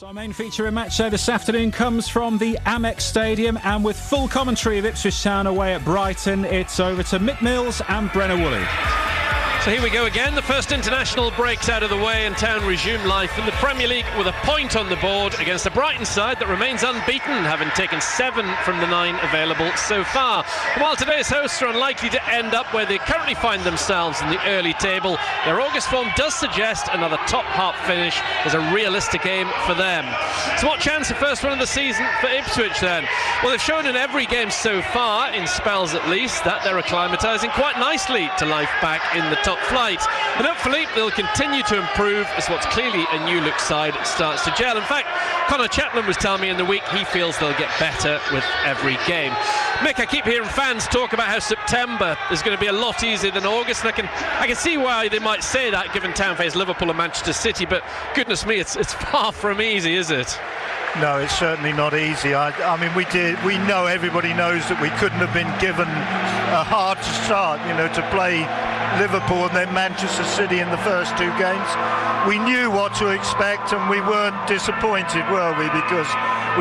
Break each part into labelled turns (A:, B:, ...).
A: So our main feature in Match Day this afternoon comes from the Amex Stadium, and with full commentary of Ipswich Town away at Brighton, it's over to Mick Mills and Brenna Woolley.
B: So here we go again. The first international breaks out of the way and Town resume life in the Premier League with a point on the board against a Brighton side that remains unbeaten, having taken 7 from the 9 available so far. While today's hosts are unlikely to end up where they currently find themselves in the early table, their August form does suggest another top half finish is a realistic aim for them. So what chance of first win of the season for Ipswich then? Well, they've shown in every game so far, in spells at least, that they're acclimatising quite nicely to life back in the top flight, and hopefully they'll continue to improve as what's clearly a new look side starts to gel. In fact, Connor Chaplin was telling me in the week he feels they'll get better with every game. Mick, I keep hearing fans talk about how September is going to be a lot easier than August, and I can see why they might say that given Town face Liverpool and Manchester City, but goodness me, it's far from easy, is it?
C: No, it's certainly not easy. I mean, we know, everybody knows that we couldn't have been given a hard start, to play Liverpool and then Manchester City in the first 2 games. We knew what to expect and we weren't disappointed, were we? Because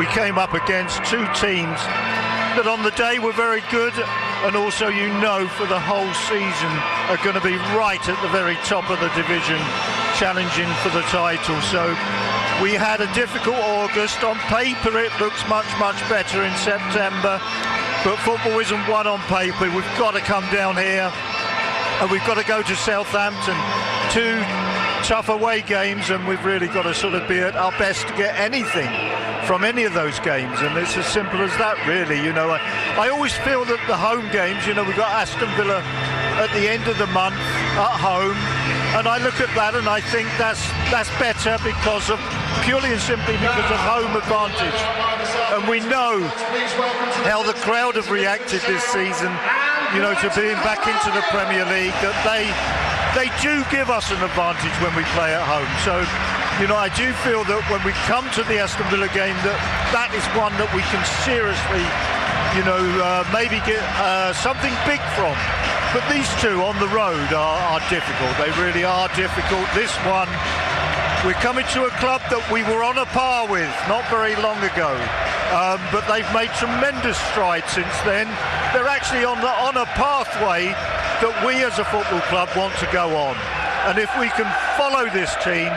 C: we came up against 2 teams that on the day were very good, and also for the whole season are going to be right at the very top of the division, challenging for the title. So we had a difficult August. On paper it looks much better in September, but football isn't won on paper. We've got to come down here and we've got to go to Southampton. 2 tough away games, and we've really got to sort of be at our best to get anything from any of those games, and it's as simple as that, really. I always feel that the home games, we've got Aston Villa at the end of the month at home, and I look at that and I think that's better purely and simply because of home advantage. And we know how the crowd have reacted this season, to being back into the Premier League, that they do give us an advantage when we play at home. So, I do feel that when we come to the Aston Villa game, that is one that we can seriously, maybe get something big from. But these 2 on the road are difficult. They really are difficult. This one, we're coming to a club that we were on a par with not very long ago. But they've made tremendous strides since then. They're actually on a pathway that we as a football club want to go on. And if we can follow this team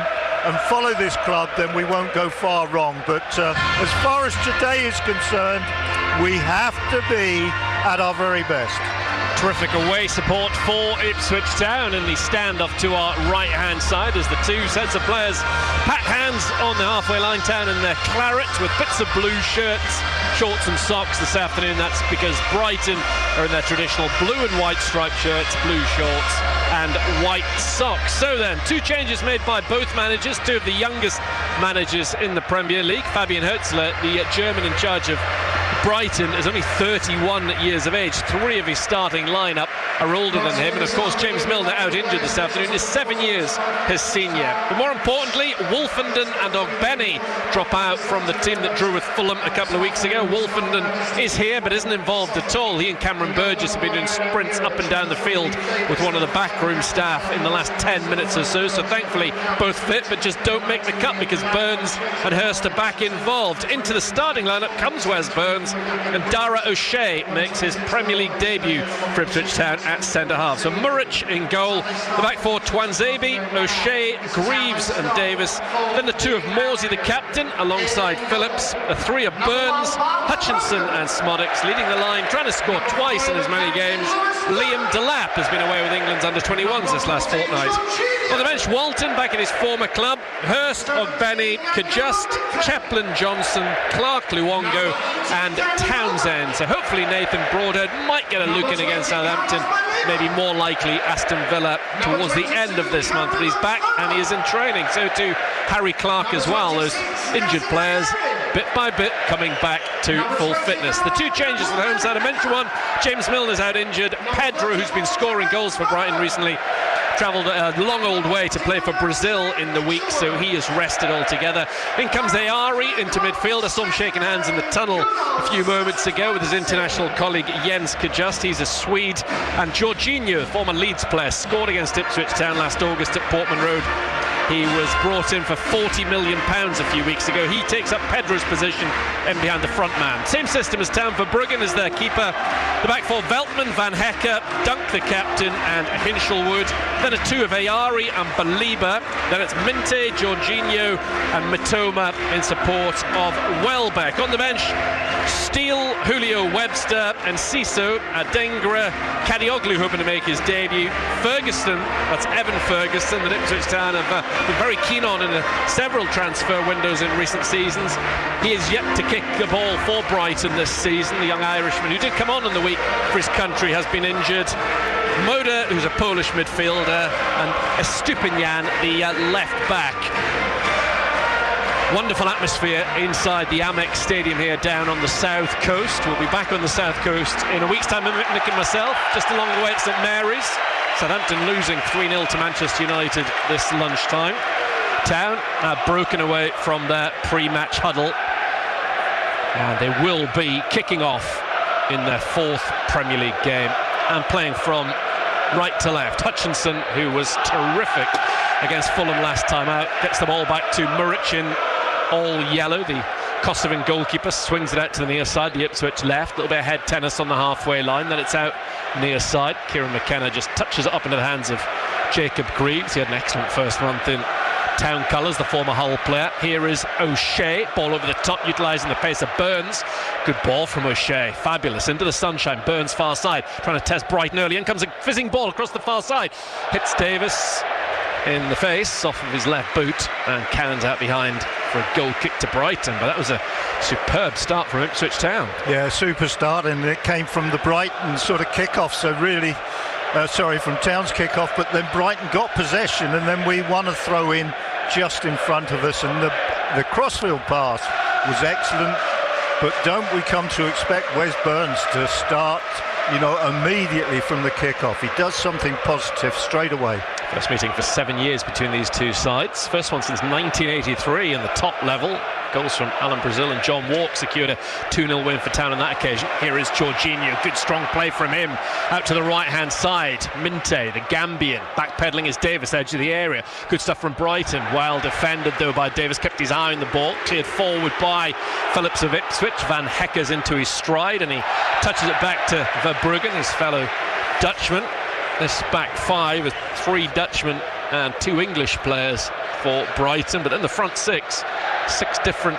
C: and follow this club, then we won't go far wrong. But as far as today is concerned, we have to be at our very best.
B: Terrific away support for Ipswich Town in the standoff to our right-hand side as the 2 sets of players pat hands on the halfway line. Town in their claret with bits of blue shirts, shorts and socks this afternoon. That's because Brighton are in their traditional blue and white striped shirts, blue shorts and white socks. So then, 2 changes made by both managers, 2 of the youngest managers in the Premier League. Fabian Hürzeler, the German in charge of Brighton, is only 31 years of age. 3 of his starting lineup are older than him, and of course James Milner, out injured this afternoon, is 7 years his senior. But more importantly, Wolfenden and Ogbeni drop out from the team that drew with Fulham a couple of weeks ago. Wolfenden is here but isn't involved at all. He and Cameron Burgess have been doing sprints up and down the field with one of the backroom staff in the last 10 minutes or so. So thankfully both fit but just don't make the cut because Burns and Hurst are back involved. Into the starting lineup comes Wes Burns, and Dara O'Shea makes his Premier League debut for Ipswich Town at centre-half. So Muric in goal, the back 4 Twanzebe, O'Shea, Greaves and Davis. Then the 2 of Morsey, the captain, alongside Phillips. The 3 of Burns, Hutchinson and Smodix leading the line, trying to score twice in as many games. Liam Delap has been away with England's under-21s this last fortnight. On the bench, Walton back at his former club, Hurst, Ogbeni, Kajust, Chaplin, Johnson, Clark, Luongo and Townsend. So hopefully Nathan Broadhead might get a look in against Southampton, maybe more likely Aston Villa towards the end of this month. But he's back and he is in training. So too Harry Clark as well. Those injured players bit by bit coming back to full fitness. The 2 changes for the home side, I mentioned one, James Milner's out injured. Pedro, who's been scoring goals for Brighton recently, travelled a long old way to play for Brazil in the week, so he is rested altogether. In comes Ayari into midfield. I saw him shaking hands in the tunnel a few moments ago with his international colleague Jens Kajust. He's a Swede. And Jorginho, former Leeds player, scored against Ipswich Town last August at Portman Road He was brought in for £40 million a few weeks ago. He takes up Pedro's position in behind the front man. Same system as Town for Bruggen as their keeper. The back four, Veltman, Van Hecke, Dunk the captain, and Hinchelwood. Then a two of Ayari and Baliba. Then it's Minte, Jorginho and Mitoma in support of Welbeck. On the bench, Steele, Julio Webster and Siso, Adengra, Kadioglu hoping to make his debut. Ferguson, that's Evan Ferguson, that Ipswich Town have been very keen on in several transfer windows in recent seasons. He is yet to kick a ball for Brighton this season. The young Irishman who did come on in the week for his country has been injured. Moda, who's a Polish midfielder, and Estupinian, the left back. Wonderful atmosphere inside the Amex Stadium here down on the south coast. We'll be back on the south coast in a week's time. Nick and myself, just along the way at St Mary's. Southampton losing 3-0 to Manchester United this lunchtime. Town are broken away from their pre-match huddle. And they will be kicking off in their fourth Premier League game and playing from right to left. Hutchinson, who was terrific against Fulham last time out, gets the ball back to Muric in all yellow. The Kosovan goalkeeper swings it out to the near side, the Ipswich left. A little bit of head tennis on the halfway line, then it's out near side. Kieran McKenna just touches it up into the hands of Jacob Greaves. He had an excellent first month in Town colours, the former Hull player. Here is O'Shea, ball over the top, utilising the pace of Burns. Good ball from O'Shea, fabulous, into the sunshine. Burns far side, trying to test Brighton early. In comes a fizzing ball across the far side, hits Davis in the face off of his left boot, and Cannon's out behind for a goal kick to Brighton. But that was a superb start from Ipswich Town.
C: Yeah, super start, and it came from the Brighton sort of kick-off, so really from Town's kick-off, but then Brighton got possession, and then we won a throw-in just in front of us, and the crossfield pass was excellent. But don't we come to expect Wes Burns to start, immediately from the kick-off? He does something positive straight away.
B: First meeting for 7 years between these two sides. First one since 1983 in the top level. Goals from Alan Brazil and John Walk secured a 2-0 win for Town on that occasion. Here is Jorginho, good strong play from him out to the right-hand side. Minte, the Gambian, backpedaling his Davis, edge of the area. Good stuff from Brighton. Well defended though by Davis, kept his eye on the ball. Cleared forward by Phillips of Ipswich. Van Hecke's into his stride and he touches it back to Verbruggen, his fellow Dutchman. This back five with 3 Dutchmen and 2 English players for Brighton, but then the front 6 different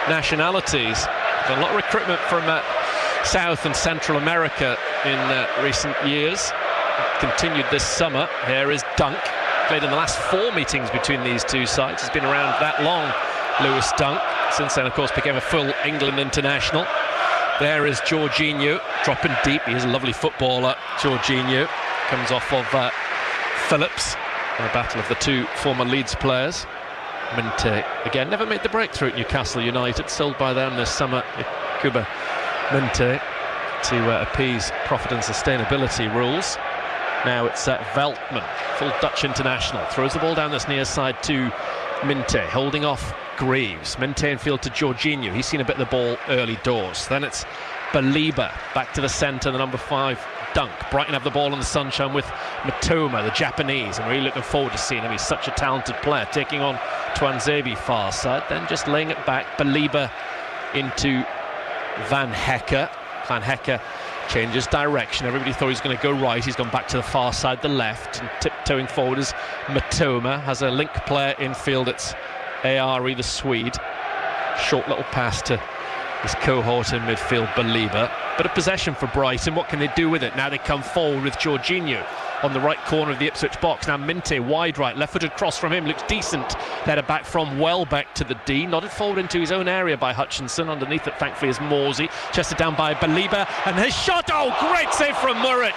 B: nationalities. There's a lot of recruitment from South and Central America in recent years. Continued this summer. Here is Dunk, played in the last 4 meetings between these two sides. He's been around that long, Lewis Dunk. Since then, of course, became a full England international. There is Jorginho, dropping deep. He is a lovely footballer, Jorginho. Comes off of Phillips in a battle of the 2 former Leeds players. Minte, again, never made the breakthrough at Newcastle United, sold by them this summer. Kuba Minte to appease profit and sustainability rules. Now it's Veltman, full Dutch international, throws the ball down this near side to Minte, holding off Greaves. Minte in field to Jorginho, he's seen a bit of the ball early doors. Then it's Baliba, back to the centre, the number 5 Dunk. Brighton have the ball in the sunshine with Mitoma, the Japanese. I'm really looking forward to seeing him. He's such a talented player, taking on Twanzebe far side, then just laying it back. Baliba into Van Hecke. Van Hecke changes direction. Everybody thought he was going to go right. He's gone back to the far side, the left, and tiptoeing forward is Mitoma. Has a link player in field. It's Ayari, the Swede. Short little pass to his cohort in midfield, Baliba. But a possession for Brighton. What can they do with it? Now they come forward with Jorginho on the right corner of the Ipswich box. Now Minte wide right, left-footed cross from him, looks decent. Header back from Welbeck to the D, nodded forward into his own area by Hutchinson. Underneath it, thankfully, is Morsey. Chested down by Baliba, and his shot, oh, great save from Muric.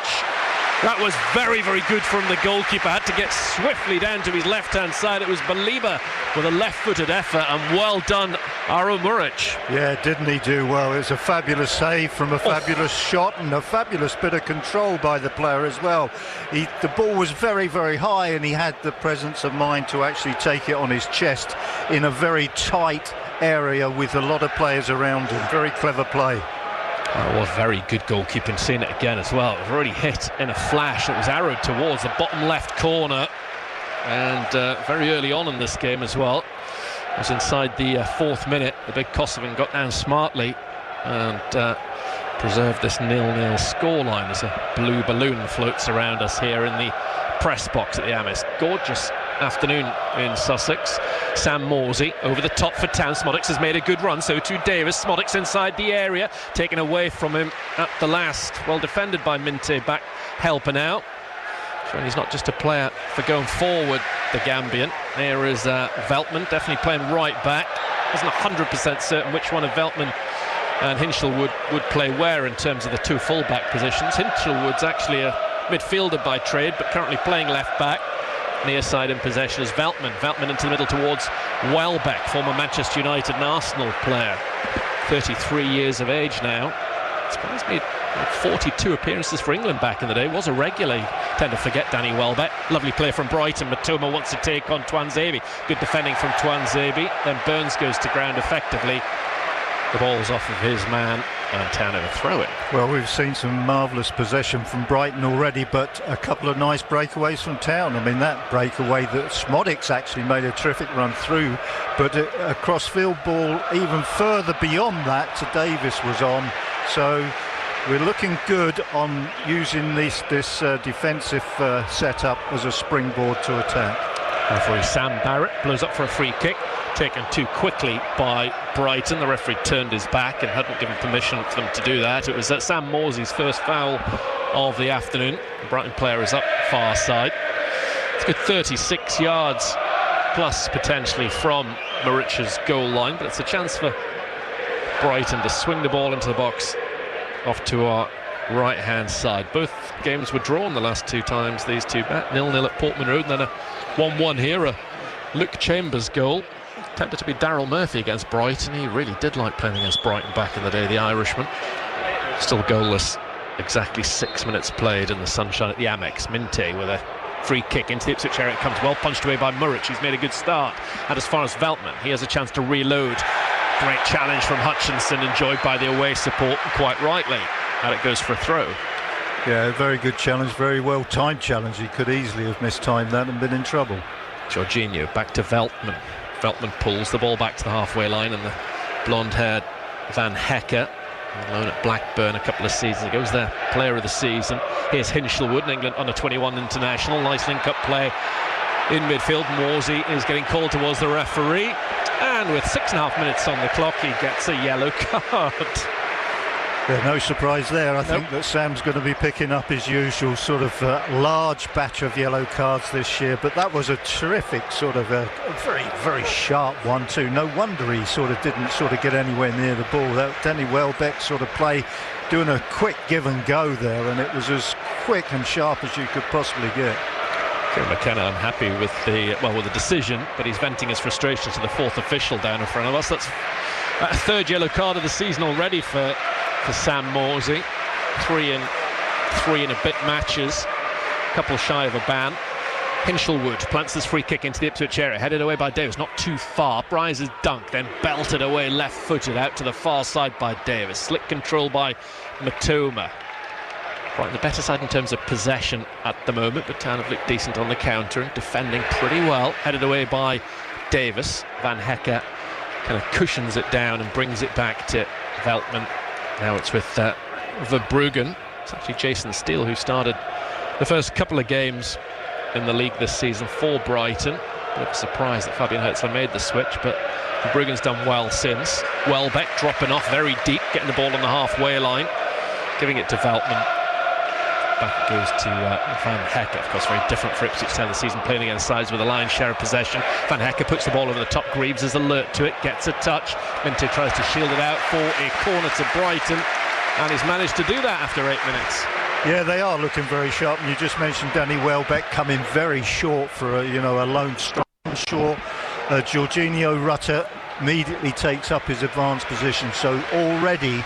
B: That was very, very good from the goalkeeper. Had to get swiftly down to his left-hand side. It was Baliba with a left-footed effort, and well done, Aro Muric.
C: Yeah, didn't he do well? It was a fabulous save from a fabulous shot and a fabulous bit of control by the player as well. The ball was very, very high, and he had the presence of mind to actually take it on his chest in a very tight area with a lot of players around him. Very clever play.
B: Oh, it was very good goalkeeping, seeing it again as well. It was already hit in a flash. It was arrowed towards the bottom left corner and very early on in this game as well. It was inside the 4th minute. The big Kosovan got down smartly and preserved this 0-0 scoreline as a blue balloon floats around us here in the press box at the Amex. Gorgeous afternoon in Sussex. Sam Morsey over the top for Town. Smodics has made a good run, so too Davis. Smodics inside the area, taken away from him at the last. Well defended by Minte, back helping out. Showing he's not just a player for going forward, the Gambian. There is Veltman, definitely playing right back. Wasn't 100% certain which one of Veltman and Hinchelwood would play where in terms of the two full-back positions. Hinchelwood's actually a midfielder by trade, but currently playing left back. Near side in possession is Veltman. Veltman into the middle towards Welbeck, former Manchester United and Arsenal player. 33 years of age now. Surprised me, 42 appearances for England back in the day. Was a regular. You tend to forget Danny Welbeck. Lovely play from Brighton. Matoma wants to take on Tuanzebe. Good defending from Tuanzebe. Then Burns goes to ground effectively. The ball's off of his man and Town have a throw it.
C: Well, we've seen some marvellous possession from Brighton already, but a couple of nice breakaways from Town. I mean, that breakaway that Smodics actually made a terrific run through, but a cross-field ball even further beyond that to Davis was on. So we're looking good on using this defensive setup as a springboard to attack.
B: Referee Sam Barrett blows up for a free kick, taken too quickly by Brighton. The referee turned his back and hadn't given permission for them to do that. It was Sam Morsey's first foul of the afternoon. The Brighton player is up far side. It's a good 36 yards plus potentially from Marich's goal line, but it's a chance for Brighton to swing the ball into the box off to our right hand side. Both games were drawn the last two times these two met. 0-0 at Portman Road and then a 1-1 here. A Luke Chambers goal. Tempted to be Daryl Murphy against Brighton. He really did like playing against Brighton back in the day, the Irishman. Still goalless. Exactly 6 minutes played in the sunshine at the Amex. Minte with a free kick into the Ipswich area. It comes well punched away by Murich. He's made a good start. And as far as Veltman, he has a chance to reload. Great challenge from Hutchinson, enjoyed by the away support, quite rightly. And it goes for a throw.
C: Yeah, very good challenge, very well timed challenge. He could easily have mistimed that and been in trouble.
B: Jorginho back to Veltman. Veltman pulls the ball back to the halfway line, and the blonde-haired Van Hecke, loan at Blackburn a couple of seasons ago, was their player of the season. Here's Hinchelwood, an England under-21 international. Nice link-up play in midfield. Morsey is getting called towards the referee, and with 6.5 minutes on the clock, he gets a yellow card.
C: Yeah, no surprise there. I think that Sam's going to be picking up his usual sort of large batch of yellow cards this year, but that was a terrific sort of a very, very sharp one too. No wonder he didn't get anywhere near the ball. That Danny Welbeck sort of play, doing a quick give and go there, and it was as quick and sharp as you could possibly get.
B: Kieran McKenna unhappy with the decision, but he's venting his frustration to the fourth official down in front of us. That's a third yellow card of the season already for Sam Morsey. 3 and a bit matches, a couple shy of a ban. Hinchelwood plants this free kick into the Ipswich area, headed away by Davis, not too far. Bryce's dunk, then belted away left-footed out to the far side by Davis. Slick control by Matoma. Right, the better side in terms of possession at the moment, but Town have looked decent on the counter and defending pretty well. Headed away by Davis. Van Hecke kind of cushions it down and brings it back to Veltman. Now it's with Verbruggen. It's actually Jason Steele who started the first couple of games in the league this season for Brighton. Bit of a surprise that Fabian Herzler made the switch, but Verbruggen's done well since. Welbeck dropping off very deep, getting the ball on the halfway line, giving it to Veltman. Back it goes to Van Hecke. Of course, very different for Ipswich Town this season, playing against sides with a lion's share of possession. Van Hecke puts the ball over the top. Greaves is alert to it, gets a touch. Minte tries to shield it out for a corner to Brighton, and he's managed to do that after 8 minutes.
C: Yeah, they are looking very sharp. And you just mentioned Danny Welbeck coming very short for a lone strike. Short. Jorginho Rutter immediately takes up his advanced position. So already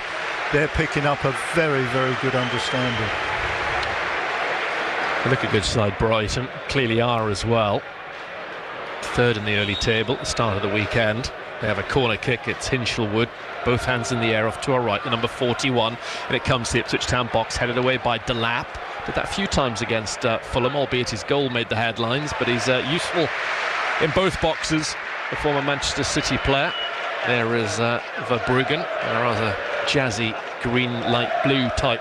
C: they're picking up a very, very good understanding.
B: Look at good side Brighton, clearly are as well. Third in the early table at the start of the weekend. They have a corner kick. It's Hinchelwood, both hands in the air off to our right, the number 41, and it comes to the Ipswich Town box, headed away by Delap. Did that a few times against Fulham, albeit his goal made the headlines, but he's useful in both boxes. The former Manchester City player. There is Verbruggen, a rather jazzy green, light blue type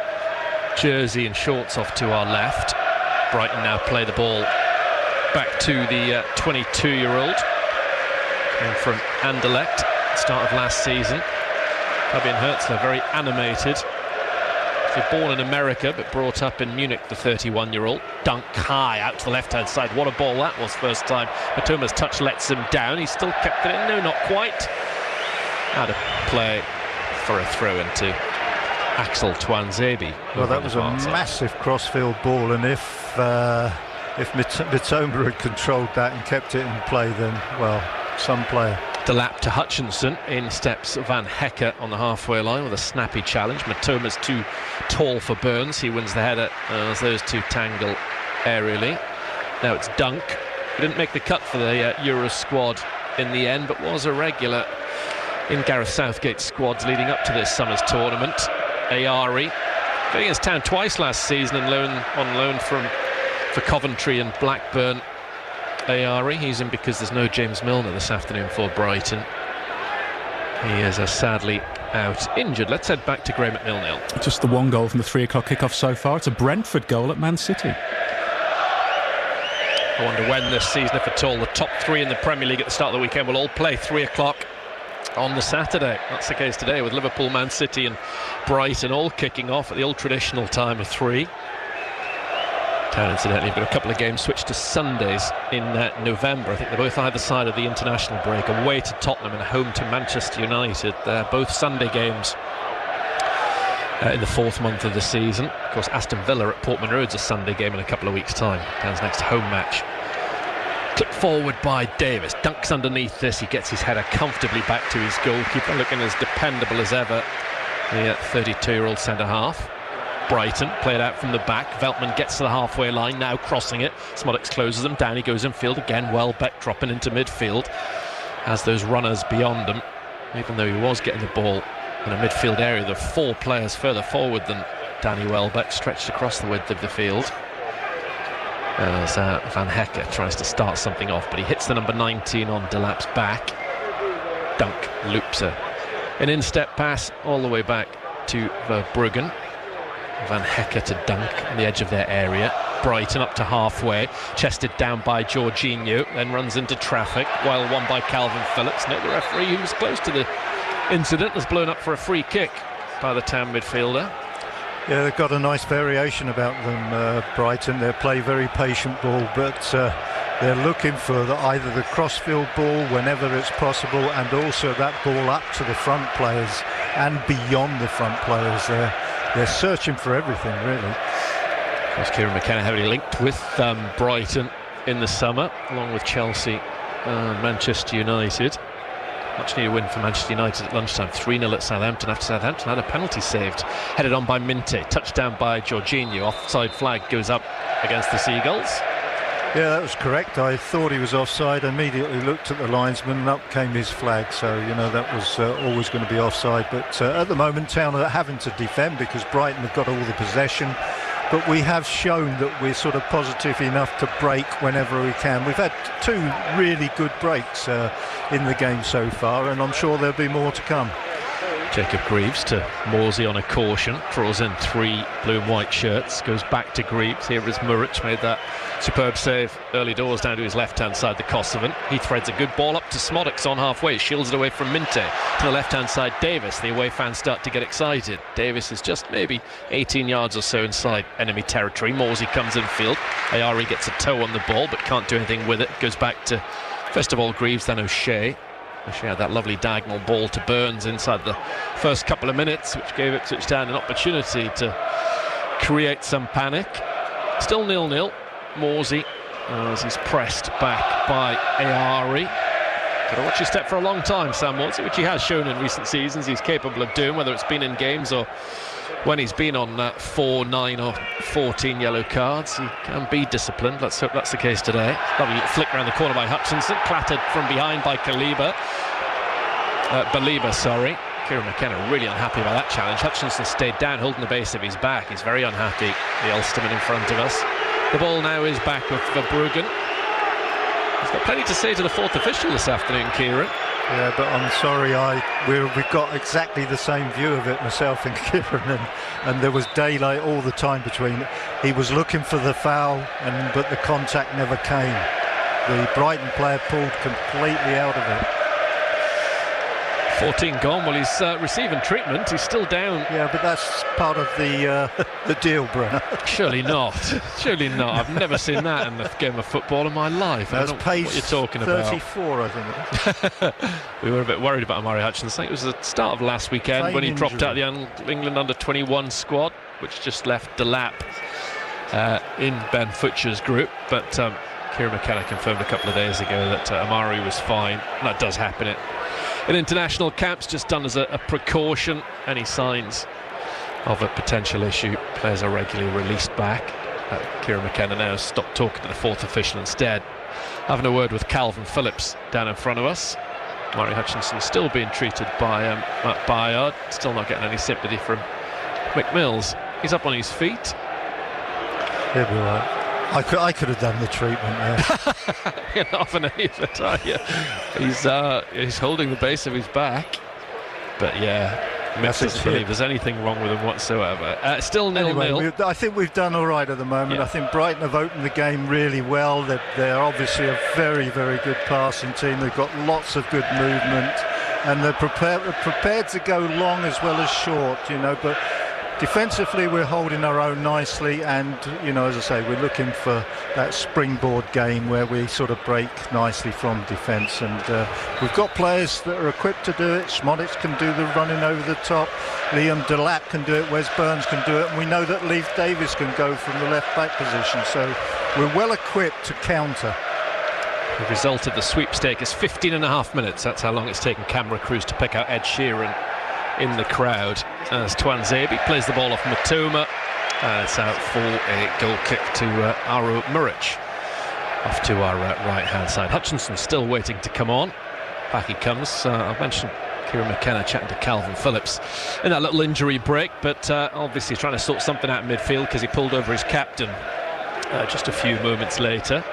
B: jersey and shorts off to our left. Brighton now play the ball back to the 22-year-old from Anderlecht, start of last season. Fabian Hertzler, very animated. He's born in America but brought up in Munich, the 31-year-old. Dunk high out to the left-hand side. What a ball that was first time. Matoma's touch lets him down. He still kept it in. No, not quite. Out of play for a throw into Axel Tuanzebe.
C: Well, that was a massive crossfield ball, and if Mitoma had controlled that and kept it in play, then, well, some player.
B: Delap to Hutchinson. In steps Van Hecke on the halfway line with a snappy challenge. Matoma's too tall for Burns. He wins the header as those two tangle aerially. Now it's Dunk. He didn't make the cut for the Euro squad in the end, but was a regular in Gareth Southgate's squads leading up to this summer's tournament. Ayari going against Town twice last season and on loan for Coventry and Blackburn. Ayari, he's in because there's no James Milner this afternoon for Brighton. He is sadly out injured. Let's head back to Graham at 0-0.
A: Just the one goal from the 3 o'clock kickoff so far. It's a Brentford goal at Man City.
B: I wonder when this season, if at all, the top 3 in the Premier League at the start of the weekend will all play 3 o'clock on the Saturday. That's the case today with Liverpool, Man City and Brighton all kicking off at the old traditional time of 3. Town, incidentally, got a couple of games switched to Sundays in November. I think they're both either side of the international break. Away to Tottenham and home to Manchester United. They're both Sunday games in the 4th month of the season. Of course, Aston Villa at Portman Road's a Sunday game in a couple of weeks' time. Town's next home match. Clipped forward by Davis. Dunks underneath this. He gets his header comfortably back to his goalkeeper, looking as dependable as ever. The 32-year-old centre-half. Brighton played out from the back. Veltman gets to the halfway line, now crossing it. Smodix closes him down. He goes in field again. Welbeck dropping into midfield. Has those runners beyond him. Even though he was getting the ball in a midfield area, there are 4 players further forward than Danny Welbeck, stretched across the width of the field. As Van Hecke tries to start something off, but he hits the number 19 on Delap's back. Dunk loops an instep pass all the way back to Verbruggen. Van Hecke to Dunk on the edge of their area. Brighton up to halfway, chested down by Jorginho, then runs into traffic, while won by Calvin Phillips. No, the referee, who was close to the incident, has blown up for a free kick by the Town midfielder.
C: Yeah, they've got a nice variation about them, Brighton. They play very patient ball, but they're looking for either the crossfield ball whenever it's possible, and also that ball up to the front players and beyond the front players. They're searching for everything, really.
B: Of course, Kieran McKenna heavily linked with Brighton in the summer, along with Chelsea and Manchester United. Much needed win for Manchester United at lunchtime. 3-0 at Southampton after Southampton had a penalty saved. Headed on by Minte, touchdown by Jorginho. Offside flag goes up against the Seagulls.
C: Yeah, that was correct. I thought he was offside, immediately looked at the linesman and up came his flag. So, you know, that was always going to be offside. But at the moment, Town are having to defend because Brighton have got all the possession. But we have shown that we're sort of positive enough to break whenever we can. We've had 2 really good breaks in the game so far, and I'm sure there'll be more to come.
B: Jacob Greaves to Morsey on a caution, draws in 3 blue and white shirts, goes back to Greaves. Here is Muric, made that superb save early doors down to his left-hand side, the Kosovan. He threads a good ball up to Smodix on halfway, shields it away from Minte. To the left-hand side, Davis. The away fans start to get excited. Davis is just maybe 18 yards or so inside enemy territory. Morsey comes in field. Ayari gets a toe on the ball but can't do anything with it. Goes back to, first of all, Greaves, then O'Shea. She had that lovely diagonal ball to Burns inside the first couple of minutes, which gave Ipswich Town an opportunity to create some panic. Still 0-0. Morsey, as he's pressed back by Ayari. Got to watch his step for a long time, Sam Morsey, which he has shown in recent seasons he's capable of doing, whether it's been in games or when he's been on 4, 9 or 14 yellow cards. He can be disciplined. Let's hope that's the case today. Lovely flick around the corner by Hutchinson, clattered from behind by Baliba, Kieran McKenna really unhappy about that challenge. Hutchinson stayed down, holding the base of his back. He's very unhappy, the Ulsterman in front of us. The ball now is back with Verbruggen. He's got plenty to say to the fourth official this afternoon, Kieran.
C: Yeah, but I'm sorry, we've got exactly the same view of it, myself and Kieran, and there was daylight all the time between. He was looking for the foul, but the contact never came. The Brighton player pulled completely out of it.
B: 14 gone. Well, he's receiving treatment. He's still down.
C: Yeah, but that's part of the deal, Brenner.
B: Surely not. Surely not. I've never seen that in the game of football in my life.
C: That's page
B: what you're talking
C: 34, I think it is.
B: We were a bit worried about Amari Hutchinson. I think it was the start of last weekend when he dropped out of the England under-21 squad, which just left Delap in Ben Futcher's group. But Kieran McKenna confirmed a couple of days ago that Amari was fine. And that does happen in international camps, just done as a precaution. Any signs of a potential issue, players are regularly released back. Kieran McKenna now stopped talking to the fourth official, instead having a word with Calvin Phillips down in front of us. Amari Hutchinson still being treated by Matt Bayard, still not getting any sympathy from Mick Mills. He's up on his feet.
C: He'll be right. I could have done the treatment, yeah.
B: You're not having any of it, are you? He's holding the base of his back. But yeah, Mick doesn't believe there's anything wrong with him whatsoever. Still 0-0.
C: Anyway, I think we've done all right at the moment. Yeah. I think Brighton have opened the game really well. They're obviously a very, very good passing team. They've got lots of good movement, and they're prepared to go long as well as short, but defensively we're holding our own nicely, and as I say, we're looking for that springboard game where we sort of break nicely from defence, and we've got players that are equipped to do it. Smodics can do the running over the top, Liam Delap can do it, Wes Burns can do it, and we know that Leif Davis can go from the left back position, so we're well equipped to counter.
B: The result of the sweepstake is 15.5 minutes. That's how long it's taken camera crews to pick out Ed Sheeran in the crowd, as Twanzebe plays the ball off Matoma, and it's out for a goal kick to Aro Muric, off to our right hand side. Hutchinson still waiting to come on. Back he comes. I mentioned Kieran McKenna chatting to Calvin Phillips in that little injury break, but obviously trying to sort something out in midfield because he pulled over his captain just a few moments later.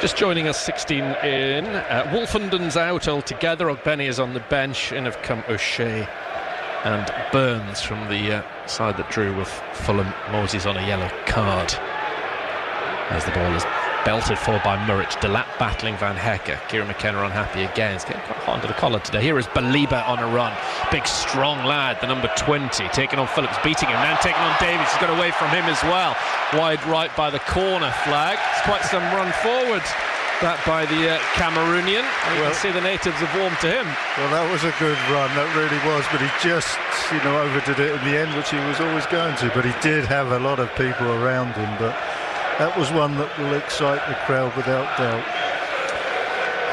B: Just joining us, 16 in. Wolfenden's out altogether. Ogbeni is on the bench. In have come O'Shea and Burns from the side that drew with Fulham. Moses on a yellow card as the ball is belted for by Muric. Delap battling Van Hecke. Kieran McKenna unhappy again. It's getting quite hot under the collar today. Here is Baliba on a run. Big strong lad, the number 20, taking on Phillips, beating him, now taking on Davies. He's got away from him as well. Wide right by the corner flag. It's quite some run forward, that by the Cameroonian. You can see the natives have warmed to him.
C: Well, that was a good run, that really was, but he just overdid it in the end, which he was always going to, but he did have a lot of people around him, but that was one that will excite the crowd without doubt.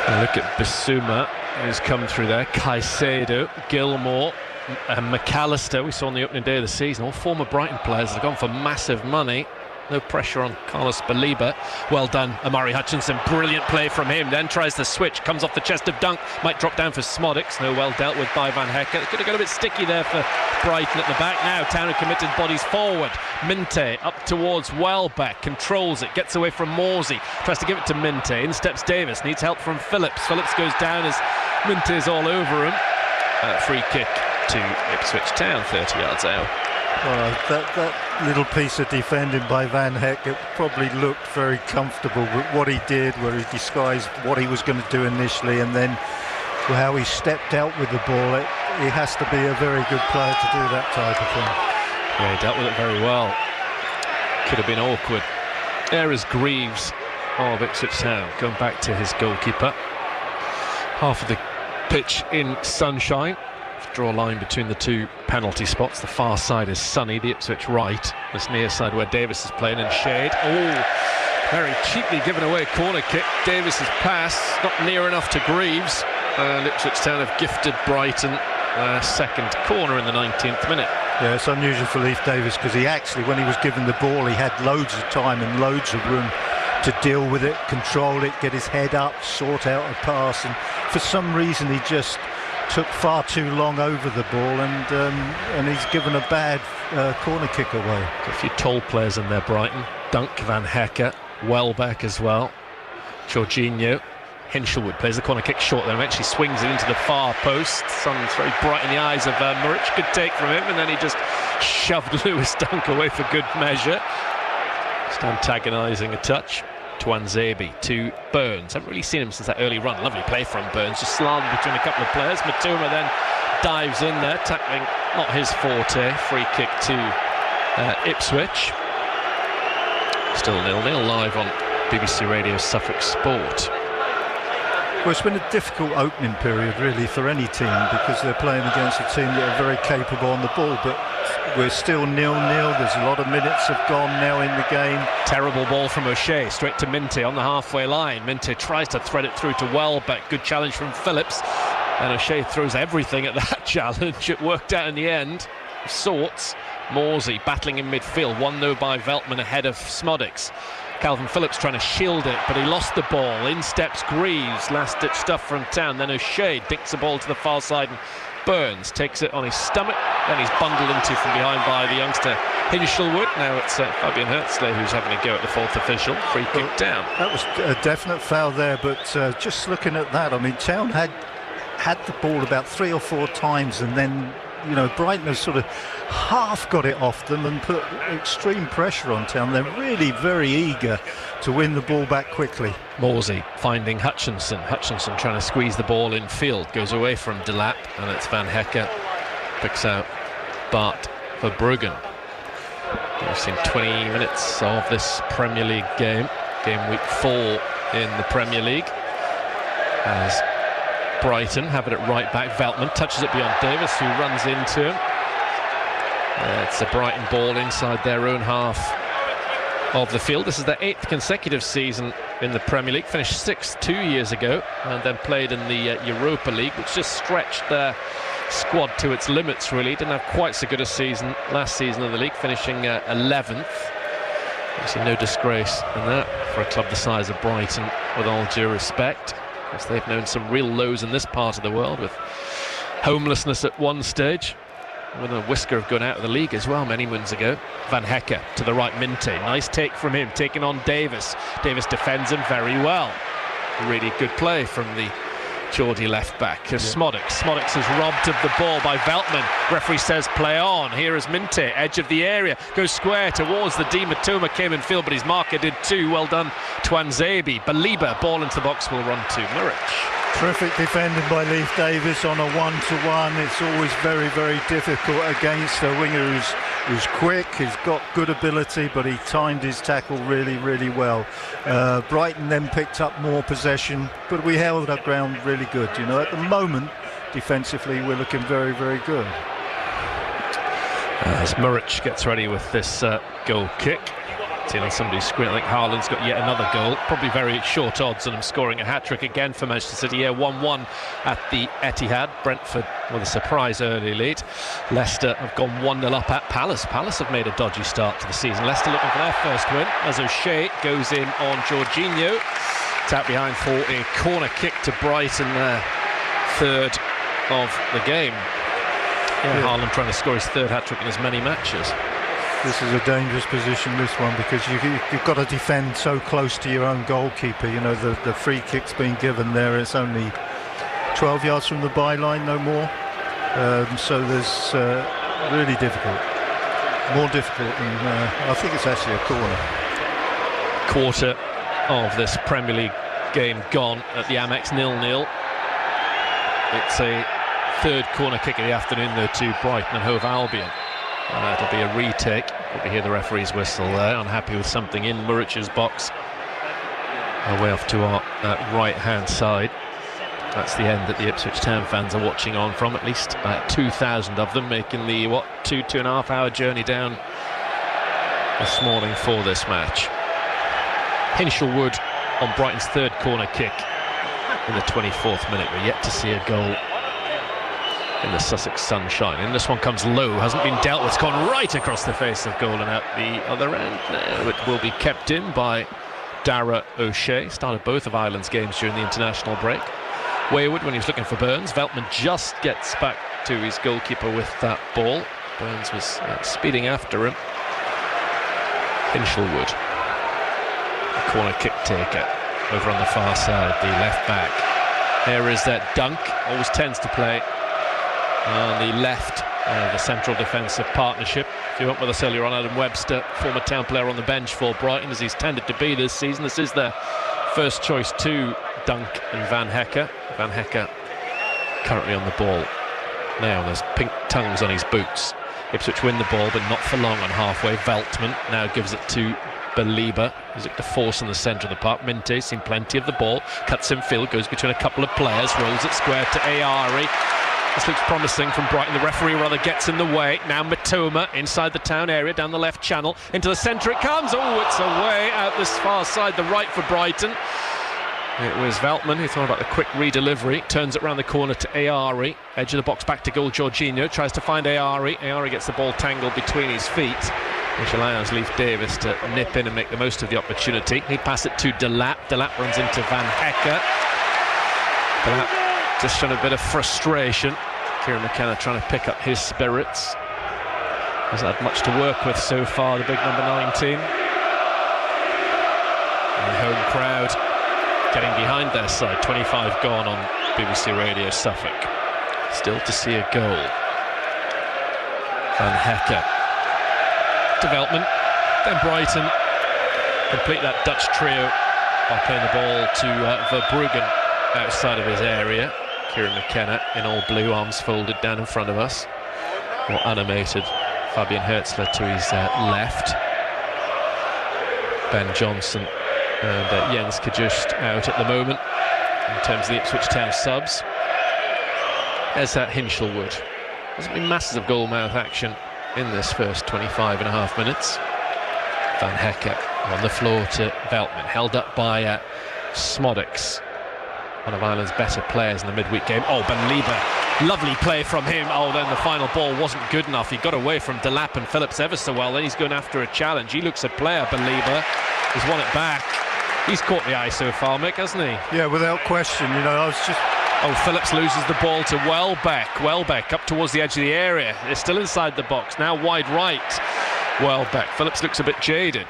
B: And look at Bissouma, who's come through there. Caicedo, Gilmore, and McAllister, we saw on the opening day of the season, all former Brighton players have gone for massive money. No pressure on Carlos Baliba. Well done, Amari Hutchinson. Brilliant play from him. Then tries the switch. Comes off the chest of Dunk. Might drop down for Smodics. No, well dealt with by Van Hecke. It could have got a bit sticky there for Brighton at the back. Now Town have committed bodies forward. Minte up towards Welbeck. Controls it. Gets away from Morsey. Tries to give it to Minte. In steps Davis. Needs help from Phillips. Phillips goes down as Minte is all over him. Free kick to Ipswich Town, 30 yards out.
C: Well, that little piece of defending by Van Hecke, it probably looked very comfortable with what he did, where he disguised what he was going to do initially, and then how he stepped out with the ball. He has to be a very good player to do that type of thing.
B: Yeah, he dealt with it very well. Could have been awkward. There is Greaves of Ipswich Town, going back to his goalkeeper. Half of the pitch in sunshine. Draw a line between the two penalty spots. The far side is sunny, the Ipswich right. This near side where Davis is playing in shade. Oh, very cheaply given away a corner kick. Davis's pass not near enough to Greaves, and Ipswich Town have gifted Brighton their second corner in the 19th minute.
C: Yeah, it's unusual for Leif Davis because he actually, when he was given the ball, he had loads of time and loads of room to deal with it, control it, get his head up, sort out a pass, and for some reason he just took far too long over the ball, and he's given a bad corner kick away.
B: A few tall players in there, Brighton. Dunk, Van Hecke, Welbeck as well. Jorginho. Hinshelwood plays the corner kick short, then eventually swings it into the far post. Sun's very bright in the eyes of Muric. Good take from him, and then he just shoved Lewis Dunk away for good measure. Just antagonising a touch. Tuanzebe to Burns. Haven't really seen him since that early run. Lovely play from Burns, just slanted between a couple of players. Matuma then dives in there, tackling not his forte. Free kick to Ipswich. Still 0-0 live on BBC Radio Suffolk Sport.
C: Well, it's been a difficult opening period really for any team, because they're playing against a team that are very capable on the ball, but we're still 0-0. There's a lot of minutes have gone now in the game.
B: Terrible ball from O'Shea, straight to Minte on the halfway line. Minte tries to thread it through to Welbeck. Good challenge from Phillips, and O'Shea throws everything at that challenge. It worked out in the end, of sorts. Morsey battling in midfield, 1-0 by Veltman ahead of Smodics. Calvin Phillips trying to shield it, but he lost the ball. In steps Greaves, last-ditch stuff from Town. Then O'Shea dinks the ball to the far side, and Burns takes it on his stomach. Then he's bundled into from behind by the youngster Hinshelwood. Now it's Fabian Herzler who's having a go at the fourth official. Free kick down.
C: That was a definite foul there, but just looking at that, I mean, Town had the ball about 3 or 4 times, and then, you know, Brighton has sort of half got it off them and put extreme pressure on Town. They're really very eager to win the ball back quickly.
B: Morsey finding Hutchinson. Hutchinson trying to squeeze the ball in field. Goes away from Delap, and it's Van Hecke. Picks out Bart for Bruggen. We've seen 20 minutes of this Premier League game. Game week 4 in the Premier League. As Brighton have it at right back. Veltman touches it beyond Davis, who runs into him. It's a Brighton ball inside their own half of the field. This is their 8th consecutive season in the Premier League. Finished 6th 2 years ago, and then played in the Europa League, which just stretched their squad to its limits, really. Didn't have quite so good a season last season in the league, finishing 11th. Obviously no disgrace in that for a club the size of Brighton, with all due respect. Because they've known some real lows in this part of the world, with homelessness at one stage, with a whisker of going out of the league as well many moons ago. Van Hecke to the right, Minte. Nice take from him, taking on Davis. Davis defends him very well. Really good play from the Geordie left back. Smodics is robbed of the ball by Veltman. Referee says play on. Here is Minte, edge of the area, goes square towards the D. Matoma came in field, but his marker did too. Well done, Tuanzebe. Baliba, ball into the box, will run to Muric.
C: Terrific defending by Leif Davis on a 1-to-1. It's always very, very difficult against a winger who's quick, he's got good ability, but he timed his tackle really, really well. Brighton then picked up more possession, but we held our ground really good. You know, at the moment, defensively, we're looking very, very good.
B: As Muric gets ready with this goal kick. Seen on somebody's screen, I think Haaland's got yet another goal. Probably very short odds on him scoring a hat-trick again for Manchester City here. 1-1 at the Etihad. Brentford with a surprise early lead. Leicester have gone 1-0 up at Palace. Palace have made a dodgy start to the season. Leicester looking for their first win, as O'Shea goes in on Jorginho. It's out behind for a corner kick to Brighton, their 3rd of the game. Haaland trying to score his 3rd hat-trick in as many matches.
C: This is a dangerous position, this one, because you've got to defend so close to your own goalkeeper. You know, the free kick's been given there. It's only 12 yards from the byline, no more. So there's really difficult. More difficult than, I think it's actually a corner.
B: Quarter of this Premier League game gone at the Amex, 0-0. It's a 3rd corner kick of the afternoon, though, to Brighton and Hove Albion. It'll be a retake. Probably hear the referee's whistle there. Unhappy with something in Muric's box. Away off to our right-hand side. That's the end that the Ipswich Town fans are watching on from. At least 2,000 of them making the 2.5 hour journey down this morning for this match. Hinshelwood on Brighton's 3rd corner kick in the 24th minute. We're yet to see a goal in the Sussex sunshine, and this one comes low, hasn't been dealt with, it's gone right across the face of goal and out the other end. No, it will be kept in by Dara O'Shea. Started both of Ireland's games during the international break. wayward when he was looking for Burns. Veltman just gets back to his goalkeeper with that ball. Burns was speeding after him. Hinchelwood, the corner kick taker, over on the far side, the left back. Here is that Dunk, always tends to play on the left, the central defensive partnership. If you went with us earlier on, Adam Webster, former Town player on the bench for Brighton, as he's tended to be this season. This is their first choice to Dunk and Van Hecke. Van Hecke currently on the ball. Now there's pink tongues on his boots. Ipswich win the ball, but not for long on halfway. Veltman now gives it to Belieber, who's at the force in the centre of the park. Minte's seen plenty of the ball, cuts in field, goes between a couple of players, rolls it square to Ayari. This looks promising from Brighton. The referee rather gets in the way. Now Matoma inside the Town area, down the left channel, into the centre it comes. Oh, it's away out this far side, the right for Brighton. It was Veltman who thought about the quick re-delivery, turns it round the corner to Ayari, edge of the box back to goal. Jorginho tries to find Ayari. Ayari gets the ball tangled between his feet, which allows Leif Davis to nip in and make the most of the opportunity. He passes it to Delap. Delap runs into Van Hecke. Delap just showing a bit of frustration. Kieran McKenna trying to pick up his spirits. Hasn't had much to work with so far, the big number 19. And the home crowd getting behind their side. 25 gone on BBC Radio Suffolk. Still to see a goal. Van Hecke to Veltman, then Brighton complete that Dutch trio by playing the ball to Verbruggen outside of his area. Kieran McKenna in all blue, arms folded down in front of us. More animated Fabian Hertzler to his left. Ben Johnson and Jens Kajust out at the moment in terms of the Ipswich Town subs. There's that Hinchelwood. There's been masses of goal-mouth action in this first 25 and a half minutes. Van Hecke on the floor to Veltman, held up by Smodics, one of Ireland's better players in the midweek game. Oh, Belieber, lovely play from him. Oh, then the final ball wasn't good enough. He got away from Delap and Phillips ever so well. Then he's going after a challenge. He looks a player, Belieber. He's won it back. He's caught the eye so far, Mick, hasn't he?
C: Yeah, without question. You know, I was just...
B: Oh, Phillips loses the ball to Welbeck. Welbeck up towards the edge of the area. They're still inside the box. Now wide right. Welbeck. Phillips looks a bit jaded.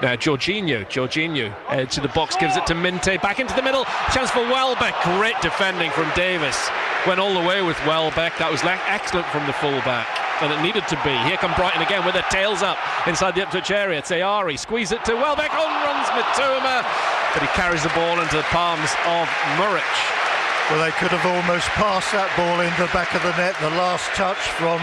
B: Now Jorginho, edge of the box, gives it to Minte. Back into the middle. Chance for Welbeck. Great defending from Davis. Went all the way with Welbeck. That was excellent from the fullback. And it needed to be. Here come Brighton again with their tails up inside the Ipswich area. It's Ayari. Squeeze it to Welbeck. On runs Matoma. But he carries the ball into the palms of Muric.
C: Well, they could have almost passed that ball in the back of the net. The last touch from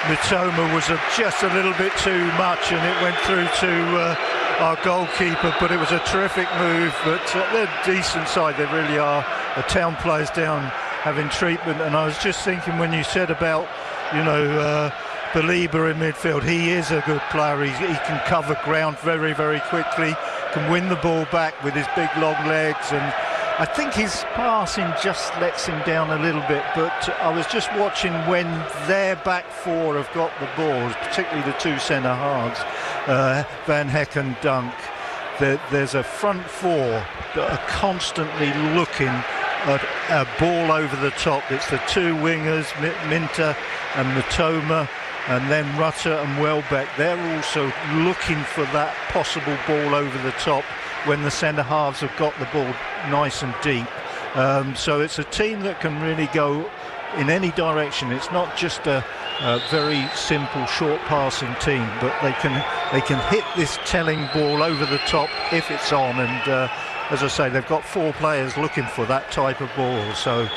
C: Mitoma was just a little bit too much, and it went through to our goalkeeper, but it was a terrific move. But they're a decent side, they really are. The Town players down having treatment, and I was just thinking when you said about, you know, Belieber in midfield, he is a good player. He can cover ground very, very quickly, can win the ball back with his big long legs, and I think his passing just lets him down a little bit. But I was just watching when their back four have got the balls, particularly the two centre halves, Van Hecke and Dunk. There's a front four that are constantly looking at a ball over the top. It's the two wingers, Minter and Matoma, and then Rutter and Welbeck. They're also looking for that possible ball over the top when the centre halves have got the ball nice and deep. So it's a team that can really go in any direction. It's not just a very simple short passing team, but they can hit this telling ball over the top if it's on, and as I say, they've got four players looking for that type of ball. So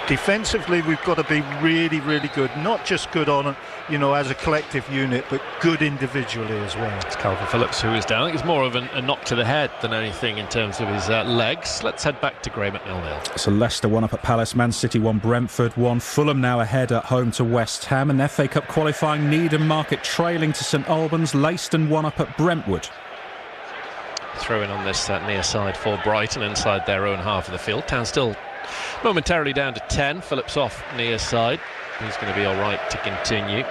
C: defensively we've got to be really, really good, not just good on, you know, as a collective unit, but good individually as well.
B: It's Calvin Phillips who is down. I think it's more of a knock to the head than anything in terms of his legs. Let's head back to Graham at 0-0.
A: So Leicester 1 up at Palace, Man City 1, Brentford 1. Fulham now ahead at home to West Ham, and FA Cup qualifying Needham Market trailing to St Albans. Leiston 1 up at Brentwood.
B: Throw in on this near side for Brighton inside their own half of the field. Town still momentarily down to 10. Phillips off near side. He's going to be all right to continue.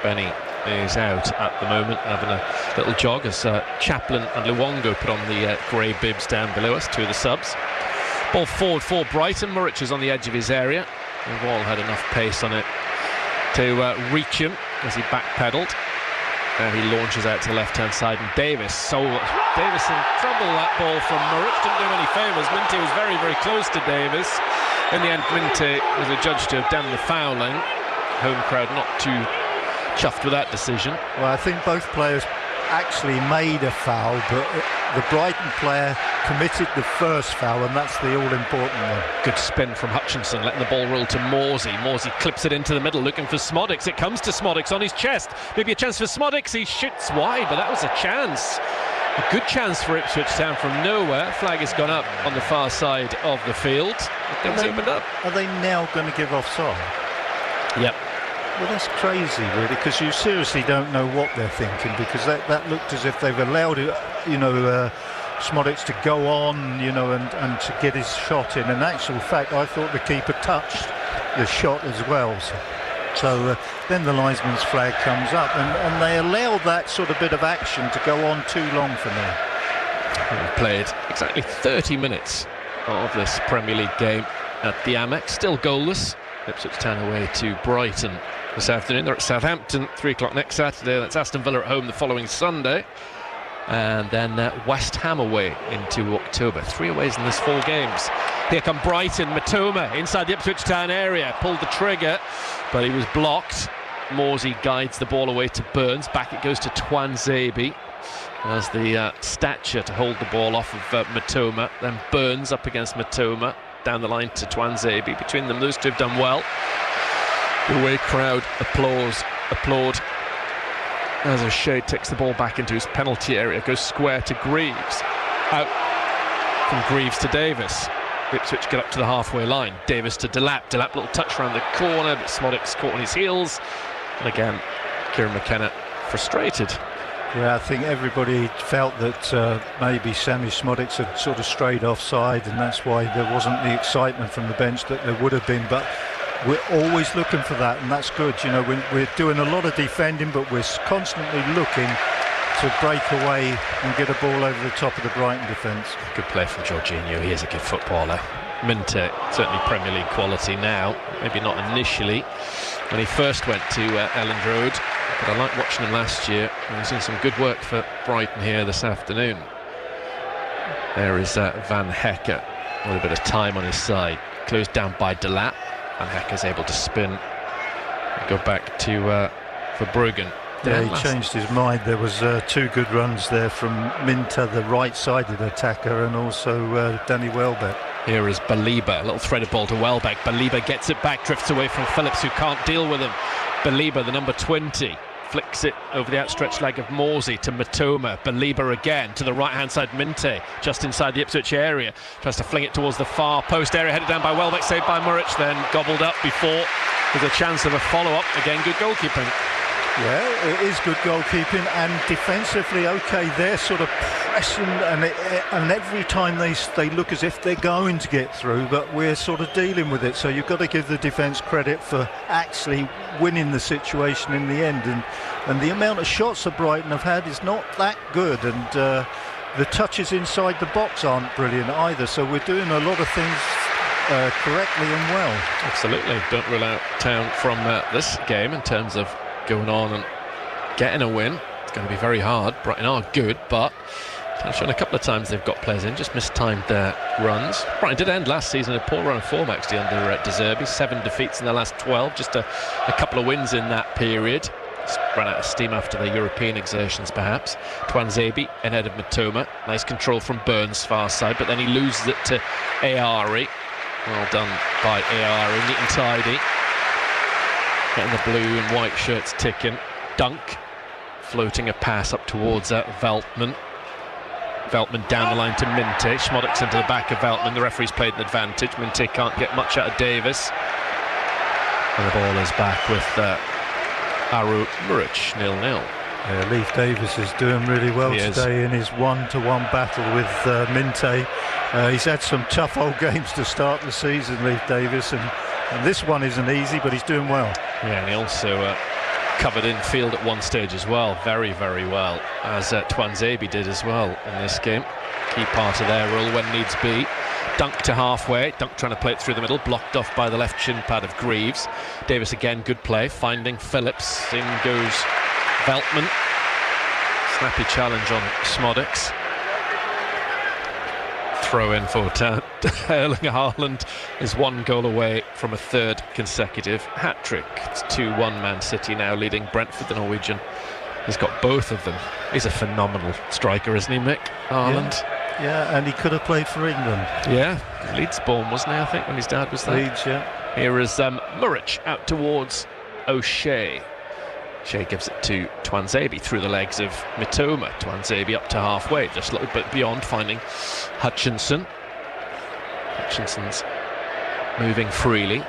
B: Benny is out at the moment, having a little jog as Chaplin and Luongo put on the grey bibs down below us, two of the subs. Ball forward for Brighton. Muric is on the edge of his area. We've all had enough pace on it to reach him as he backpedaled. Now he launches out to the left-hand side, and Davis in trouble. That ball from Muric didn't do him any favours. Minte was very, very close to Davis. In the end, Minte was adjudged to have done the fouling. Home crowd not too chuffed with that decision.
C: Well, I think both players actually made a foul, but the Brighton player committed the first foul, and that's the all-important one.
B: Good spin from Hutchinson, letting the ball roll to Morsey. Morsey clips it into the middle, looking for Smodics. It comes to Smodics on his chest. Maybe a chance for Smodics. He shoots wide, but that was a chance. A good chance for Ipswich Town from nowhere. Flag has gone up on the far side of the field. Things opened up.
C: Are they now going to give offside?
B: Yep.
C: Well, that's crazy, really, because you seriously don't know what they're thinking, because that looked as if they've allowed it, Smodics to go on, and to get his shot in. In actual fact, I thought the keeper touched the shot as well. So then the linesman's flag comes up, and they allow that sort of bit of action to go on too long for me.
B: We've played exactly 30 minutes of this Premier League game at the Amex, still goalless. Ipswich Town away to Brighton this afternoon. They're at Southampton, 3 o'clock next Saturday. That's Aston Villa at home the following Sunday. And then West Ham away into October. 3 aways in this 4 games. Here come Brighton. Matoma inside the Ipswich Town area. Pulled the trigger, but he was blocked. Morsey guides the ball away to Burns. Back it goes to Twanzebe. Has the stature to hold the ball off of Matoma. Then Burns up against Matoma. Down the line to Twanzebe. Between them, those two have done well. The away crowd applaud as O'Shea takes the ball back into his penalty area, goes square to Greaves. Out from Greaves to Davis. Ipswich get up to the halfway line. Davis to Delap. Delap, little touch around the corner, but Smodics caught on his heels. And again, Kieran McKenna frustrated.
C: Yeah, I think everybody felt that maybe Sammy Smodics had sort of strayed offside, and that's why there wasn't the excitement from the bench that there would have been. But we're always looking for that, and that's good. We're doing a lot of defending, but we're constantly looking to break away and get a ball over the top of the Brighton defence.
B: Good play from Jorginho. He is a good footballer. Minte, certainly Premier League quality now, maybe not initially when he first went to Elland Road, but I liked watching him last year, and we've seen some good work for Brighton here this afternoon. There is Van Hecke with a bit of time on his side, closed down by Delap. Van Hecke's able to spin and go back to Verbruggen.
C: Yeah, he changed his mind. There was 2 good runs there from Minte, the right-sided attacker, and also Danny Welbeck.
B: Here is Baliba, a little threaded ball to Welbeck. Baliba gets it back, drifts away from Phillips, who can't deal with him. Baliba, the number 20, flicks it over the outstretched leg of Morsey to Matoma. Baliba again to the right-hand side. Minte, just inside the Ipswich area, tries to fling it towards the far post area, headed down by Welbeck, saved by Muric, then gobbled up before there's a chance of a follow-up. Again, good goalkeeping.
C: Yeah, it is good goalkeeping, and defensively, okay, they're sort of pressing, and every time they look as if they're going to get through, but we're sort of dealing with it. So you've got to give the defence credit for actually winning the situation in the end, and the amount of shots that Brighton have had is not that good, and the touches inside the box aren't brilliant either. So we're doing a lot of things correctly and well.
B: Absolutely, don't rule out Town from this game in terms of going on and getting a win. It's going to be very hard. Brighton are good, but I've shown a couple of times they've got players in, just mistimed their runs. Brighton did end last season a poor run of form actually under De Zerbi. 7 defeats in the last 12, just a couple of wins in that period. Just ran out of steam after their European exertions perhaps. Twanzebe ahead of Matoma. Nice control from Burns far side, but then he loses it to Ayari. Well done by Ayari, neat and tidy. Getting the blue and white shirts ticking. Dunk floating a pass up towards Veltman. Veltman down the line to Minte. Smodics into the back of Veltman. The referee's played an advantage. Minte can't get much out of Davis. And the ball is back with Aru Muric, 0-0.
C: Yeah, Leif Davis is doing really well today in his one-to-one battle with Minte. He's had some tough old games to start the season, Leif Davis, and this one isn't easy, but he's doing well. Yeah,
B: and he also covered in field at one stage as well, very, very well, as Twanzebe did as well in this game. Key part of their role when needs be. Dunk to halfway. Dunk trying to play it through the middle, blocked off by the left shin pad of Greaves. Davis again, good play, finding Phillips. In goes Veltman. Snappy challenge on Smodics. Throw in for Erling Haaland is 1 goal away from a 3rd consecutive hat-trick. It's 2-1 Man City now leading Brentford. The Norwegian has got both of them. He's a phenomenal striker, isn't he, Mick? Haaland.
C: Yeah, and he could have played for England.
B: Yeah, Leeds born, wasn't he, I think, when his dad was there?
C: Leeds, yeah.
B: Here is Muric out towards O'Shea. Shea gives it to Twanzebe through the legs of Mitoma. Twanzebe up to halfway, just a little bit beyond, finding Hutchinson. Hutchinson's moving freely,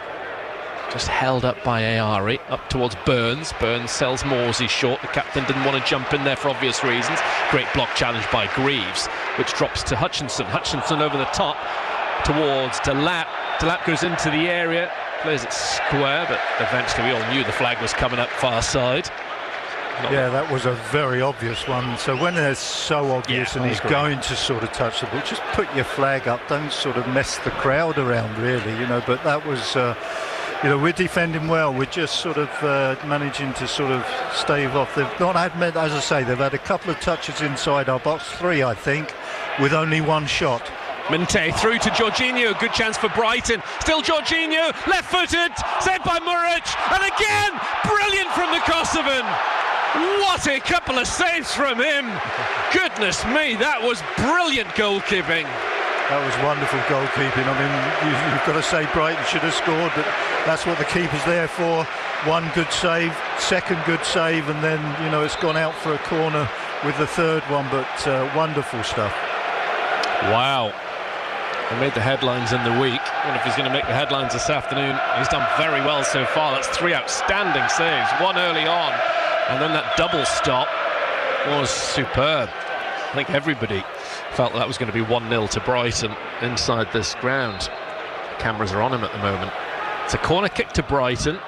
B: just held up by Ari, up towards Burns. Burns sells Morsey short. The captain didn't want to jump in there for obvious reasons. Great block challenge by Greaves, which drops to Hutchinson. Hutchinson over the top towards Delap. Delap goes into the area, plays it square, but eventually we all knew the flag was coming up far side.
C: Yeah, that was a very obvious one. So when they're so obvious, and he's going to sort of touch the ball, just put your flag up. Don't sort of mess the crowd around, really, you know. But that was, you know, we're defending well. We're just sort of managing to sort of stave off. They've not had, as I say, they've had a couple of touches inside our box, 3, I think, with only 1 shot.
B: Minte through to Jorginho, good chance for Brighton. Still Jorginho, left-footed, saved by Muric, and again, brilliant from the Kosovan. What a couple of saves from him. Goodness me, that was brilliant goalkeeping.
C: That was wonderful goalkeeping. I mean, you've got to say Brighton should have scored, but that's what the keeper's there for. 1 good save, 2nd good save, and then, you know, it's gone out for a corner with the 3rd one, but wonderful stuff.
B: Wow. He made the headlines in the week. I wonder if he's going to make the headlines this afternoon. He's done very well so far. That's 3 outstanding saves. 1 early on, and then that double stop was superb. I think everybody felt that was going to be 1-0 to Brighton inside this ground. Cameras are on him at the moment. It's a corner kick to Brighton,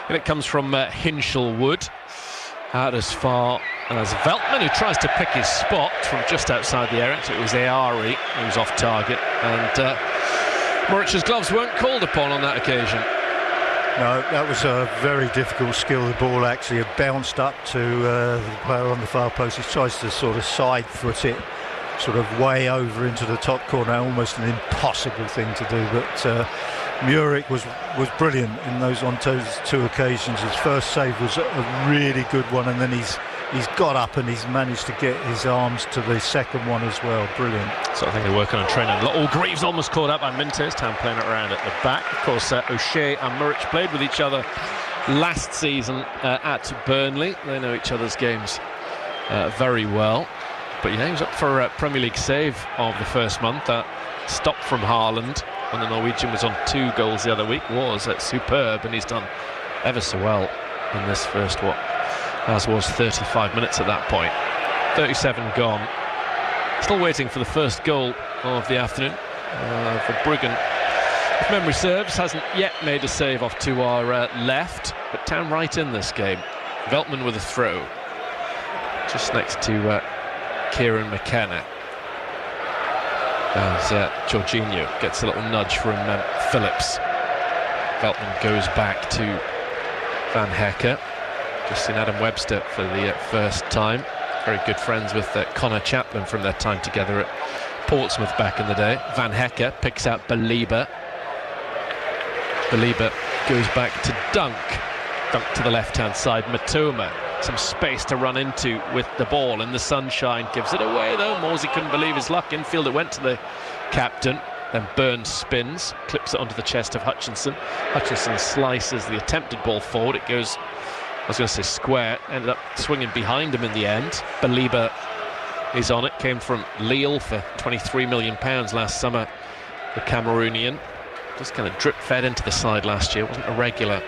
B: and it comes from Hinshelwood. Out as far as Veltman, who tries to pick his spot from just outside the area. So it was Ari who was off target, and Muric's gloves weren't called upon on that occasion.
C: No, that was a very difficult skill. The ball actually had bounced up to the player on the far post. He tries to sort of side foot it, sort of way over into the top corner. Almost an impossible thing to do, but Muric was brilliant in those on those 2 occasions. His first save was a really good one, and then he's got up and he's managed to get his arms to the 2nd one as well. Brilliant.
B: So I think they're working on training. Oh, Greaves almost caught up by Mintes. Time playing it around at the back. Of course, O'Shea and Muric played with each other last season at Burnley. They know each other's games very well. But yeah, he was up for a Premier League save of the first month. That stop from Haaland when the Norwegian was on 2 goals the other week was superb, and he's done ever so well in this first, as was 35 minutes at that point. 37 gone. Still waiting for the first goal of the afternoon for Bruggen. If memory serves, hasn't yet made a save off to our left, but Town right in this game. Veltman with a throw, just next to Kieran McKenna. As Jorginho gets a little nudge from Phillips. Veltman goes back to Van Hecke. Just seen Adam Webster for the first time. Very good friends with Connor Chaplin from their time together at Portsmouth back in the day. Van Hecke picks out Belieber. Belieber goes back to Dunk. Dunk to the left-hand side. Mitoma, some space to run into with the ball in the sunshine. Gives it away though. Morsey couldn't believe his luck. Infield it went to the captain. Then Burns spins, clips it onto the chest of Hutchinson. Hutchinson slices the attempted ball forward. It goes, I was going to say square, ended up swinging behind him in the end. Belieber is on it. Came from Lille for £23 million last summer. The Cameroonian just kind of drip-fed into the side last year. Wasn't a regular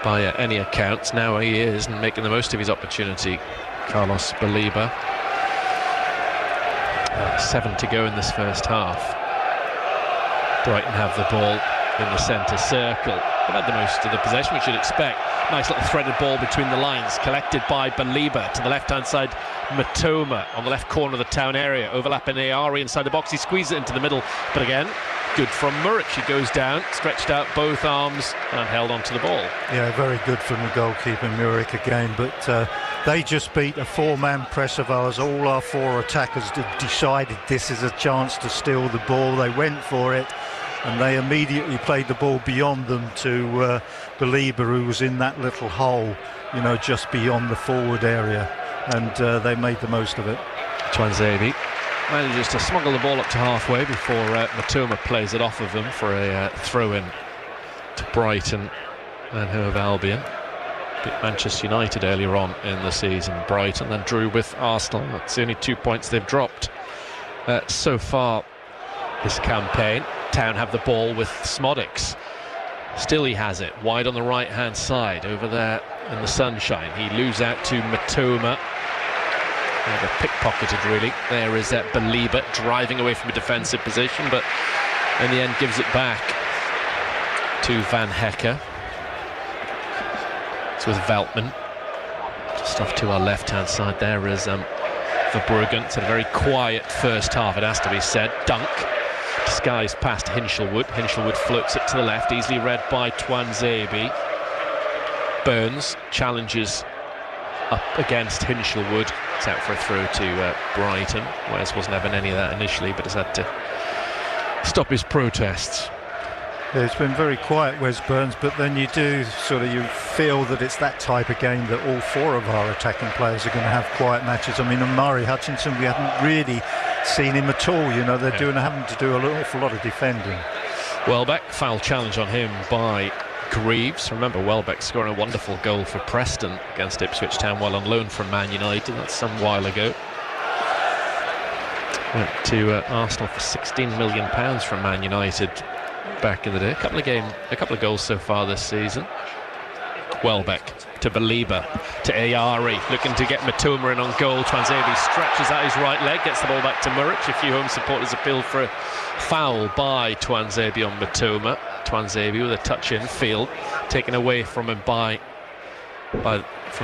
B: by any accounts. Now he is, and making the most of his opportunity. Carlos Belieber. 7 to go in this first half. Brighton have the ball in the centre circle. They've had the most of the possession, which you'd expect. Nice little threaded ball between the lines, collected by Belieber to the left-hand side. Matoma on the left corner of the town area, overlapping Ayari inside the box. He squeezes it into the middle, but again, good from Muric. He goes down, stretched out both arms and held onto the ball.
C: Yeah, very good from the goalkeeper Muric again, but they just beat a four-man press of ours. All our four attackers decided this is a chance to steal the ball. They went for it, and they immediately played the ball beyond them to Belieber, who was in that little hole, you know, just beyond the forward area, and they made the most of it.
B: Twanzebe manages to smuggle the ball up to halfway before Matoma plays it off of him for a throw-in to Brighton and Hove Albion. Beat Manchester United earlier on in the season. Brighton then drew with Arsenal. That's the only 2 points they've dropped so far this campaign. Town have the ball with Smodics. Still he has it wide on the right hand side over there in the sunshine. He loses out to Matoma. They're pickpocketed really. There is Belieber driving away from a defensive position, but in the end gives it back to Van Hecke. It's with Veltman just off to our left hand side. There is Verbruggen. It's a very quiet first half, it has to be said. Dunk disguised past Hinshelwood. Hinshelwood floats it to the left, easily read by Twanzebe. Burns challenges up against Hinshelwood. It's out for a throw to Brighton. Wes wasn't having any of that initially, but has had to stop his protests.
C: Yeah, it's been very quiet, Wes Burns, but then you feel that it's that type of game that all four of our attacking players are going to have quiet matches. I mean, Amari Hutchinson, we haven't really seen him at all. You know, they're having to do an awful lot of defending.
B: Welbeck, foul challenge on him by Greaves. Remember, Welbeck scoring a wonderful goal for Preston against Ipswich Town while on loan from Man United. That's some while ago. Went to Arsenal for £16 million from Man United back in the day. A couple of goals so far this season. Welbeck to Belieber to Ayari, looking to get Matoma in on goal. Twanzebe stretches out his right leg, gets the ball back to Muric. A few home supporters appeal for a foul by Twanzebe on Matoma. Twanzebe with a touch in field, taken away from him from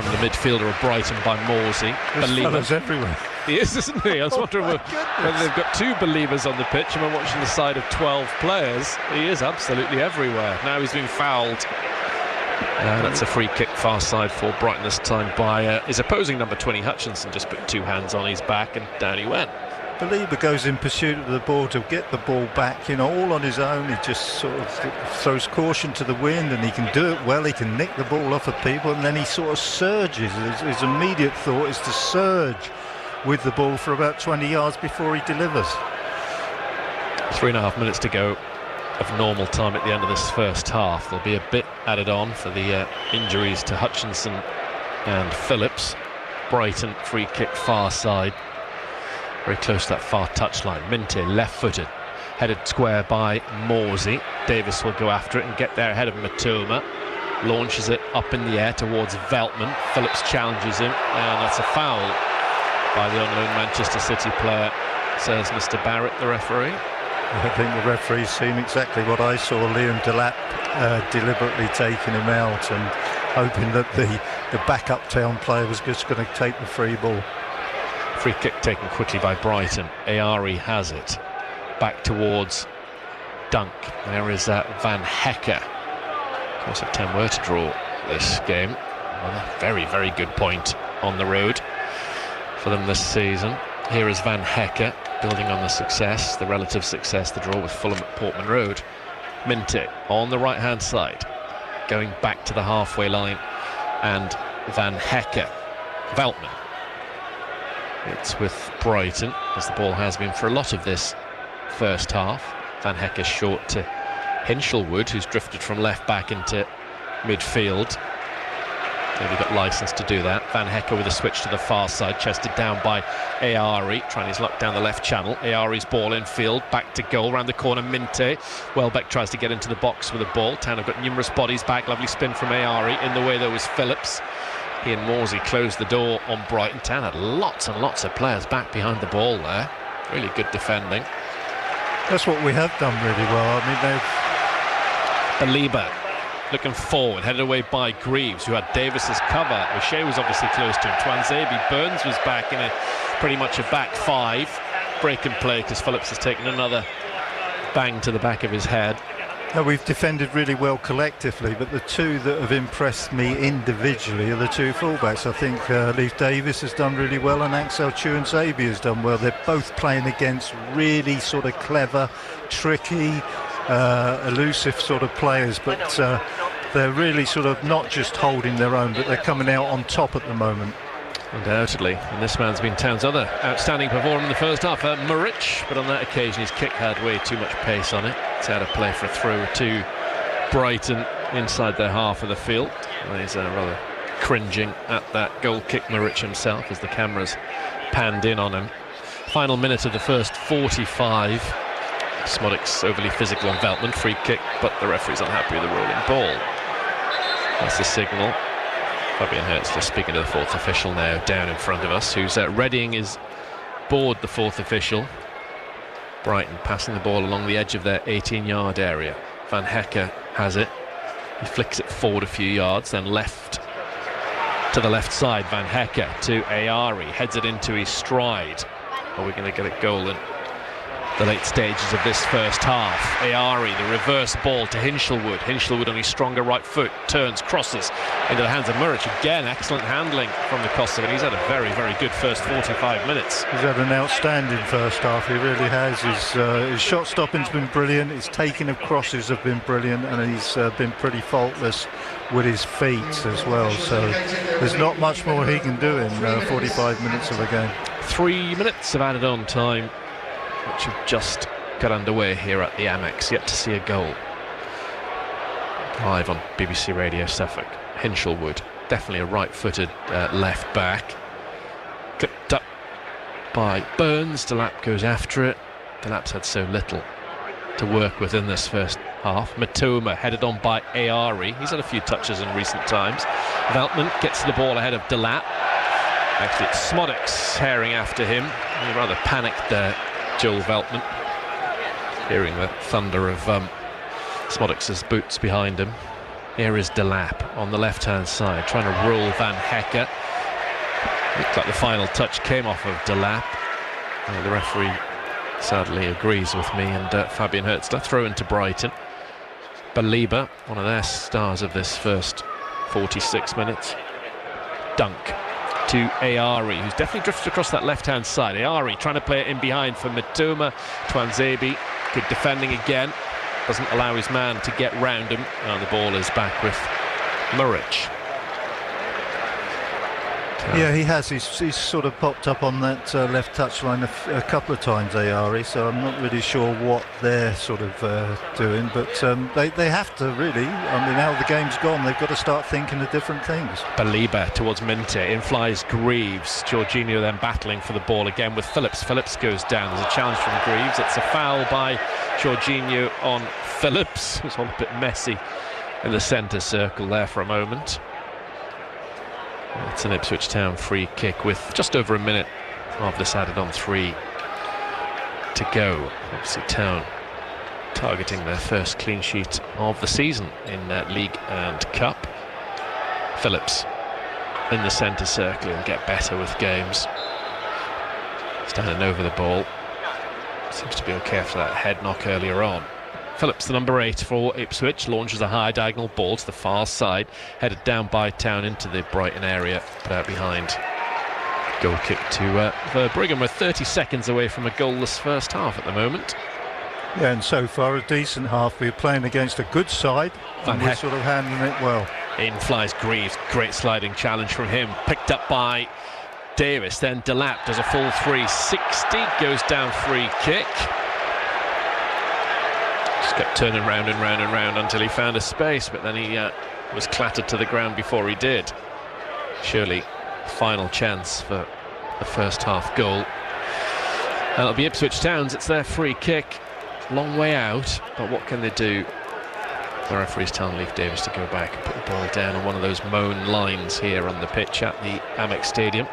B: the midfielder of Brighton by Morsey.
C: Belieber's everywhere.
B: He is, isn't he? I was wondering whether they've got two Believers on the pitch and we're watching the side of 12 players. He is absolutely everywhere. Now he's been fouled. That's a free kick far side for Brighton this time by his opposing number 20 Hutchinson. Just put two hands on his back and down he went.
C: Belieber goes in pursuit of the ball to get the ball back, you know, all on his own. He just sort of throws caution to the wind, and he can do it well. He can nick the ball off of people, and then he sort of surges. His immediate thought is to surge with the ball for about 20 yards before he delivers.
B: 3.5 minutes to go of normal time at the end of this first half. There'll be a bit added on for the injuries to Hutchinson and Phillips. Brighton free kick far side, very close to that far touchline. Minte left-footed, headed square by Morsey. Davis will go after it and get there ahead of Matoma. Launches it up in the air towards Veltman. Phillips challenges him, and that's a foul by the on-loan Manchester City player, says Mr. Barrett, the referee.
C: I think the referee's seen exactly what I saw. Liam Delap deliberately taking him out and hoping that the backup town player was just going to take the free ball.
B: Free kick taken quickly by Brighton. Ayari has it. Back towards Dunk. There is Van Hecke. Of course, if 10 were to draw this game, a very, very good point on the road for them this season. Here is Van Hecke, building on the relative success, the draw with Fulham at Portman Road. Minte on the right-hand side, going back to the halfway line, and Van Hecke. Veltman. It's with Brighton, as the ball has been for a lot of this first half. Van Hecke short to Hinshelwood, who's drifted from left back into midfield. Maybe got licence to do that. Van Hecke with a switch to the far side, chested down by Ayari, trying his luck down the left channel. Ayari's ball in field, back to goal, round the corner, Minte. Welbeck tries to get into the box with a ball. Town have got numerous bodies back, lovely spin from Ayari. In the way there was Phillips. He and Morsey closed the door on Brighton. Town had lots and lots of players back behind the ball there. Really good defending.
C: That's what we have done really well. I mean,
B: Belieber looking forward, headed away by Greaves, who had Davis's cover. O'Shea was obviously close to him. Twanzebe, Burns was back in pretty much a back five. Break and play because Phillips has taken another bang to the back of his head.
C: No, we've defended really well collectively, but the two that have impressed me individually are the two fullbacks. I think Leif Davis has done really well and Axel Tuanzebe has done well. They're both playing against really sort of clever, tricky, elusive sort of players, but they're really sort of not just holding their own, but they're coming out on top at the moment.
B: Undoubtedly, and this man's been Town's other outstanding performer in the first half, Muric, but on that occasion his kick had way too much pace on it. It's out of play for a throw to Brighton inside their half of the field. And he's rather cringing at that goal kick, Muric himself, as the cameras panned in on him. Final minute of the first 45. Smodic's overly physical on Veltman, free kick, but the referee's unhappy with the rolling ball. That's the signal. Fabian Hertz just speaking to the fourth official now down in front of us, who's readying his board, the fourth official. Brighton passing the ball along the edge of their 18-yard area. Van Hecke has it. He flicks it forward a few yards, then left to the left side. Van Hecke to Ayari, heads it into his stride. Are we going to get a goal in the late stages of this first half? Ayari, the reverse ball to Hinshelwood. Hinshelwood on his stronger right foot, turns, crosses into the hands of Muric. Again, excellent handling from the Kosovan. He's had a very, very good first 45 minutes. He's
C: had an outstanding first half, he really has. His shot stopping's been brilliant, his taking of crosses have been brilliant, and he's been pretty faultless with his feet as well. So there's not much more he can do in 45 minutes of a game.
B: 3 minutes of added on time, which have just got underway here at the Amex. Yet to see a goal. Live on BBC Radio Suffolk. Hinshelwood, definitely a right-footed left back. Clipped up by Burns. Delap goes after it. Delap's had so little to work with in this first half. Matoma headed on by Ayari. He's had a few touches in recent times. Veltman gets the ball ahead of Delap. Actually, it's Smodic's herring after him. He rather panicked there, Joel Veltman, hearing the thunder of Smodic's boots behind him. Here is Delap on the left-hand side, trying to roll Van Hecke. Looked like the final touch came off of Delap. The referee sadly agrees with me, and Fabian Hertz to throw into Brighton. Baliba, one of their stars of this first 46 minutes. Dunk to Ayari, who's definitely drifted across that left-hand side. Ayari trying to play it in behind for Matoma. Twanzebe, good defending again. Doesn't allow his man to get round him. And the ball is back with Muric.
C: Yeah, he has. He's sort of popped up on that left touchline a couple of times, Ayari, so I'm not really sure what they're sort of doing, but they have to really. I mean, now the game's gone, they've got to start thinking of different things.
B: Baliba towards Minte, in flies Greaves. Jorginho then battling for the ball again with Phillips. Phillips goes down. There's a challenge from Greaves. It's a foul by Jorginho on Phillips. It was all a bit messy in the centre circle there for a moment. It's an Ipswich Town free kick with just over a minute of this added on 3 to go. Obviously Town targeting their first clean sheet of the season in League and Cup. Phillips in the centre circle and get better with games. Standing over the ball. Seems to be okay after that head knock earlier on. Phillips, the number 8 for Ipswich, launches a high diagonal ball to the far side, headed down by Town into the Brighton area, put out behind. Goal kick to Brigham. We're 30 seconds away from a goalless first half at the moment.
C: Yeah, and so far a decent half. We're playing against a good side, and we're sort of handling it well.
B: In flies Greaves, great sliding challenge from him, picked up by Davis, then Delap does a full 360, goes down free kick. Kept turning round and round and round until he found a space, but then he was clattered to the ground before he did. Surely final chance for the first half goal. That'll be Ipswich Town's. It's their free kick, long way out, but what can they do? The referee's telling Leif Davis to go back and put the ball down on one of those mown lines here on the pitch at the Amex Stadium.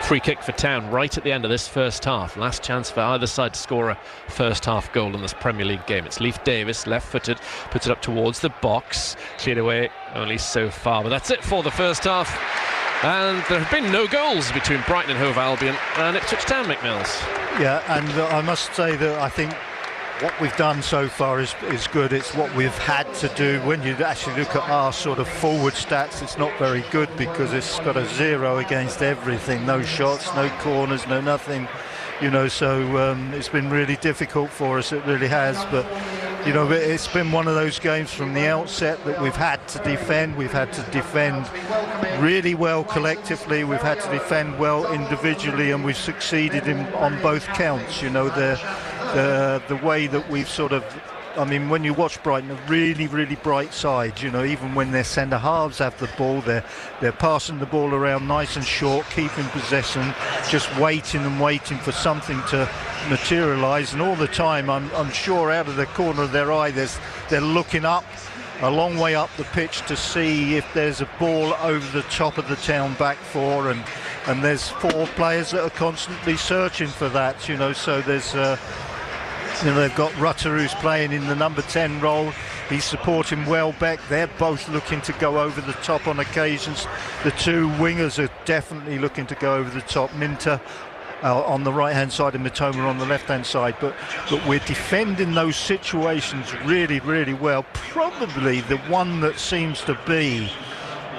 B: Free kick for Town right at the end of this first half. Last chance for either side to score a first half goal in this Premier League game. It's Leif Davis, left-footed, puts it up towards the box. Cleared away only so far, but that's it for the first half. And there have been no goals between Brighton and Hove Albion and Ipswich Town, Mick Mills.
C: Yeah, and I must say that I think what we've done so far is good. It's what we've had to do. When you actually look at our sort of forward stats, it's not very good because it's got a 0 against everything. No shots, no corners, no nothing. You know, so it's been really difficult for us. It really has. But you know, it's been one of those games from the outset that we've had to defend. We've had to defend really well collectively. We've had to defend well individually, and we've succeeded on both counts. You know, the way that we've sort of, I mean, when you watch Brighton, a really, really bright side. You know, even when their centre halves have the ball, they're passing the ball around nice and short, keeping possession, just waiting for something to materialise. And all the time, I'm sure out of the corner of their eye, they're looking up a long way up the pitch to see if there's a ball over the top of the Town back four, and there's 4 players that are constantly searching for that. You know, so there's. You know, they've got Rutter, who's playing in the number 10 role. He's supporting Welbeck. They're both looking to go over the top on occasions. The 2 wingers are definitely looking to go over the top. Minter on the right-hand side and Mitoma on the left-hand side. But we're defending those situations really, really well. Probably the one that seems to be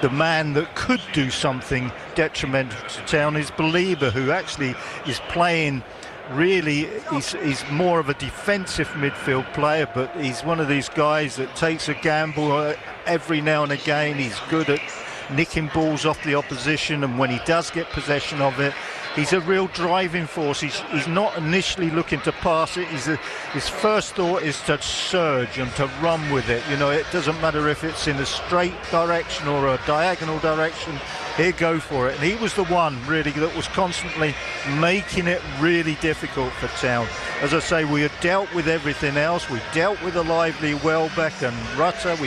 C: the man that could do something detrimental to Town is Belieber, who actually is playing. Really, he's more of a defensive midfield player, but he's one of these guys that takes a gamble every now and again. He's good at nicking balls off the opposition, and when he does get possession of it, he's a real driving force. He's not initially looking to pass it. His first thought is to surge and to run with it. You know, it doesn't matter if it's in a straight direction or a diagonal direction. He'll go for it. And he was the one really that was constantly making it really difficult for Town. As I say, we had dealt with everything else. We dealt with a lively Welbeck and Rutter.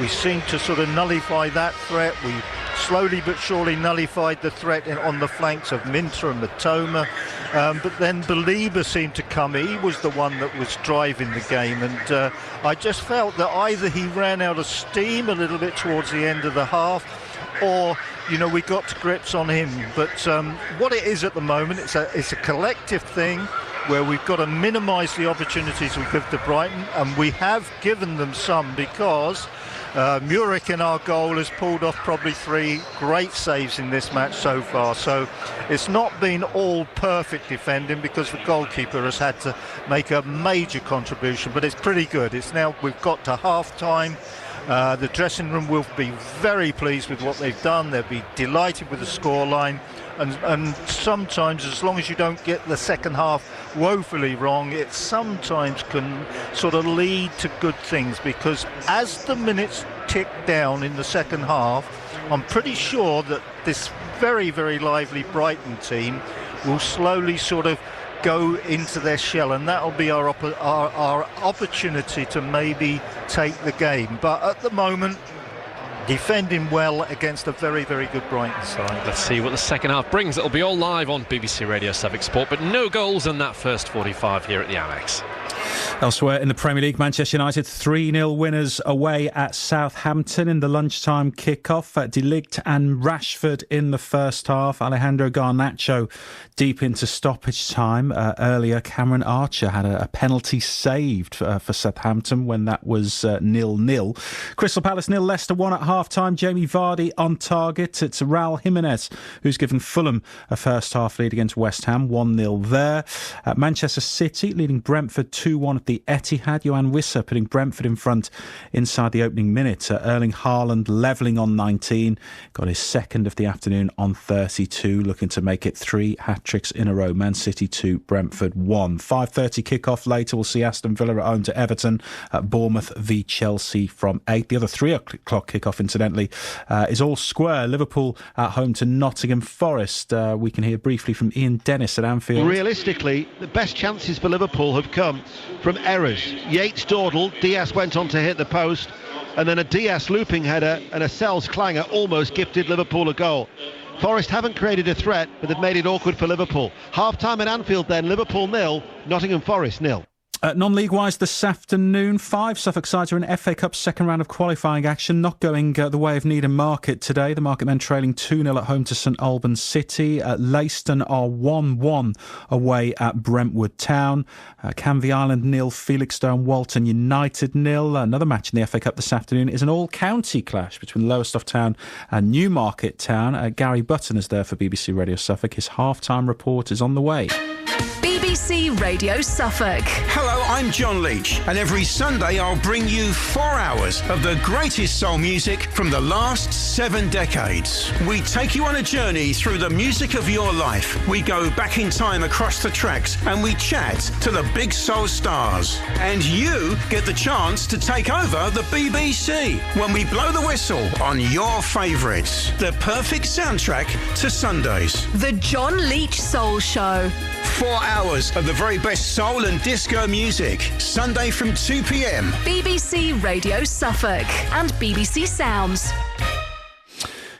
C: We seemed to sort of nullify that threat. We slowly but surely nullified the threat on the flanks of Minter and Mitoma. But then Belieber seemed to come. He was the one that was driving the game. And I just felt that either he ran out of steam a little bit towards the end of the half, or, you know, we got to grips on him. But what it is at the moment, it's a collective thing where we've got to minimise the opportunities we give to Brighton, and we have given them some because Muric in our goal has pulled off probably 3 great saves in this match so far. So it's not been all perfect defending because the goalkeeper has had to make a major contribution, but it's pretty good. It's now we've got to half-time. The dressing room will be very pleased with what they've done. They'll be delighted with the scoreline. And sometimes, as long as you don't get the second half woefully wrong, it sometimes can sort of lead to good things, because as the minutes tick down in the second half, I'm pretty sure that this very, very lively Brighton team will slowly sort of go into their shell, and that'll be our opportunity to maybe take the game. But at the moment, defending well against a very, very good Brighton side.
B: Let's see what the second half brings. It'll be all live on BBC Radio Suffolk Sport, but no goals in that first 45 here at the Amex.
A: Elsewhere in the Premier League, Manchester United 3-0 winners away at Southampton in the lunchtime kick-off. De Ligt and Rashford in the first half. Alejandro Garnacho deep into stoppage time. Earlier, Cameron Archer had a penalty saved for Southampton when that was 0-0. Crystal Palace 0, Leicester 1 at half-time. Jamie Vardy on target. It's Raul Jimenez who's given Fulham a first-half lead against West Ham, 1-0 there. Manchester City leading Brentford 2-1 at the Etihad. Johan Wissa putting Brentford in front inside the opening minute. Erling Haaland levelling on 19. Got his second of the afternoon on 32. Looking to make it 3 hat-tricks in a row. Man City 2, Brentford 1. 5:30 kick-off later. We'll see Aston Villa at home to Everton. Bournemouth v Chelsea from 8. The other 3 o'clock kick-off, incidentally, is all square. Liverpool at home to Nottingham Forest. We can hear briefly from Ian Dennis at Anfield.
D: Realistically, the best chances for Liverpool have come from errors. Yates dawdled, Diaz went on to hit the post, and then a Diaz looping header and a Sells clanger almost gifted Liverpool a goal. Forest haven't created a threat, but they've made it awkward for Liverpool. Half-time at Anfield then, Liverpool 0, Nottingham Forest 0.
A: Non-league wise this afternoon, 5 Suffolk sides are in FA Cup second round of qualifying action, not going the way of Needham Market today. The Market men trailing 2-0 at home to St Albans City. Leiston are 1-1 away at Brentwood Town. Canvey Island 0, Felixstowe and Walton United 0. Another match in the FA Cup this afternoon is an all-county clash between Lowestoft Town and Newmarket Town. Gary Button is there for BBC Radio Suffolk. His half-time report is on the way.
E: BBC Radio Suffolk.
F: Hello, I'm John Leach, and every Sunday I'll bring you 4 hours of the greatest soul music from the last 7 decades. We take you on a journey through the music of your life. We go back in time across the tracks and we chat to the big soul stars. And you get the chance to take over the BBC when we blow the whistle on your favourites. The perfect soundtrack to Sundays.
E: The John Leach Soul Show.
F: 4 hours of the very best soul and disco music. Sunday from 2 p.m.
E: BBC Radio Suffolk and BBC Sounds.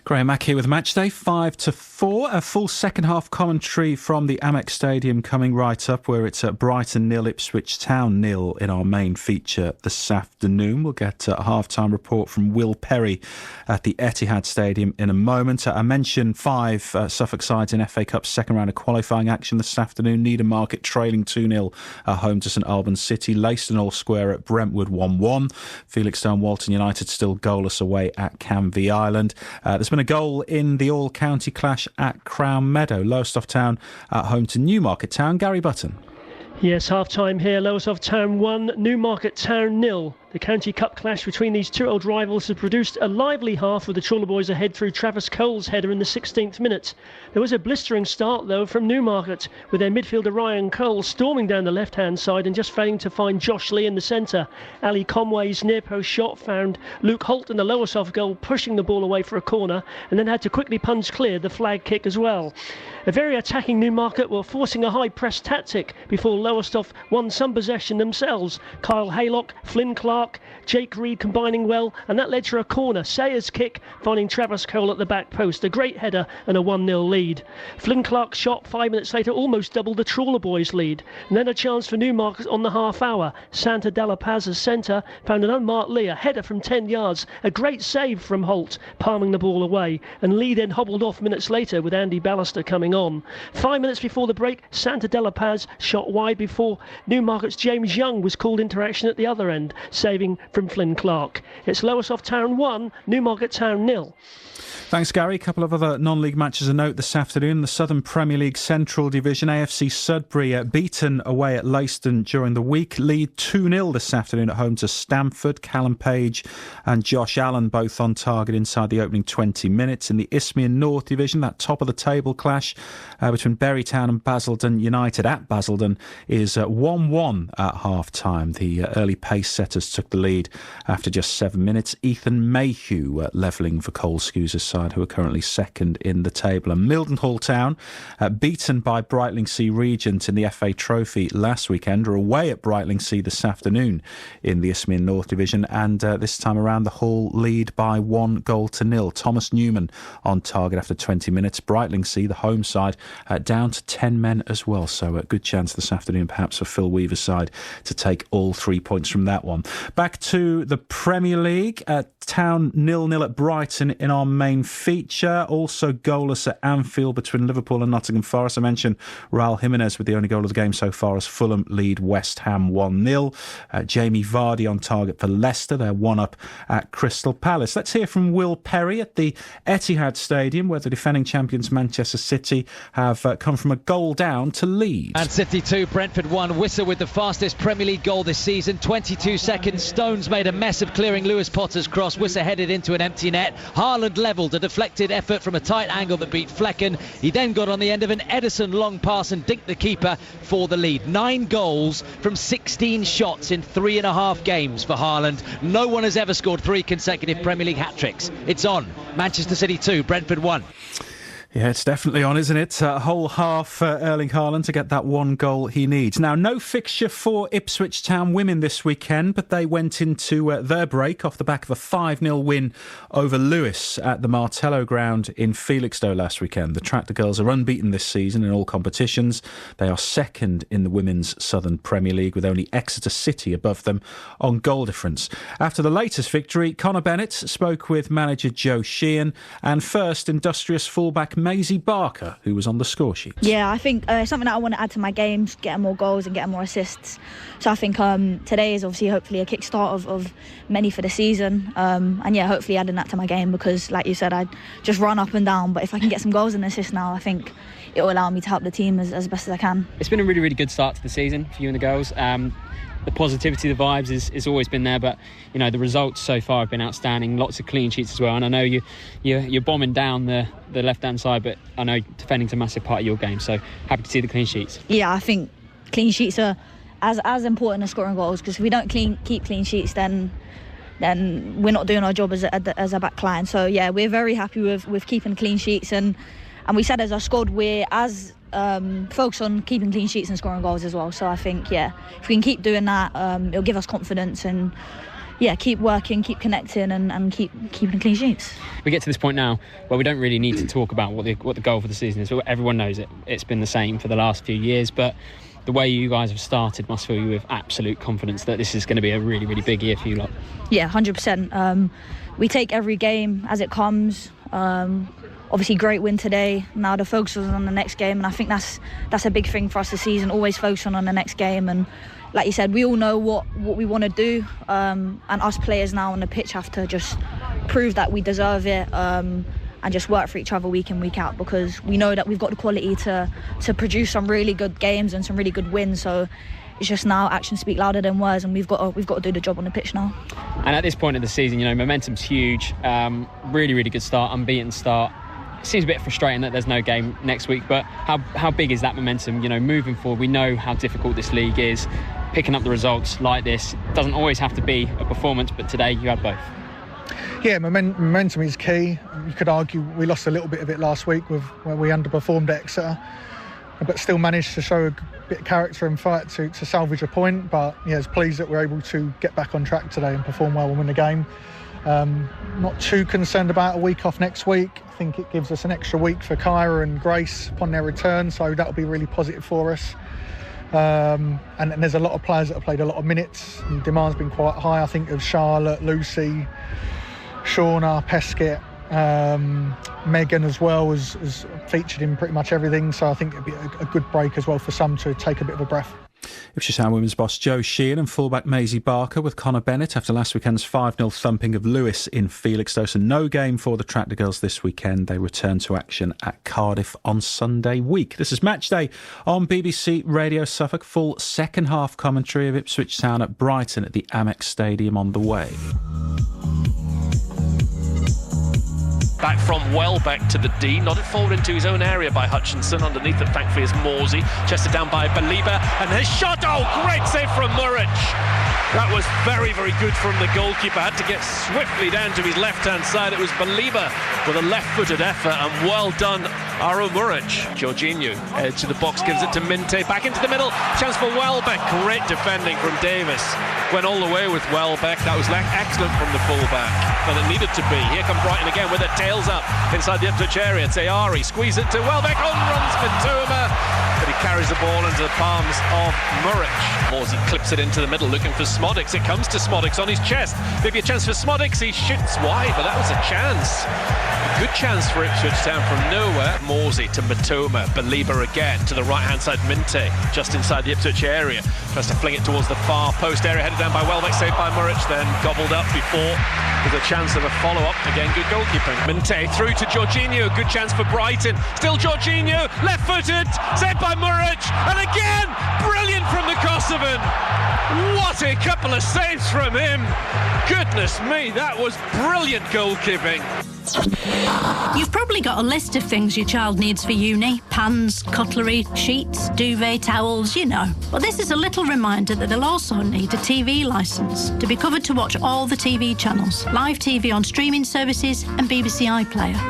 A: Graham Mack here with Matchday, 5-4. A full second half commentary from the Amex Stadium coming right up, where it's at Brighton 0, Ipswich Town 0 in our main feature this afternoon. We'll get a half-time report from Will Perry at the Etihad Stadium in a moment. I mentioned 5 Suffolk sides in FA Cup second round of qualifying action this afternoon. Needham Market trailing 2-0 at home to St Albans City. Leiston All Square at Brentwood 1-1. Felixstowe and Walton United still goalless away at Canvey Island. There's been a goal in the all-county clash at Crown Meadow. Lowestoft Town at home to Newmarket Town. Gary Button.
G: Yes, half-time here. Lowestoft Town 1, Newmarket Town 0. The County Cup clash between these two old rivals has produced a lively half, with the Trawler boys ahead through Travis Cole's header in the 16th minute. There was a blistering start, though, from Newmarket, with their midfielder Ryan Cole storming down the left-hand side and just failing to find Josh Lee in the centre. Ali Conway's near-post shot found Luke Holt in the Lowestoft goal, pushing the ball away for a corner, and then had to quickly punch clear the flag kick as well. A very attacking Newmarket were forcing a high-press tactic before Lowestoft won some possession themselves. Kyle Haylock, Flynn Clark, Jake Reed combining well, and that led to a corner. Sayers' kick finding Travis Cole at the back post. A great header and a 1-0 lead. Flynn Clark's shot 5 minutes later almost doubled the Trawler boys' lead. And then a chance for Newmarket on the half hour. Santa Della Paz's centre found an unmarked Lee, a header from 10 yards. A great save from Holt, palming the ball away. And Lee then hobbled off minutes later with Andy Ballister coming on. 5 minutes before the break, Santa Della Paz shot wide before Newmarket's James Young was called into action at the other end, saving from Flynn Clark. It's Lowestoft Town 1, Newmarket Town 0.
A: Thanks, Gary. A couple of other non-league matches a note this afternoon. The Southern Premier League Central Division, AFC Sudbury beaten away at Leiston during the week. Lead 2-0 this afternoon at home to Stamford. Callum Page and Josh Allen both on target inside the opening 20 minutes. In the Isthmian North Division, that top-of-the-table clash between Berrytown and Basildon United at Basildon is 1-1 at half-time. The early pace setters took the lead after just 7 minutes. Ethan Mayhew levelling for Colescuse's side, who are currently second in the table. And Mildenhall Town, beaten by Brightlingsea Regent in the FA Trophy last weekend, are away at Brightlingsea this afternoon in the Isthmian North Division, and this time around the Hall lead by 1-0. Thomas Newman on target after 20 minutes. Brightlingsea, the home side, down to 10 men as well, so a good chance this afternoon perhaps for Phil Weaver's side to take all 3 points from that one. Back to the Premier League. Town 0-0 at Brighton in our main feature. Also goalless at Anfield between Liverpool and Nottingham Forest. I mentioned Raul Jimenez with the only goal of the game so far as Fulham lead West Ham 1-0. Jamie Vardy on target for Leicester. They're 1-up at Crystal Palace. Let's hear from Will Perry at the Etihad Stadium, where the defending champions Manchester City have come from a goal down to lead.
H: And City 2, Brentford 1. Wissa with the fastest Premier League goal this season. 22 seconds. Stones made a mess of clearing Lewis Potter's cross. Wissa headed into an empty net. Haaland levelled a deflected effort from a tight angle that beat Flecken. He then got on the end of an Edison long pass and dinked the keeper for the lead. 9 goals from 16 shots in 3.5 games for Haaland. No one has ever scored 3 consecutive Premier League hat-tricks. It's on. Manchester City 2, Brentford 1.
A: Yeah, it's definitely on, isn't it? A whole half for Erling Haaland to get that one goal he needs. Now, no fixture for Ipswich Town women this weekend, but they went into their break off the back of a 5-0 win over Lewes at the Martello ground in Felixstowe last weekend. The Tractor Girls are unbeaten this season in all competitions. They are second in the Women's Southern Premier League, with only Exeter City above them on goal difference. After the latest victory, Connor Bennett spoke with manager Joe Sheehan and first industrious fullback Maisie Barker, who was on the score sheet.
I: Yeah, I think something that I want to add to my games, getting more goals and getting more assists. So I think today is obviously hopefully a kickstart of many for the season. And yeah, hopefully adding that to my game because, like you said, I just run up and down. But if I can get some goals and assists now, I think it will allow me to help the team as best as I can.
J: It's been a really, really good start to the season for you and the girls. The positivity, the vibes is always been there, but you know the results so far have been outstanding. Lots of clean sheets as well, and I know you're bombing down the left-hand side, but I know defending's a massive part of your game. So happy to see the clean sheets.
I: Yeah, I think clean sheets are as important as scoring goals, because if we don't keep clean sheets, then we're not doing our job as a back line. So yeah, we're very happy with keeping clean sheets, and we said as our squad we're as focus on keeping clean sheets and scoring goals as well. So I think, yeah, if we can keep doing that, it'll give us confidence and, yeah, keep working, keep connecting and keeping clean sheets.
J: We get to this point now where we don't really need to talk about what the goal for the season is. Everyone knows it. It's been the same for the last few years, but the way you guys have started must fill you with absolute confidence that this is going to be a really, really big year for you lot. Yeah,
I: 100%. We take every game as it comes. Obviously, great win today. Now the focus is on the next game, and I think that's a big thing for us this season. Always focusing on the next game, and like you said, we all know what we want to do, and us players now on the pitch have to just prove that we deserve it, and just work for each other week in, week out, because we know that we've got the quality to produce some really good games and some really good wins. So it's just now actions speak louder than words, and we've got to do the job on the pitch now.
J: And at this point of the season, you know, momentum's huge. Really, really good start, unbeaten start. It seems a bit frustrating that there's no game next week, but how big is that momentum? You know, moving forward, we know how difficult this league is. Picking up the results like this doesn't always have to be a performance, but today you had both.
K: Yeah, momentum is key. You could argue we lost a little bit of it last week where we underperformed at Exeter, but still managed to show a bit of character and fight to salvage a point. But yeah, it's pleased that we're able to get back on track today and perform well and win the game. Not too concerned about a week off next week. I think it gives us an extra week for Kyra and Grace upon their return, so that'll be really positive for us. And there's a lot of players that have played a lot of minutes, and demand's been quite high. I think of Charlotte, Lucy, Shauna, Peskett, Megan as well has featured in pretty much everything, so I think it'd be a good break as well for some to take a bit of a breath.
A: Ipswich Town women's boss Joe Sheehan and fullback Maisie Barker with Connor Bennett after last weekend's 5-0 thumping of Lewes in Felixstowe. So no game for the Tractor Girls this weekend. They return to action at Cardiff on Sunday week. This is Match Day on BBC Radio Suffolk. Full second half commentary of Ipswich Town at Brighton at the Amex Stadium on the way.
B: Back from Welbeck to the D, nodded forward into his own area by Hutchinson. Underneath it, thankfully, is Morsey. Chested down by Belieber, and his shot, oh, great save from Muric. That was very, very good from the goalkeeper. Had to get swiftly down to his left-hand side. It was Belieber with a left-footed effort, and well done, Aro Muric. Jorginho edge to the box, gives it to Minte, back into the middle, chance for Welbeck. Great defending from Davis. Went all the way with Welbeck. That was excellent from the fullback, and it needed to be. Here come Brighton again with their tails up inside the Ipswich area. Tayari squeeze it to Welbeck. On runs Mitoma, but he carries the ball into the palms of Muric. Morsey clips it into the middle, looking for Smodix. It comes to Smodix on his chest. Maybe a chance for Smodix. He shoots wide, but that was a chance. A good chance for Ipswich Town from nowhere. Morsey to Mitoma. Belieber again to the right-hand side. Minte just inside the Ipswich area. Tries to fling it towards the far post area. Headed down by Welbeck, saved by Muric. Then gobbled up before with a chance of a follow-up. Again, good goalkeeping. Minte through to Jorginho. Good chance for Brighton. Still Jorginho. Left-footed. Saved by Muric. And again, brilliant from the Kosovan. What a couple of saves from him. Goodness me, that was brilliant goalkeeping.
L: You've probably got a list of things your child needs for uni. Pans, cutlery, sheets, duvet, towels, you know. But this is a little reminder that they'll also need a TV licence to be covered to watch all the TV channels, live TV on streaming services and BBC iPlayer.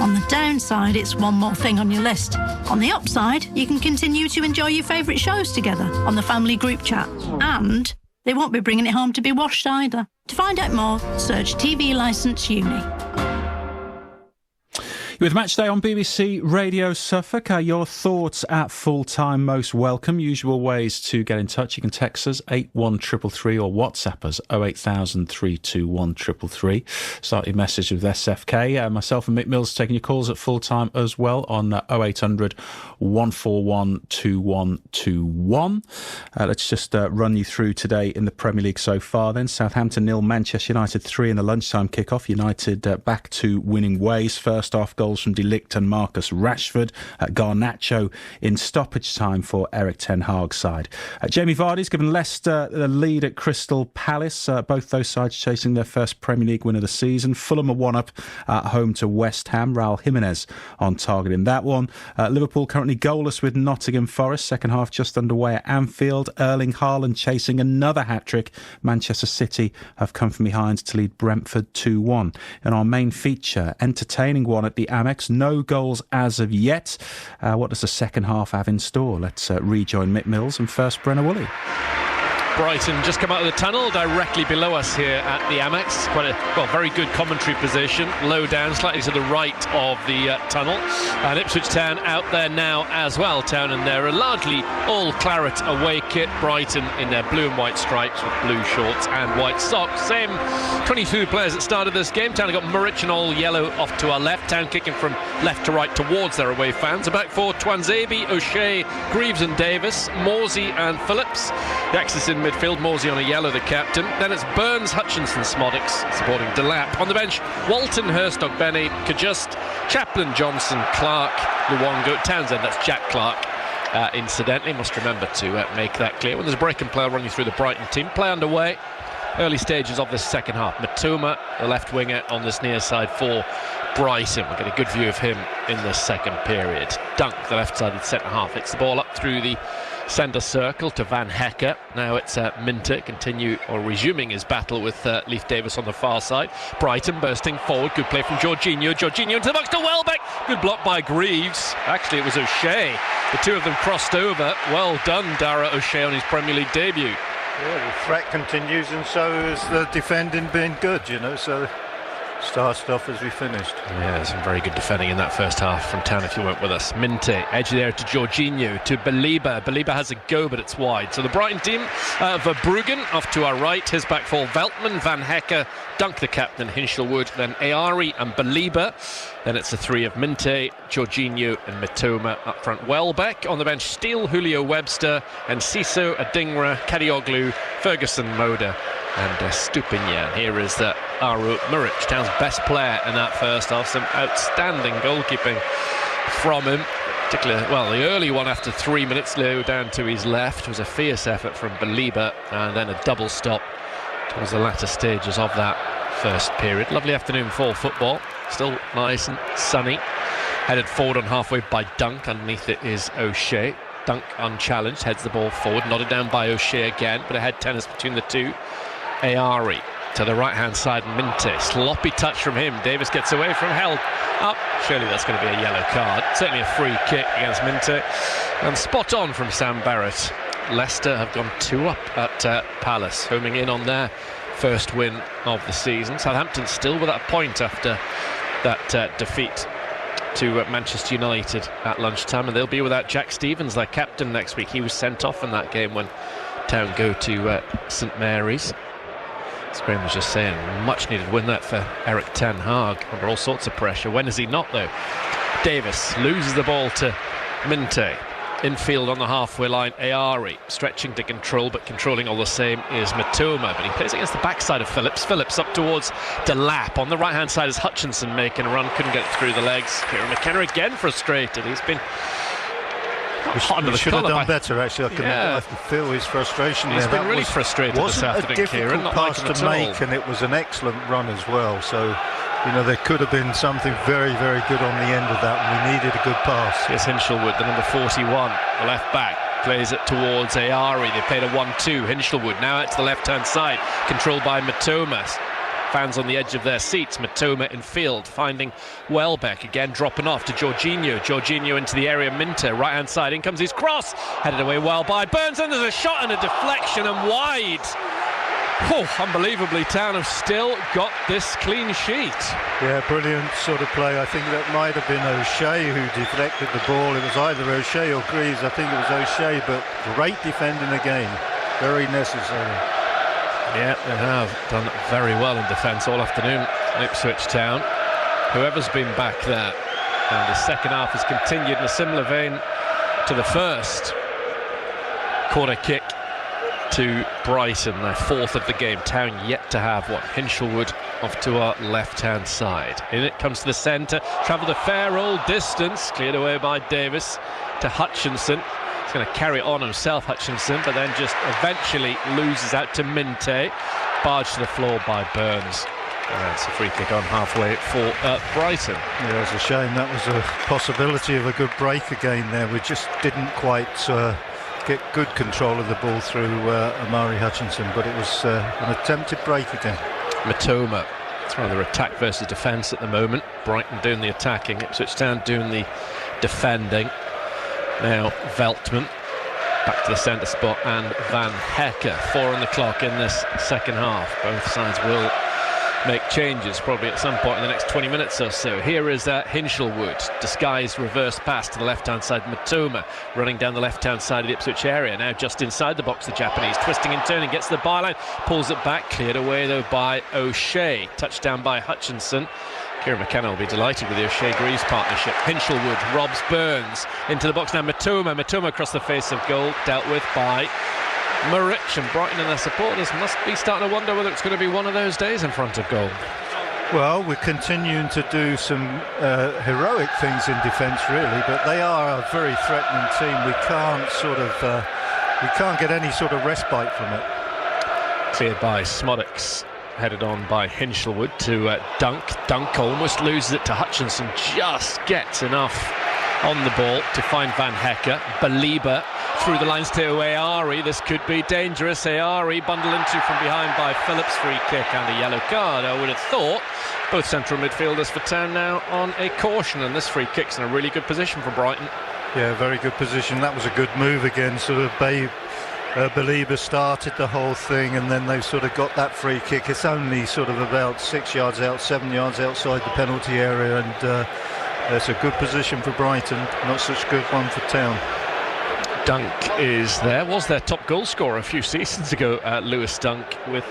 L: On the downside, it's one more thing on your list. On the upside, you can continue to enjoy your favourite shows together on the family group chat. And they won't be bringing it home to be washed either. To find out more, search TV Licence Uni.
A: With Matchday on BBC Radio Suffolk, your thoughts at full-time most welcome. Usual ways to get in touch. You can text us 81333 or WhatsApp us 08000 321 333. Start your message with SFK. Myself and Mick Mills taking your calls at full-time as well on 0800 141 2121. Let's just run you through today in the Premier League so far then. Southampton 0, Manchester United 3 in the lunchtime kick-off. United back to winning ways. First half goals from De Ligt and Marcus Rashford. Garnacho in stoppage time for Eric Ten Hag's side. Jamie Vardy's given Leicester the lead at Crystal Palace. Both those sides chasing their first Premier League win of the season. Fulham are 1-up at home to West Ham. Raul Jimenez on target in that one. Liverpool currently goalless with Nottingham Forest. Second half just underway at Anfield. Erling Haaland chasing another hat-trick. Manchester City have come from behind to lead Brentford 2-1. And our main feature, entertaining one at the Amex. No goals as of yet. What does the second half have in store? Let's rejoin Mick Mills and first Brenner Woolley.
B: Brighton just come out of the tunnel directly below us here at the Amex. Quite a very good commentary position, low down, slightly to the right of the tunnel. And Ipswich Town out there now as well. Town in their largely all claret away kit. Brighton in their blue and white stripes with blue shorts and white socks. Same 22 players that started this game. Town have got Muric in all yellow off to our left. Town kicking from left to right towards their away fans. Back for Twanzebe, O'Shea, Greaves and Davis, Morsey and Phillips. The Axis in midfield, Morsey on a yellow, the captain. Then it's Burns, Hutchinson, Smodix supporting Delap. On the bench, Walton, Herstock, Benny, Kajust, Chaplin, Johnson, Clark, Luongo, Townsend, that's Jack Clark. Incidentally, must remember to make that clear. When there's a break and play, I'll run you through the Brighton team. Play underway. Early stages of this second half. Matuma, the left winger on this near side for Brighton. We'll get a good view of him in the second period. Dunk, the left-sided centre-half, hits the ball up through the centre circle to Van Hecker. Now it's Minter resuming his battle with Leif Davis on the far side. Brighton bursting forward. Good play from Jorginho. Jorginho into the box to Welbeck. Good block by Greaves. Actually, it was O'Shea. The two of them crossed over. Well done, Dara O'Shea, on his Premier League debut.
C: Yeah, the threat continues, and so is the defending being good, so started off as we finished.
B: Yeah, some very good defending in that first half from Town if you weren't with us. Minte, edge there to Jorginho, to Baliba. Baliba has a go, but it's wide. So the Brighton team, Verbruggen off to our right, his back four, Veltman, Van Hecker, Dunk the captain, Hinchelwood, then Ayari and Baliba. Then it's the three of Minte, Jorginho and Mitoma up front. Welbeck on the bench, Steele, Julio Webster, and Siso, Adingra, Kadioglu, Ferguson, Moda, and Stupinyan. Here is Aru Muric, Town's best player in that first half. Some outstanding goalkeeping from him. Particularly, the early one after 3 minutes, low down to his left, was a fierce effort from Baliba, and then a double stop towards the latter stages of that first period. Lovely afternoon for football. Still nice and sunny. Headed forward on halfway by Dunk. Underneath it is O'Shea. Dunk unchallenged, heads the ball forward, nodded down by O'Shea again, but a head tennis between the two. Ayari to the right-hand side, Minte. Sloppy touch from him. Davis gets away from held up. Surely that's going to be a yellow card. Certainly a free kick against Minte. And spot on from Sam Barrett. Leicester have gone 2-up at Palace, homing in on their first win of the season. Southampton still without a point after that defeat to Manchester United at lunchtime, and they'll be without Jack Stevens, their captain, next week. He was sent off in that game when Town go to St Mary's. As Graham was just saying, much needed win that for Eric Ten Hag under all sorts of pressure. When is he not, though? Davis loses the ball to Minte. Infield on the halfway line, Ayari stretching to control, but controlling all the same is Matoma, but he plays against the backside of Phillips. Phillips up towards Delap. On the right hand side is Hutchinson making a run, couldn't get it through the legs. Kieran McKenna again frustrated. He's been
C: we should have done better, actually. I can feel his frustration.
B: He's been really frustrated this afternoon, Kieran.
C: Wasn't a difficult pass to make, and it was an excellent run as well. So you know, there could have been something very, very good on the end of that, and we needed a good pass.
B: Here's Hinshelwood, the number 41, the left back. Plays it towards Ayari. They played a 1-2. Hinshelwood now out to the left-hand side, controlled by Matoma. Fans on the edge of their seats. Matoma in field, finding Welbeck again, dropping off to Jorginho. Jorginho into the area. Minter, right-hand side. In comes his cross, headed away well by Burns, and there's a shot and a deflection and wide. Oh, unbelievably, Town have still got this clean sheet.
C: Yeah, brilliant sort of play. I think that might have been O'Shea who deflected the ball. It was either O'Shea or Greaves. I think it was O'Shea, but great defending again. Very necessary.
B: Yeah, they have done very well in defence all afternoon, Ipswich Town. Whoever's been back there. And the second half has continued in a similar vein to the first. Corner kick to Brighton, their fourth of the game. Town yet to have one. Hinshelwood off to our left-hand side. In it comes to the centre, travelled a fair old distance, cleared away by Davis to Hutchinson. He's going to carry it on himself, Hutchinson, but then just eventually loses out to Minte. Barged to the floor by Burns. And it's a free kick on halfway for Brighton.
C: Yeah, it's a shame. That was a possibility of a good break again there. We just didn't quite get good control of the ball through Amari Hutchinson, but it was an attempted break again.
B: Matoma, it's rather attack versus defence at the moment. Brighton doing the attacking, Ipswich Town doing the defending. Now Veltman back to the centre spot, and Van Hecker. 4 on the clock in this second half. Both sides will make changes probably at some point in the next 20 minutes or so. Here is Hinshelwood, disguised reverse pass to the left-hand side. Matoma running down the left-hand side of the Ipswich area, now just inside the box. The Japanese twisting and turning, gets to the byline, pulls it back, cleared away though by O'Shea. Touchdown by Hutchinson. Kieran McKenna will be delighted with the O'Shea-Greaves partnership. Hinshelwood robs Burns into the box now. Matoma across the face of goal, dealt with by Murich, and Brighton and their supporters must be starting to wonder whether it's going to be one of those days in front of goal.
C: Well, we're continuing to do some heroic things in defence, really, but they are a very threatening team. We can't get any sort of respite from it.
B: Cleared by Smodics, headed on by Hinshelwood to Dunk. Dunk almost loses it to Hutchinson, just gets enough on the ball to find Van Hecker. Belieber through the lines to Ayari. This could be dangerous. Ayari bundled into from behind by Phillips. Free kick and a yellow card, I would have thought. Both central midfielders for Town now on a caution, and this free kick's in a really good position for Brighton.
C: Yeah, very good position. That was a good move again. Sort of Belieber started the whole thing, and then they've sort of got that free kick. It's only sort of about 6 yards out, 7 yards outside the penalty area, and it's a good position for Brighton. Not such a good one for Town.
B: Dunk is there, was their top goal scorer a few seasons ago, Lewis Dunk, with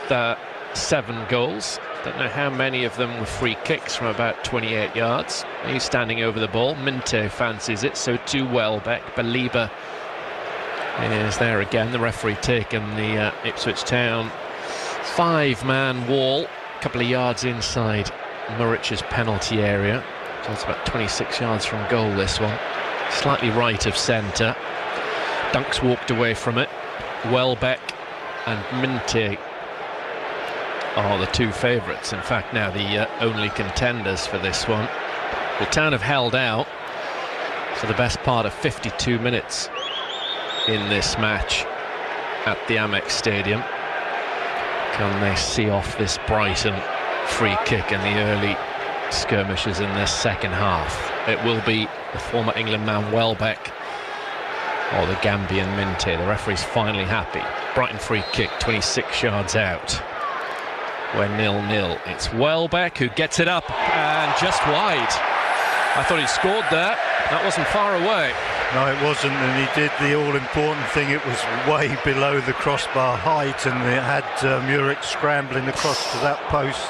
B: 7 goals. Don't know how many of them were free kicks from about 28 yards. He's standing over the ball. Minte fancies it, so too Welbeck. Belieber is there again. The referee taking the Ipswich Town 5-man wall, a couple of yards inside Murich's penalty area. So it's about 26 yards from goal, this one. Slightly right of centre. Dunk's walked away from it. Welbeck and Minte are the two favourites. In fact, now the only contenders for this one. The Town have held out for the best part of 52 minutes in this match at the Amex Stadium. Can they see off this Brighton free kick in the early skirmishes in this second half? It will be the former England man Welbeck or the Gambian Minte. The referee's finally happy. Brighton free kick 26 yards out. We're 0-0. It's Welbeck who gets it up and just wide. I thought he'd scored there. That wasn't far away.
C: No, it wasn't, and he did the all-important thing. It was way below the crossbar height, and it had Muric scrambling across to that post.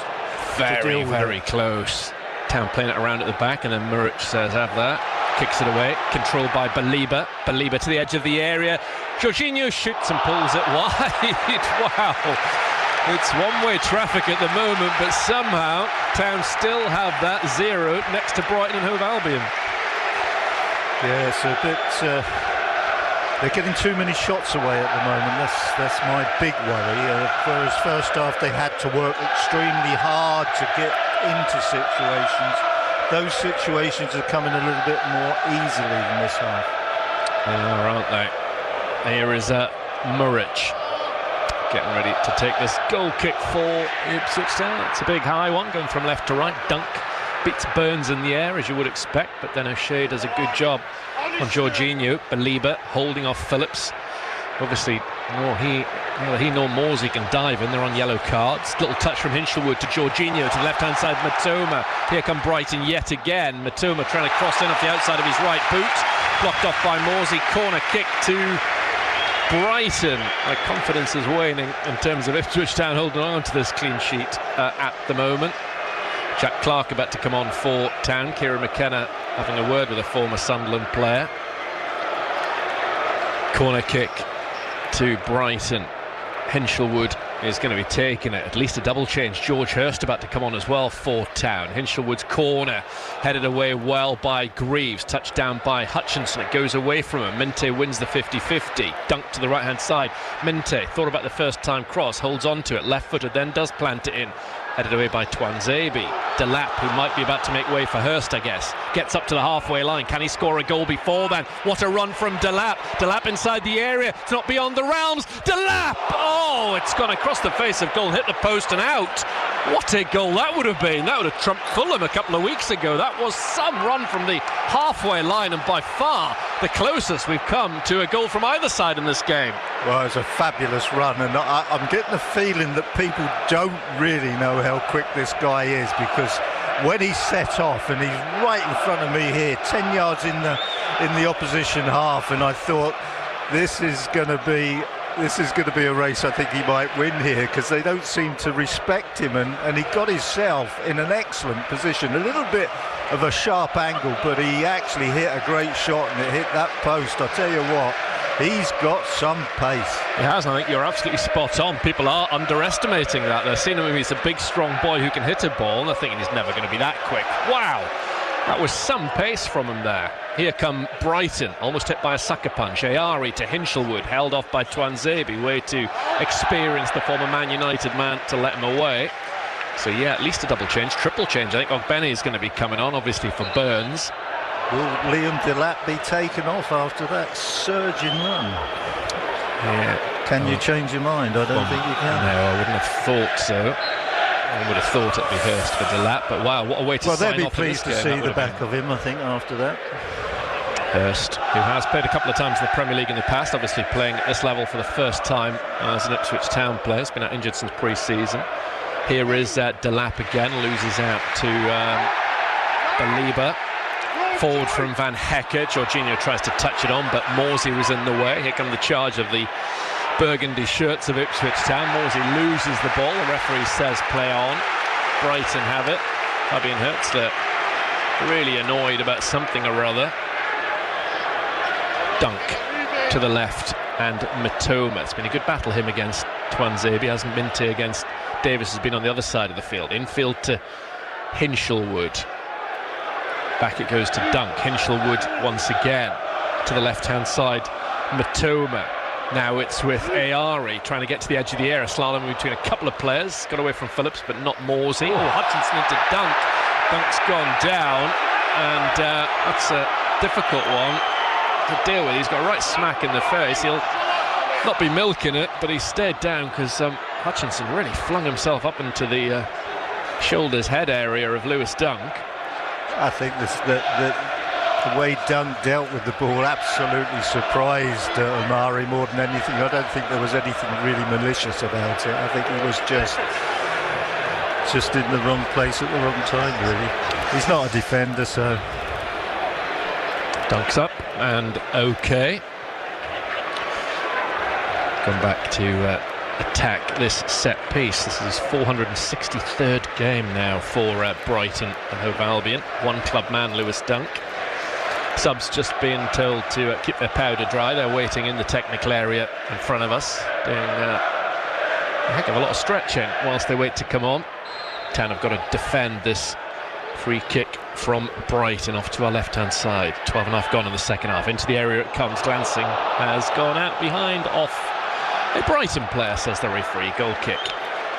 B: Very, very close. Town playing it around at the back, and then Muric says, have that. Kicks it away, controlled by Belieber. Belieber to the edge of the area. Jorginho shoots and pulls it wide. Wow. It's one-way traffic at the moment, but somehow Town still have that 0 next to Brighton and Hove Albion.
C: Yeah, it's a bit... they're getting too many shots away at the moment. That's my big worry. Whereas first half they had to work extremely hard to get into situations. Those situations are coming a little bit more easily in this half.
B: They are, aren't they? Here is Muric getting ready to take this goal kick for Ipswich Town. It's a big high one going from left to right. Dunk beats Burns in the air, as you would expect, but then O'Shea does a good job on Jorginho. Belieber holding off Phillips. Obviously, neither he nor Morsey can dive in. They're on yellow cards. Little touch from Hinchelwood to Jorginho to the left-hand side. Matoma. Here come Brighton yet again. Matoma trying to cross in off the outside of his right boot. Blocked off by Morsey. Corner kick to Brighton. My confidence is waning in terms of Ipswich Town holding on to this clean sheet at the moment. Jack Clark about to come on for Town. Kieran McKenna having a word with a former Sunderland player. Corner kick to Brighton. Hinchelwood is going to be taking it. At least a double change. George Hurst about to come on as well for Town. Hinchelwood's corner headed away well by Greaves. Touched down by Hutchinson. It goes away from him. Minte wins the 50-50. Dunk to the right hand side. Minte thought about the first time cross. Holds on to it. Left footed, then does plant it in. Headed away by Twanzebe. Delap, who might be about to make way for Hurst, I guess, gets up to the halfway line. Can he score a goal before then? What a run from Delap. Delap inside the area. It's not beyond the realms. Delap! Oh, it's gone across the face of goal, hit the post and out. What a goal that would have been. That would have trumped Fulham a couple of weeks ago. That was some run from the halfway line, and by far the closest we've come to a goal from either side in this game.
C: Well, it was a fabulous run, and I'm getting the feeling that people don't really know how quick this guy is, because when he set off, and he's right in front of me here, 10 yards in the opposition half, and I thought this is going to be a race I think he might win here, because they don't seem to respect him, and he got himself in an excellent position. A little bit of a sharp angle, but he actually hit a great shot, and it hit that post. I'll tell you what, he's got some pace.
B: He has, and I think you're absolutely spot on. People are underestimating that. They're seeing him, he's a big strong boy who can hit a ball, and they're thinking he's never going to be that quick. Wow, that was some pace from him there. Here come Brighton, almost hit by a sucker punch. Ayari to Hinchelwood, held off by Twanzebe. Way to experience the former Man United man to let him away. So yeah, at least a double change, triple change. I think Ogbene is going to be coming on, obviously for Burns.
C: Will Liam Delap be taken off after that surging run?
B: Yeah.
C: Can you change your mind? I don't think you can.
B: No, I wouldn't have thought so. I would have thought it'd be Hurst for Delap, but wow, what a way to sign off.
C: Well, they'll be pleased to see the back of him, I think, after that.
B: Hurst, who has played a couple of times in the Premier League in the past, obviously playing at this level for the first time as an Ipswich Town player. He's been out injured since pre-season. Here is Delap again, loses out to Belieber. Forward from Van Hecker. Jorginho tries to touch it on, but Morsey was in the way. Here come the charge of the burgundy shirts of Ipswich Town. Morsey loses the ball. The referee says play on. Brighton have it. Fabian Hertzler really annoyed about something or other. Dunk to the left, and Matoma. It's been a good battle, him against Twanzebe. Hasn't been to against Davis, has been on the other side of the field. Infield to Hinchelwood. Back it goes to Dunk. Hinchelwood once again to the left-hand side. Matoma. Now it's with Ayari trying to get to the edge of the area. Slalom between a couple of players. Got away from Phillips, but not Morsey. Oh, Hutchinson into Dunk. Dunk's gone down, and that's a difficult one to deal with. He's got right smack in the face. He'll not be milking it, but he stayed down because Hutchinson really flung himself up into the shoulders, head area of Lewis Dunk.
C: I think the way Dunk dealt with the ball absolutely surprised Omari more than anything. I don't think there was anything really malicious about it. I think he was just in the wrong place at the wrong time, really. He's not a defender, so...
B: Dunk's up and okay. Gone back to attack this set piece. This is his 463rd game now for Brighton and Hove Albion. One club man, Lewis Dunk. Subs just being told to keep their powder dry. They're waiting in the technical area in front of us, doing a heck of a lot of stretching whilst they wait to come on. Town have got to defend this free kick from Brighton off to our left-hand side. 12.5 gone in the second half. Into the area it comes. Glancing has gone out behind off a Brighton player, says the referee. Goal kick.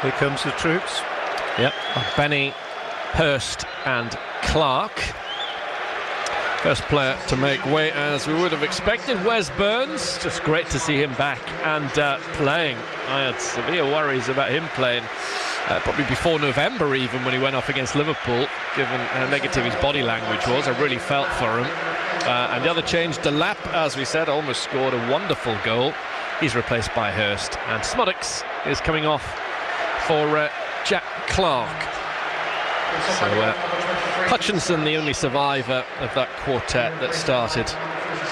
C: Here comes the troops.
B: Yep. Benny Hurst and Clark. First player to make way, as we would have expected, Wes Burns. Just great to see him back and playing. I had severe worries about him playing probably before November even, when he went off against Liverpool, given how negative his body language was. I really felt for him. And the other change, Delap, as we said, almost scored a wonderful goal. He's replaced by Hurst. And Smuddocks is coming off for Jack Clark. So Hutchinson, the only survivor of that quartet that started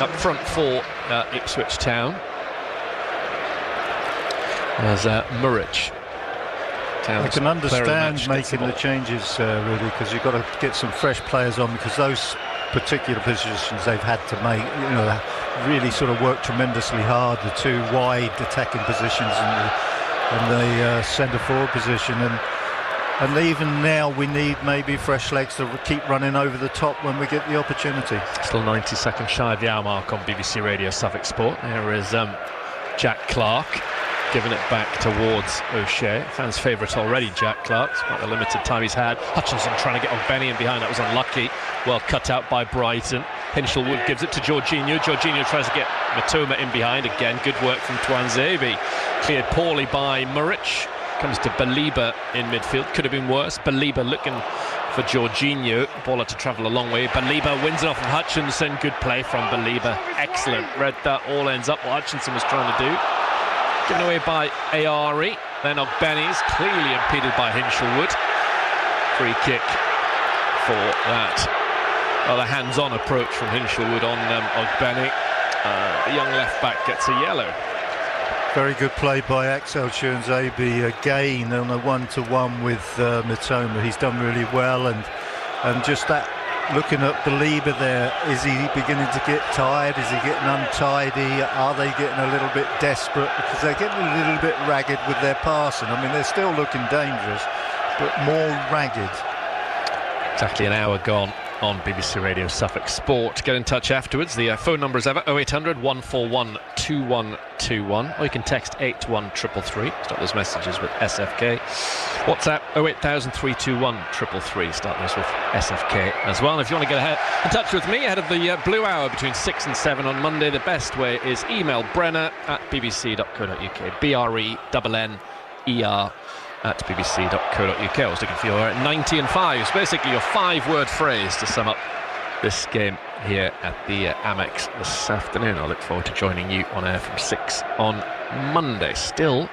B: up front for Ipswich Town, as Murrich.
C: I can understand making the changes, really, because you've got to get some fresh players on, because those particular positions they've had to make, really sort of work tremendously hard. The two wide attacking positions and the centre forward position, and even now we need maybe fresh legs to keep running over the top when we get the opportunity.
B: Still 90 seconds shy of the hour mark on BBC Radio Suffolk Sport. There is Jack Clark giving it back towards O'Shea. Fans' favourite already, Jack Clark. It's quite the limited time he's had. Hutchinson trying to get Ogbeni in behind. That was unlucky. Well cut out by Brighton. Hinshelwood gives it to Jorginho. Jorginho tries to get Matoma in behind. Again, good work from Twanzebe. Cleared poorly by Murich. Comes to Baliba in midfield. Could have been worse. Baliba looking for Jorginho. Ball had to travel a long way. Baliba wins it off of Hutchinson. Good play from Baliba. Excellent. Read that all ends up what Hutchinson was trying to do. Given away by Ayari. Then Ogbeni is clearly impeded by Hinshelwood. Free kick for that. Well, the hands-on approach from Hinshelwood on Ogbeni. The young left-back gets a yellow.
C: Very good play by Axel Twanzebe again on a one-to-one with Matoma. He's done really well, and just that, looking at Baliba there, is he beginning to get tired? Is he getting untidy? Are they getting a little bit desperate? Because they're getting a little bit ragged with their passing. I mean, they're still looking dangerous, but more ragged.
B: Exactly an hour gone on BBC Radio Suffolk Sport. Get in touch afterwards. The phone number is ever 0800 141 2121, or you can text 81333. Start those messages with SFK. WhatsApp 0800321 333. Start those with SFK as well. And if you want to get in touch with me ahead of the Blue Hour between 6 and 7 on Monday, the best way is email brenner@bbc.co.uk. BRENNER at bbc.co.uk. I was looking for your 90 and 5. It's basically your 5-word phrase to sum up this game here at the Amex this afternoon. I look forward to joining you on air from 6 on Monday. Still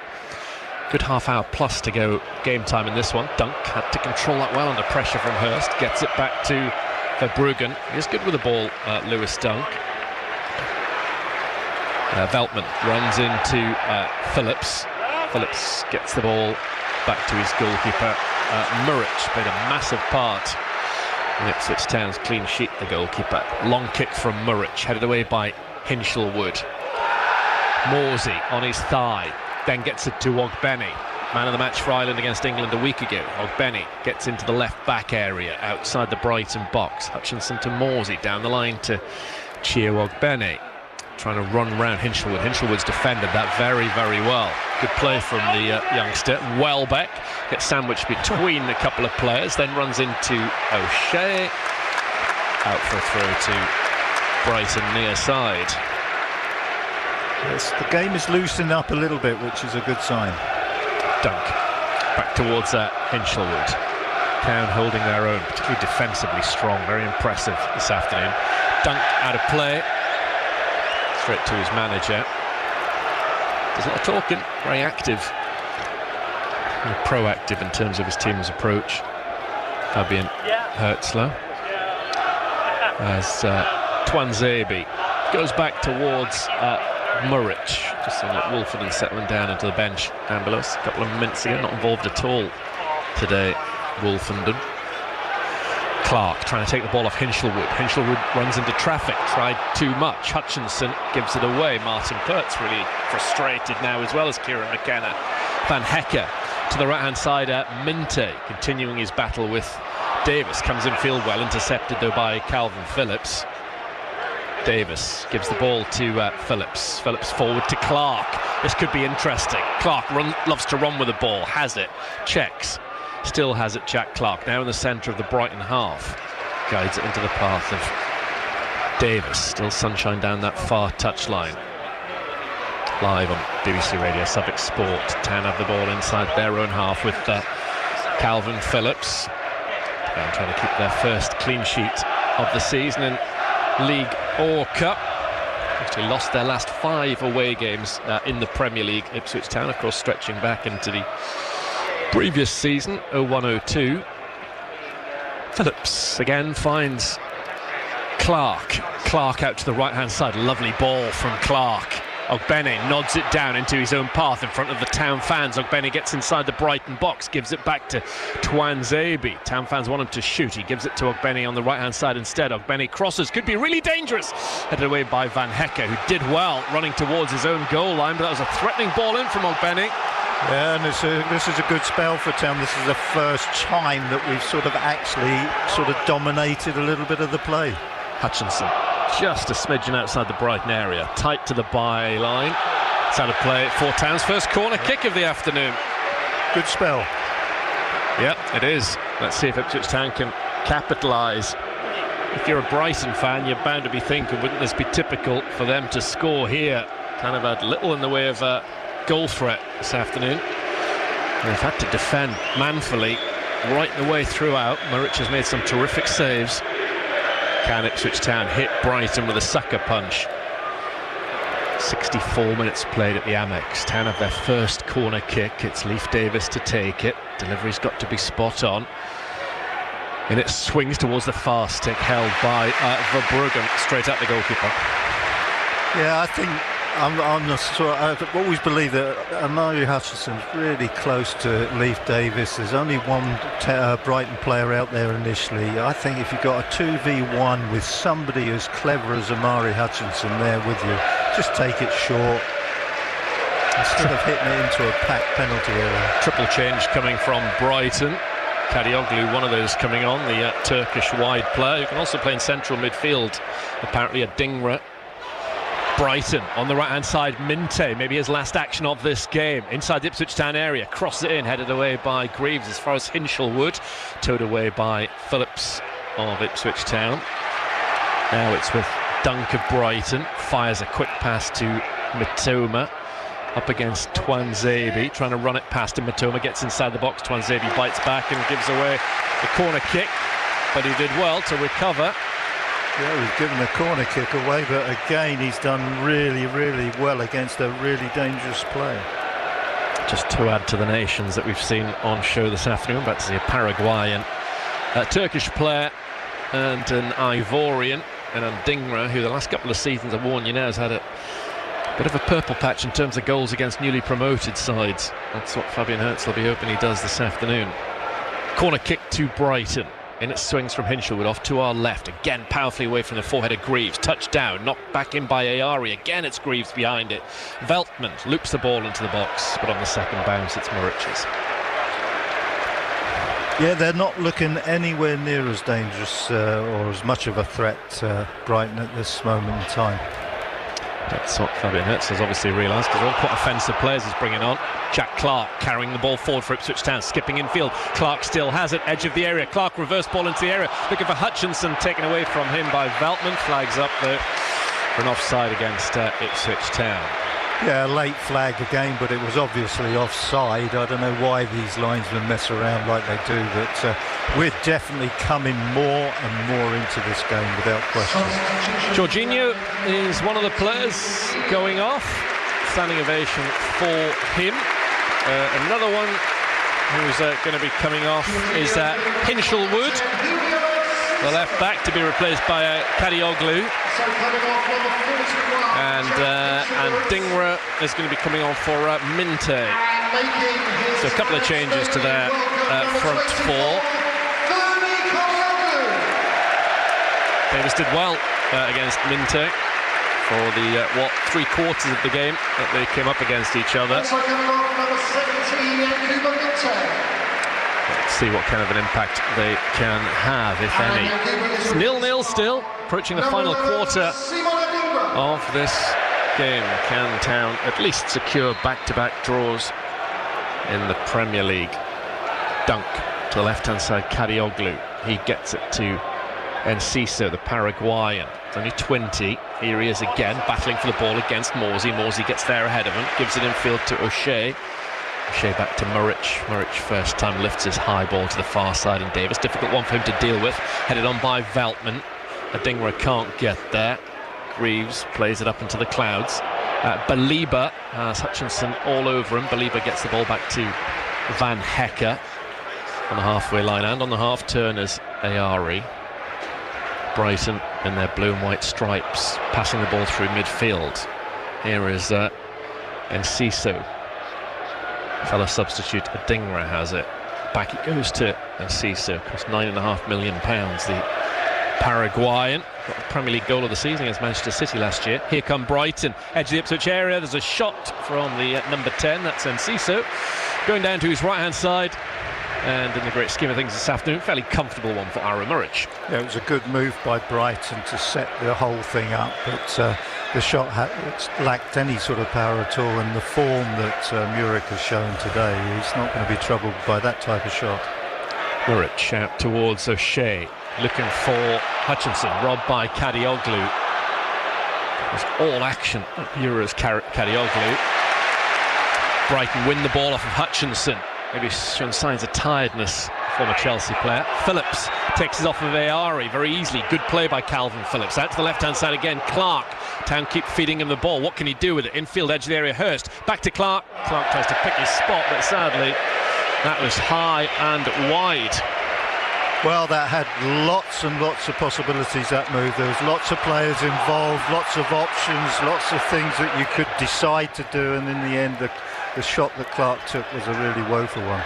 B: good half hour plus to go game time in this one. Dunk had to control that well under pressure from Hurst. Gets it back to Verbruggen. He's good with the ball, Lewis Dunk. Veltman runs into Phillips. Phillips gets the ball back to his goalkeeper. Murich played a massive part in Ipswich Town's clean sheet, the goalkeeper. Long kick from Murich, headed away by Hinshelwood. Morsey on his thigh, then gets it to Ogbeni. Man of the match for Ireland against England a week ago. Ogbeni gets into the left back area outside the Brighton box. Hutchinson to Morsey, down the line to Chio Ogbeni. Trying to run round Hinshelwood. Hinshelwood's defended that very, very well. Good play from the youngster. Welbeck gets sandwiched between a couple of players, then runs into O'Shea. Out for a throw to Brighton near side.
C: Yes, the game is loosening up a little bit, which is a good sign.
B: Dunk back towards Hinshelwood. Town holding their own, particularly defensively strong. Very impressive this afternoon. Dunk out of play. Straight to his manager. Does a lot of talking, very active, very proactive in terms of his team's approach. Fabian Hertzler. As Twanzebe goes back towards Murich. Just seeing that Wolfenden settling down into the bench down below us. A couple of minutes ago, not involved at all today, Wolfenden. Clark trying to take the ball off Hinshelwood. Hinshelwood runs into traffic, tried too much. Hutchinson gives it away. Martin Pert's really frustrated now, as well as Kieran McKenna. Van Hecker to the right-hand side. Minte continuing his battle with Davis. Comes in field well, intercepted though by Calvin Phillips. Davis gives the ball to Phillips. Phillips forward to Clark. This could be interesting. Clark loves to run with the ball. Has it. Checks. Still has it Jack Clark, now in the centre of the Brighton half. Guides it into the path of Davis. Still sunshine down that far touchline. Live on BBC Radio Suffolk Sport. Town have the ball inside their own half with Calvin Phillips. And trying to keep their first clean sheet of the season in League or Cup. Actually lost their last 5 away games in the Premier League. Ipswich Town, of course, stretching back into the previous season, 01-02. Phillips again finds Clark. Clark out to the right-hand side. Lovely ball from Clark. Ogbene nods it down into his own path in front of the Town fans. Ogbene gets inside the Brighton box, gives it back to Twanzebe. Town fans want him to shoot. He gives it to Ogbene on the right-hand side instead. Ogbene crosses, could be really dangerous. Headed away by Van Hecke, who did well running towards his own goal line, but that was a threatening ball in from Ogbene.
C: Yeah, and this is a good spell for Town. This is the first time that we've sort of dominated a little bit of the play.
B: Hutchinson, just a smidgen outside the Brighton area, tight to the byline. It's out of play for Town's first corner kick of the afternoon.
C: Good spell.
B: Yeah, it is. Let's see if Ipswich Town can capitalise. If you're a Brighton fan, you're bound to be thinking, wouldn't this be typical for them to score here? Kind of had little in the way of goal threat this afternoon. They've had to defend manfully right the way throughout. Murich has made some terrific saves. Can Ipswich Town hit Brighton with a sucker punch? 64 minutes played at the Amex. Town have their first corner kick. It's Leif Davis to take it. Delivery's got to be spot on. And it swings towards the far stick, held by Verbruggen, straight at the goalkeeper.
C: Yeah, I think I've always believed that Amari Hutchinson's really close to Leif Davis. There's only one Brighton player out there initially. I think if you've got a 2v1 with somebody as clever as Amari Hutchinson there with you, just take it short instead of hitting it into a packed penalty area.
B: Triple change coming from Brighton. Kadioglu, one of those coming on, the Turkish wide player, who can also play in central midfield. Apparently a Dingra. Brighton on the right-hand side, Minte, maybe his last action of this game, inside the Ipswich Town area, crosses it in, headed away by Greaves as far as Hinshelwood, towed away by Phillips of Ipswich Town. Now it's with Dunk of Brighton, fires a quick pass to Mitoma, up against Twanzebe, trying to run it past him. Mitoma gets inside the box, Twanzebe bites back and gives away the corner kick, but he did well to recover.
C: Yeah, he's given a corner kick away, but again he's done really, really well against a really dangerous player.
B: Just to add to the nations that we've seen on show this afternoon, about to see a Paraguayan, a Turkish player and an Ivorian, and Dingra, who the last couple of seasons, I warn you now, has had a bit of a purple patch in terms of goals against newly promoted sides. That's what Fabian Hertz will be hoping he does this afternoon. Corner kick to Brighton. In it swings from Hinshelwood off to our left. Again, powerfully away from the forehead of Greaves. Touchdown, knocked back in by Ayari. Again, it's Greaves behind it. Veltman loops the ball into the box, but on the second bounce, it's Murich's.
C: Yeah, they're not looking anywhere near as dangerous or as much of a threat, Brighton, at this moment in time.
B: That's what Fabian Hertz has obviously realised, because all quite offensive players he's bringing on. Jack Clark carrying the ball forward for Ipswich Town, skipping infield. Clark still has it, edge of the area. Clark reverse ball into the area, looking for Hutchinson, taken away from him by Veltman. Flags up though for an offside against Ipswich Town.
C: Yeah, a late flag again, but it was obviously offside. I don't know why these linesmen mess around like they do, but we're definitely coming more and more into this game without question.
B: Jorginho is one of the players going off. Standing ovation for him. Another one who's going to be coming off is Hinshelwood, the left back, to be replaced by Kadioglu. And Dingra is going to be coming on for Minte. So a couple of changes to their front four. Davis did well against Minte for the 3/4 of the game that they came up against each other. Let's see what kind of an impact they can have, if any. It's 0-0 still, approaching the final quarter of this game. Can Town at least secure back-to-back draws in the Premier League? Dunk To the left-hand side, Kadioglu. He gets it to Enciso, the Paraguayan. It's only 20. Here he is again, battling for the ball against Morsey. Morsey gets there ahead of him, gives it infield to O'Shea. O'Shea back to Murich. Murich first time lifts his high ball to the far side, and Davis, difficult one for him to deal with. Headed on by Veltman. Adingra can't get there. Greaves plays it up into the clouds. Baliba has Hutchinson all over him. Baliba gets the ball back to Van Hecker on the halfway line, and on the half-turners, Ayari. Brighton in their blue and white stripes, passing the ball through midfield. Here is Enciso. Fellow substitute Adingra has it. Back it goes to Enciso. Cost £9.5 million. The Paraguayan got the Premier League goal of the season against Manchester City last year. Here come Brighton, edge of the Ipswich area. There's a shot from the number 10. That's Enciso going down to his right-hand side. And in the great scheme of things this afternoon, fairly comfortable one for Aaron Murich.
C: Yeah, it was a good move by Brighton to set the whole thing up, but the shot lacked any sort of power at all, and the form that Murich has shown today, he's not going to be troubled by that type of shot.
B: Murich out towards O'Shea, looking for Hutchinson, robbed by Kadioglu. There's all action at Euros Kadioglu. Brighton win the ball off of Hutchinson. Maybe showing signs of tiredness, former Chelsea player. Phillips takes it off of Ayari very easily. Good play by Calvin Phillips. Out to the left-hand side again, Clark. Town keep feeding him the ball. What can he do with it? Infield edge of the area, Hurst. Back to Clark. Clark tries to pick his spot, but sadly, that was high and wide.
C: Well, that had lots and lots of possibilities, that move. There was lots of players involved, lots of options, lots of things that you could decide to do, and in the end, the shot that Clark took was a really woeful one.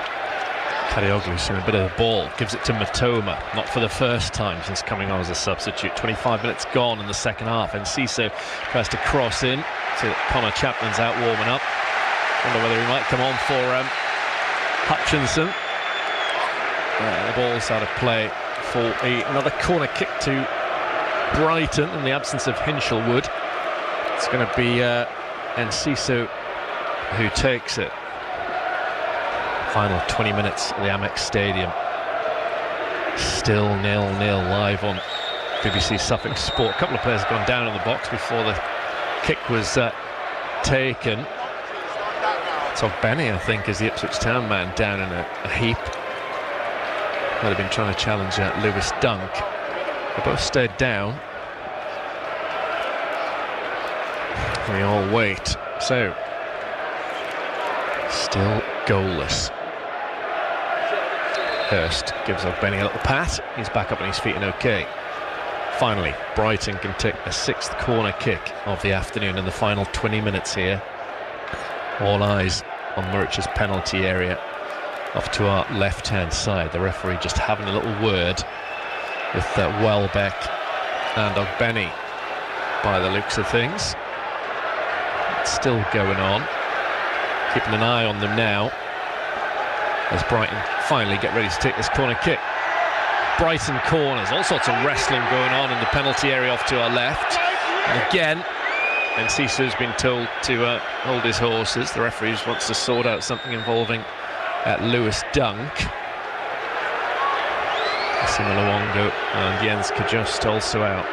B: Kadioglu's seen a bit of the ball, gives it to Matoma, not for the first time since coming on as a substitute. 25 minutes gone in the second half, and Enciso tries to cross in. So Connor Chapman's out warming up. Wonder whether he might come on for Hutchinson. The ball's out of play for another corner kick to Brighton in the absence of Hinshelwood. It's going to be Enciso who takes it. Final 20 minutes at the Amex Stadium. Still 0-0 live on BBC Suffolk Sport. A couple of players have gone down in the box before the kick was taken. Benny, I think, is the Ipswich Town man down in a heap. Might have been trying to challenge Lewis Dunk. They both stayed down. We all wait. So, still goalless. Hurst gives Benny a little pat. He's back up on his feet and okay. Finally, Brighton can take a sixth corner kick of the afternoon in the final 20 minutes here. All eyes on Murich's penalty area off to our left-hand side. The referee just having a little word with Welbeck and Ogbeni by the looks of things. It's still going on. Keeping an eye on them now as Brighton finally get ready to take this corner kick. Brighton corners, all sorts of wrestling going on in the penalty area off to our left. And again, Enciso's been told to hold his horses. The referee just wants to sort out something involving Lewis Dunk. Sima Luongo and Jens Kajost also out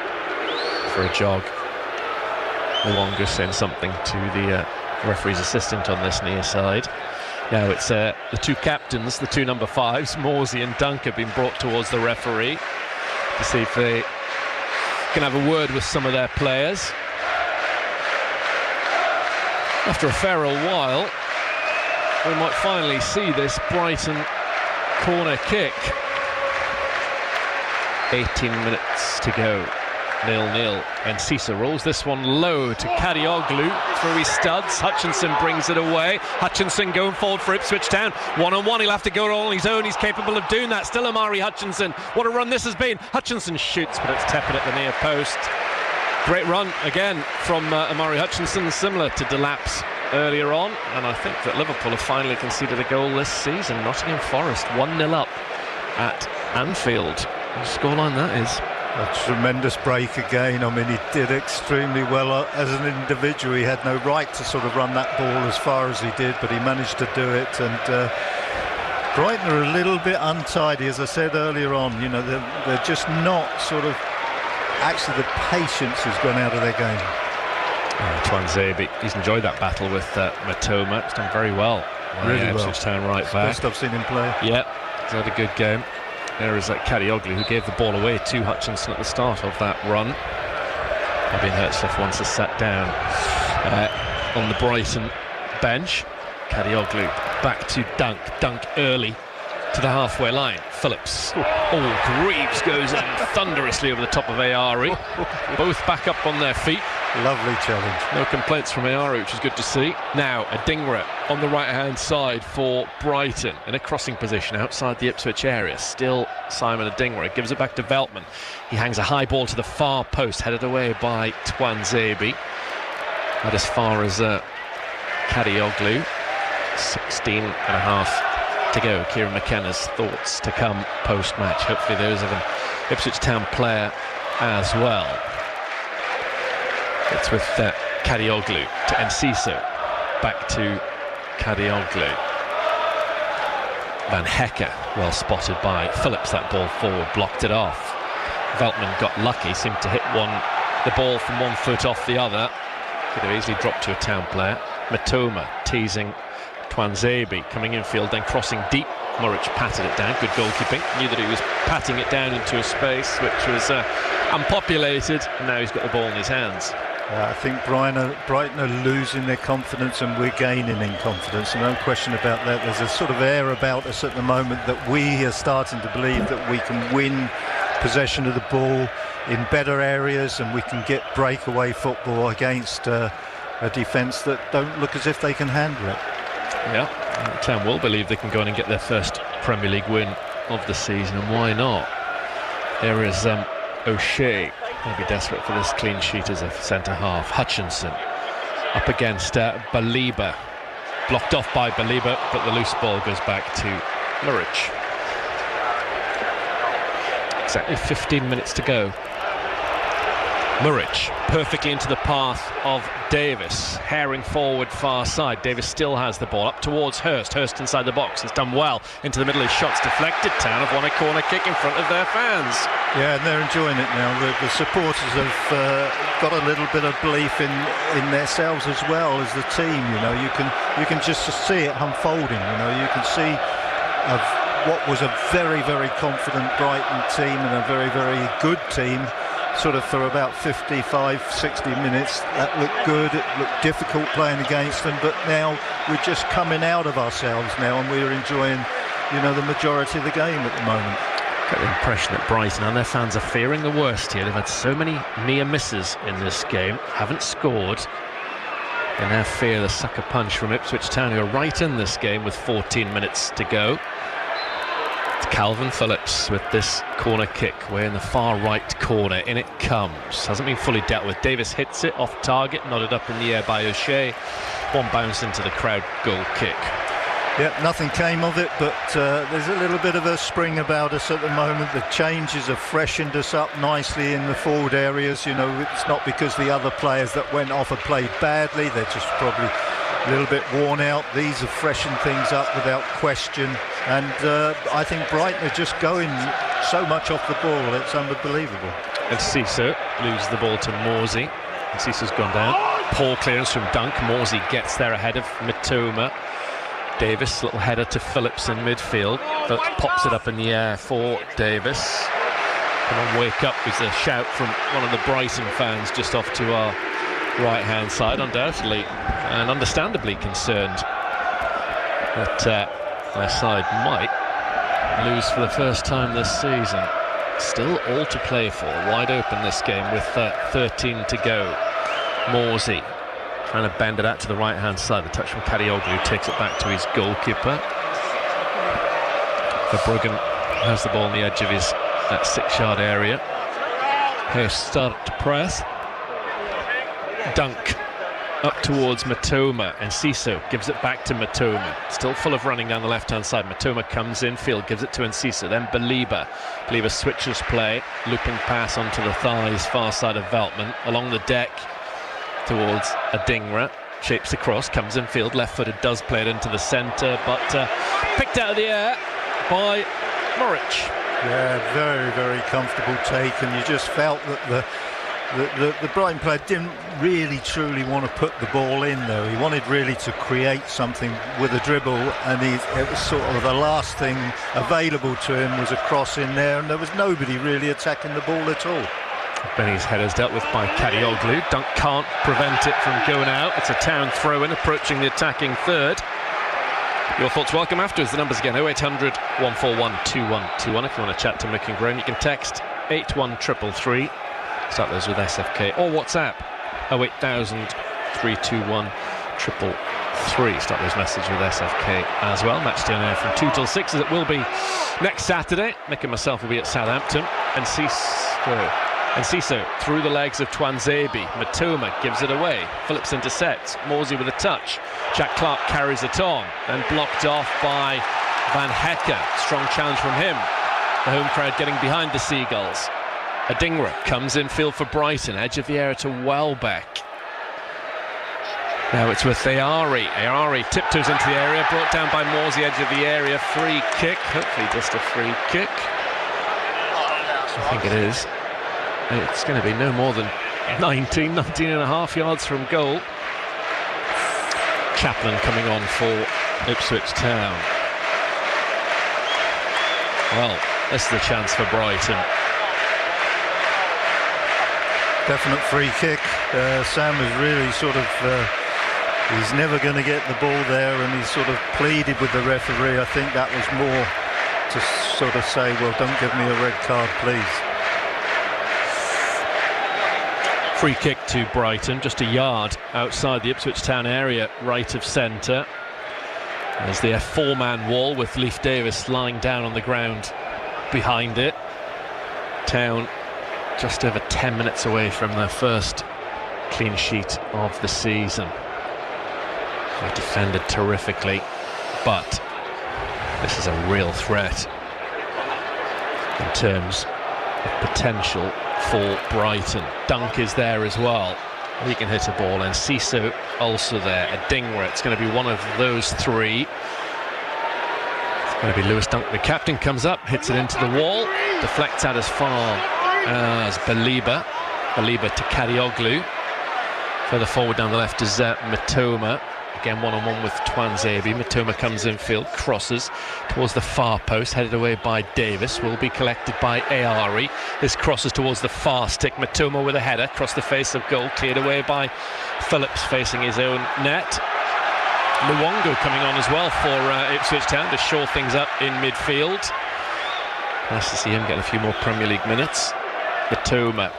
B: for a jog. Luongo saying something to the referee's assistant on this near side. Now it's the two captains, the two number 5s, Morsey and Dunk, have been brought towards the referee to see if they can have a word with some of their players. After a fair old while, we might finally see this Brighton corner kick. 18 minutes to go. 0-0. Enciso rolls this one low to Kadioglu through his studs. Hutchinson brings it away. Hutchinson going forward for Ipswich Town. One-on-one, he'll have to go all on his own. He's capable of doing that. Still Amari Hutchinson. What a run this has been. Hutchinson shoots, but it's tepid at the near post. Great run again from Amari Hutchinson, similar to Delap's earlier on, and I think that Liverpool have finally conceded a goal this season. Nottingham Forest 1-0 up at Anfield. What scoreline that is.
C: A tremendous break again. I mean, he did extremely well as an individual. He had no right to sort of run that ball as far as he did, but he managed to do it, and Brighton are a little bit untidy, as I said earlier on. You know, they're just not sort of... Actually, the patience has gone out of their game.
B: Twanzebe, he's enjoyed that battle with Matoma. He's done very well.
C: Really well.
B: Ipswich Town right back.
C: Best I've seen him play.
B: Yeah, he's had a good game. There is Kadioglu, who gave the ball away to Hutchinson at the start of that run. Albion Hertzloff once has sat down on the Brighton bench. Kadioglu back to Dunk. Dunk early to the halfway line. Phillips. Greaves goes in thunderously over the top of Ayari. Both back up on their feet.
C: Lovely challenge.
B: No complaints from Ayari, which is good to see. Now Adingra on the right-hand side for Brighton in a crossing position outside the Ipswich area. Still Simon Adingra gives it back to Veltman. He hangs a high ball to the far post, headed away by Twanzebe. Not as far as Kadioglu. 16 and a half to go. Kieran McKenna's thoughts to come post-match. Hopefully those of an Ipswich Town player as well. It's with Kadioglu to Enciso. Back to Kadioglu. Van Hecker, well spotted by Phillips. That ball forward, blocked it off. Veltman got lucky, seemed to hit the ball from one foot off the other. Could have easily dropped to a Town player. Matoma teasing Twanzebe, coming infield, then crossing deep. Muric patted it down. Good goalkeeping. Knew that he was patting it down into a space which was unpopulated, and now he's got the ball in his hands.
C: I think Brighton are losing their confidence, and we're gaining in confidence. No question about that. There's a sort of air about us at the moment that we are starting to believe that we can win possession of the ball in better areas, and we can get breakaway football against a defence that don't look as if they can handle it.
B: Yeah, Town will believe they can go in and get their first Premier League win of the season, and why not? There is O'Shea. He'll be desperate for this clean sheet as a centre-half. Hutchinson up against Baliba. Blocked off by Baliba, but the loose ball goes back to Muric. Exactly 15 minutes to go. Muric perfectly into the path of Davis, herring forward far side. Davis still has the ball up towards Hurst. Hurst inside the box, has done well into the middle. His shot's deflected. Town have won a corner kick in front of their fans.
C: Yeah, and they're enjoying it now. The supporters have got a little bit of belief in themselves as well as the team. You know, you can just see it unfolding. You know, you can see what was a very, very confident Brighton team and a very, very good team. Sort of for about 55, 60 minutes, that looked good. It looked difficult playing against them, but now we're just coming out of ourselves now, and we're enjoying, you know, the majority of the game at the moment.
B: Got the impression that Brighton and their fans are fearing the worst here. They've had so many near misses in this game, haven't scored. They now fear the sucker punch from Ipswich Town, who are right in this game with 14 minutes to go. Calvin Phillips with this corner kick. We're in the far right corner. In it comes. Hasn't been fully dealt with. Davis hits it off target, nodded up in the air by O'Shea. One bounce into the crowd goal kick.
C: Yeah, nothing came of it, but there's a little bit of a spring about us at the moment. The changes have freshened us up nicely in the forward areas. You know, it's not because the other players that went off have played badly. They're just probably a little bit worn out. These have freshened things up without question, and I think Brighton are just going so much off the ball, it's unbelievable.
B: And Ciso loses the ball to Morsey, and Ciso's gone down. Poor clearance from Dunk. Morsey gets there ahead of Matoma. Davis, little header to Phillips in midfield. Phillips pops it up in the air for Davis. Come on, wake up, is a shout from one of the Brighton fans just off to our right-hand side, undoubtedly and understandably concerned that their side might lose for the first time this season. Still all to play for, wide open this game with 13 to go. Morsey trying to bend it out to the right-hand side. The touch from Kadioglu takes it back to his goalkeeper. Verbruggen has the ball on the edge of his 6-yard area. Hurst start to press. Dunk up towards Matoma, and Ciso gives it back to Matoma. Still full of running down the left-hand side. Matoma comes in field, gives it to Enciso, then Baliba. Baliba switches play, looping pass onto the thighs, far side of Veltman, along the deck towards Adingra. shapes the cross, comes in field, left-footed, does play it into the centre, but picked out of the air by Muric.
C: Yeah, very, very comfortable take, and you just felt that the Brighton player didn't really truly want to put the ball in, though. He wanted really to create something with a dribble, and it was sort of the last thing available to him was a cross in there, and there was nobody really attacking the ball at all.
B: Benny's header's dealt with by Kadioglu. Dunk can't prevent it from going out. It's a Town throw-in approaching the attacking third. Your thoughts welcome afterwards. The numbers again, 0800 141 2121. If you want to chat to Mick and Graham, you can text 81333. Start those with SFK or WhatsApp 08000 321 333. Start those messages with SFK as well. Match day on air from 2 till 6 as it will be next Saturday. Mick and myself will be at Southampton. And Enciso through the legs of Twanzebe. Matoma gives it away. Phillips intercepts. Morsey with a touch. Jack Clark carries it on and blocked off by Van Hecke. Strong challenge from him. The home crowd getting behind the Seagulls. Adingra comes in field for Brighton. Edge of the area to Welbeck. Now it's with Ayari. Ayari tiptoes into the area. Brought down by Morsey. Edge of the area. Free kick. Hopefully just a free kick. I think it is. It's going to be no more than 19 and a half yards from goal. Chaplin coming on for Ipswich Town. Well, this is the chance for Brighton.
C: Definite free kick. Sam was really sort of he's never going to get the ball there, and he sort of pleaded with the referee. I think that was more to sort of say, well, don't give me a red card, please.
B: Free kick to Brighton, just a yard outside the Ipswich Town area, right of centre. There's the four-man wall with Leif Davis lying down on the ground behind it. Town just over 10 minutes away from their first clean sheet of the season. They defended terrifically, but this is a real threat in terms of potential for Brighton. Dunk is there as well. He can hit a ball, and Siso also there. Adingra, it's going to be one of those three. It's going to be Lewis Dunk. The captain comes up, hits it into the wall, deflects out as far as Baliba. Baliba to Kadioglu. Further forward down the left is Matoma. Again, one-on-one with Twanzebe. Matoma comes in field, crosses towards the far post, headed away by Davis. Will be collected by Ayari. This crosses towards the far stick. Matoma with a header, across the face of goal, cleared away by Phillips, facing his own net. Luongo coming on as well for Ipswich Town to shore things up in midfield. Nice to see him getting a few more Premier League minutes. Matoma.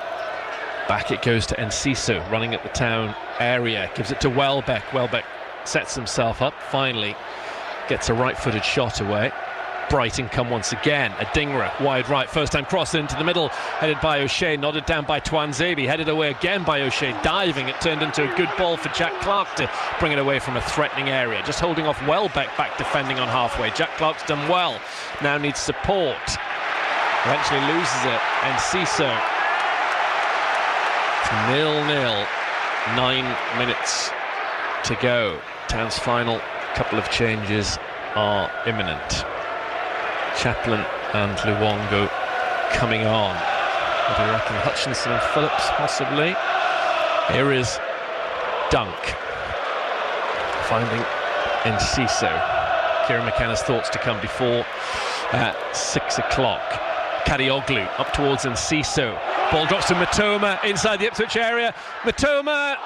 B: Back it goes to Enciso, running at the Town area. Gives it to Welbeck. Welbeck sets himself up, finally gets a right-footed shot away. Brighton come once again. Adingra, wide right, first time cross into the middle, headed by O'Shea, nodded down by Twanzebe, headed away again by O'Shea, diving. It turned into a good ball for Jack Clark to bring it away from a threatening area. Just holding off Welbeck, back defending on halfway. Jack Clark's done well, now needs support. Eventually loses it, and Enciso. 0-0, 9 minutes to go. Town's final couple of changes are imminent. Chaplin and Luongo coming on. What do you reckon? Hutchinson and Phillips possibly. Here is Dunk finding Enciso. Kieran McKenna's thoughts to come before 6 o'clock. Kadioglu up towards Enciso. Ball drops to Matoma inside the Ipswich area. Matoma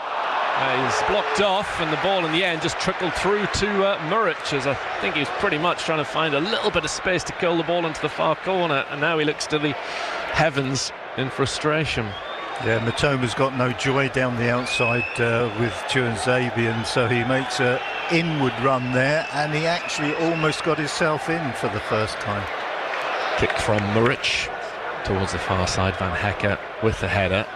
B: is blocked off, and the ball in the end just trickled through to Muric, as I think he was pretty much trying to find a little bit of space to curl the ball into the far corner, and now he looks to the heavens in frustration.
C: Yeah, Matoma's got no joy down the outside with Twanzebe, and so he makes an inward run there, and he actually almost got himself in for the first time.
B: Kick from Muric towards the far side. Van Hecke with the header.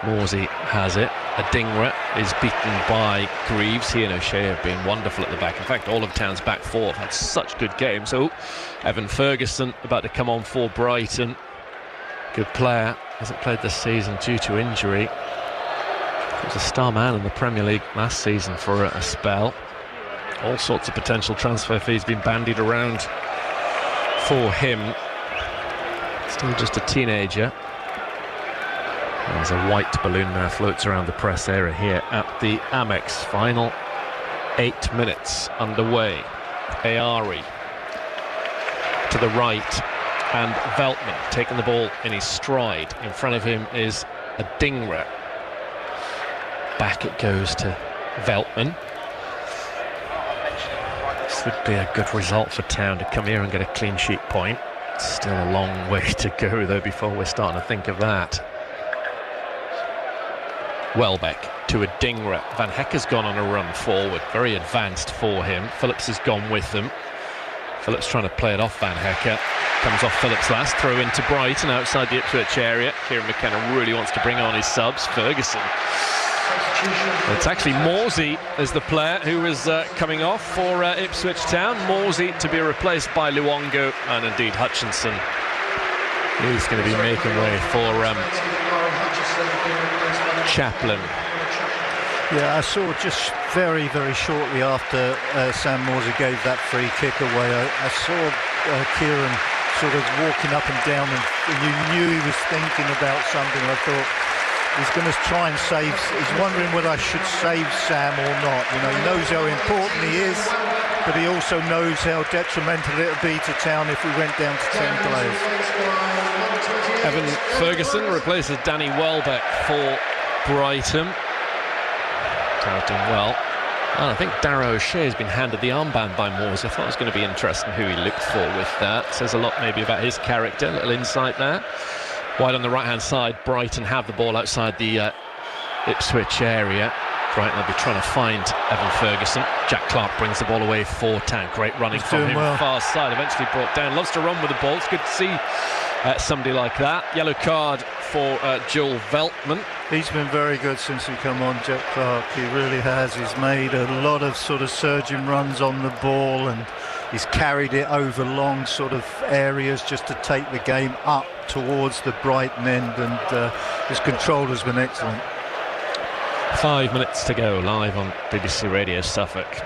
B: Morsey has it. Adingra is beaten by Greaves. He and O'Shea have been wonderful at the back. In fact, all of Town's back four have had such good games. So Evan Ferguson about to come on for Brighton. Good player. Hasn't played this season due to injury. was a star man in the Premier League last season for a spell. All sorts of potential transfer fees being bandied around for him. Still just a teenager. There's a white balloon now floats around the press area here at the Amex. Final 8 minutes underway. Ayari to the right, and Veltman taking the ball in his stride. In front of him is a Dingra. Back it goes to Veltman. This would be a good result for Town to come here and get a clean sheet point. Still a long way to go though before we're starting to think of that. Welbeck to a Dingra. Van Hecke's gone on a run forward, very advanced for him. Phillips has gone with them. Phillips trying to play it off Van Hecke. Comes off Phillips last, throw into Brighton outside the Ipswich area. Kieran McKenna really wants to bring on his subs. Ferguson. It's actually Morsey as the player who is coming off for Ipswich Town. Morsey to be replaced by Luongo, and indeed Hutchinson. He's going to be making way for Chaplin.
C: Yeah, I saw just very, very shortly after Sam Morsey gave that free kick away, I saw Kieran sort of walking up and down, and you knew he was thinking about something. I thought he's going to try and save, he's wondering whether I should save Sam or not. You know, he knows how important he is, but he also knows how detrimental it would be to Town if we went down to 10 players.
B: Evan Ferguson replaces Danny Welbeck for Brighton. Town's doing well. And I think Darragh O'Shea has been handed the armband by Moores. I thought it was going to be interesting who he looked for with that. Says a lot maybe about his character. A little insight there. Wide on the right-hand side, Brighton have the ball outside the Ipswich area. Brighton will be trying to find Evan Ferguson. Jack Clark brings the ball away for Town. Great running from him. Well. Far side, eventually brought down. Loves to run with the ball. It's good to see somebody like that. Yellow card for Joel Veltman.
C: He's been very good since he come on, Jack Clark. He really has. He's made a lot of sort of surging runs on the ball, and he's carried it over long sort of areas just to take the game up towards the Brighton end, and his control has been excellent.
B: 5 minutes to go, live on BBC Radio Suffolk.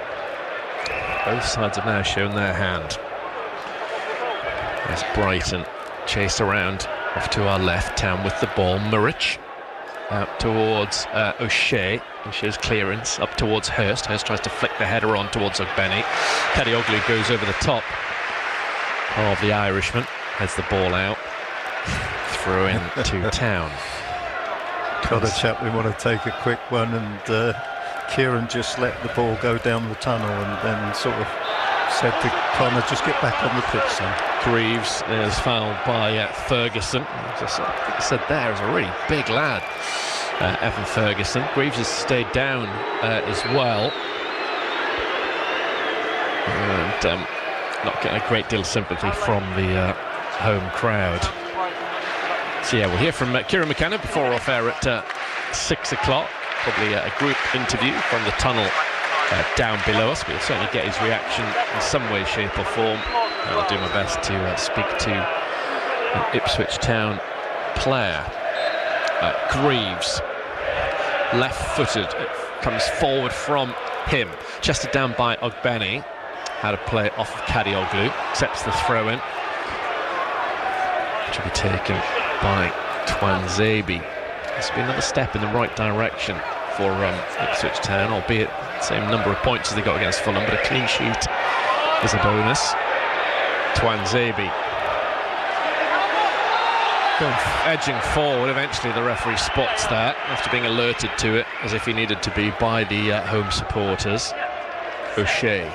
B: Both sides have now shown their hand. There's Brighton chase around off to our left. Town with the ball. Muric out towards O'Shea. O'Shea's clearance up towards Hurst. Hurst tries to flick the header on towards Ogbeni. Kadioglu goes over the top of the Irishman. Heads the ball out. Throw in to Town.
C: Connor Chaplin want to take a quick one, and Kieran just let the ball go down the tunnel and then sort of said to Connor, just get back on the pitch, son.
B: Greaves is fouled by Ferguson. Just like I said, there is a really big lad, Evan Ferguson. Greaves has stayed down as well, and not getting a great deal of sympathy from the home crowd. So yeah, we'll hear from Kieran McKenna before off air at 6 o'clock. Probably a group interview from the tunnel down below us. We'll certainly get his reaction in some way, shape or form. I'll do my best to speak to an Ipswich Town player. Greaves, left-footed, comes forward from him. Chested down by Ogbeni. How to play it off of Kadioglu. Accepts the throw-in. Which will be taken by Twanzebe. This will be another step in the right direction for Ipswich Town, albeit the same number of points as they got against Fulham, but a clean sheet is a bonus. Twanzebe edging forward. Eventually the referee spots that after being alerted to it as if he needed to be by the home supporters. O'Shea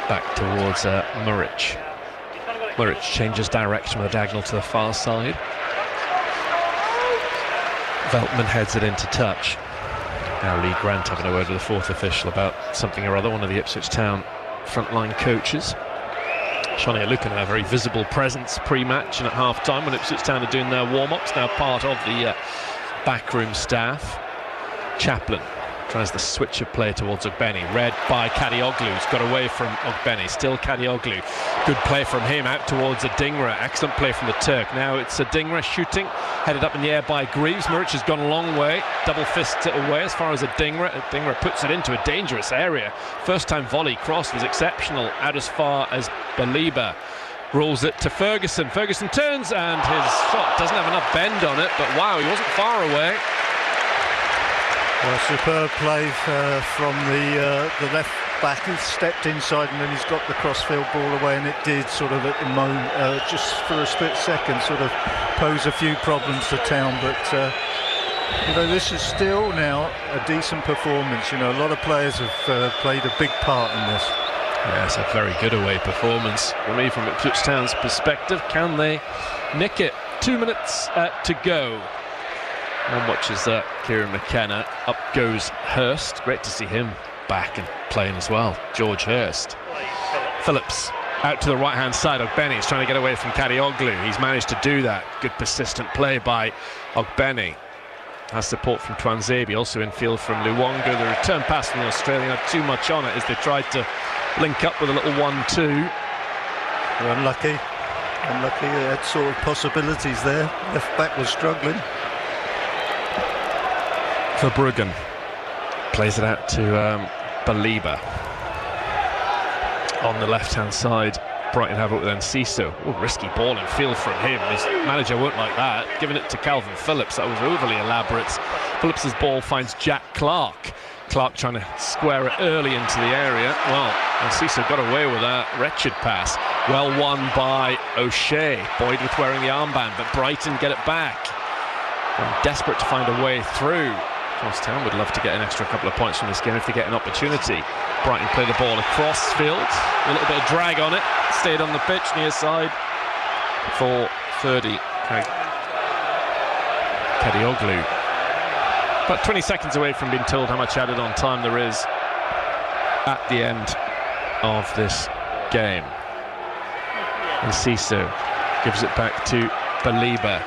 B: back towards Muric. Muric changes direction with a diagonal to the far side. Veltman heads it into touch. Now Lee Grant having a word with the fourth official about something or other, one of the Ipswich Town frontline coaches. Shania Lucan, a very visible presence pre-match and at half-time when Ipswich Town are doing their warm-ups, now part of the backroom staff. Chaplin Tries the switch of play towards Ogbeni. Read by Kadioglu, who's got away from Ogbeni. Still Kadioglu. Good play from him out towards Adingra. Excellent play from the Turk. Now it's Adingra shooting. Headed up in the air by Greaves. Muric has gone a long way. Double fist it away as far as Adingra. Adingra puts it into a dangerous area. First time volley cross was exceptional. Out as far as Baliba. Rolls it to Ferguson. Ferguson turns and his shot doesn't have enough bend on it. But wow, he wasn't far away.
C: Well, superb play from the left back, who stepped inside and then he's got the crossfield ball away, and it did sort of at the moment, just for a split second, sort of pose a few problems to Town. But you know, this is still now a decent performance. You know, a lot of players have played a big part in this.
B: Yes, a very good away performance for me from Ipswich Town's perspective. Can they nick it? 2 minutes to go. And watches Kieran McKenna. Up goes Hurst. Great to see him back and playing as well. George Hurst. Phillips out to the right hand side. Ogbeni is trying to get away from Kadioglu. He's managed to do that. Good persistent play by Ogbeni. Has support from Twanzebe, also in field from Luongo. The return pass from the Australian had too much on it as they tried to link up with a little 1-2.
C: They're unlucky. Unlucky, they had sort of possibilities there. Left back was struggling.
B: Verbruggen plays it out to Baliba on the left hand side. Brighton have it with Enciso. Risky ball in field from him. His manager won't like that. Giving it to Calvin Phillips. That was overly elaborate. Phillips's ball finds Jack Clark. Clark trying to square it early into the area. Well, Enciso got away with that wretched pass. Well won by O'Shea. Boyd with wearing the armband, but Brighton get it back. I'm desperate to find a way through. Of course, Town would love to get an extra couple of points from this game if they get an opportunity. Brighton play the ball across field. A little bit of drag on it. Stayed on the pitch near side for 30. Kadioglu. About 20 seconds away from being told how much added on time there is at the end of this game. Enciso gives it back to Baliba.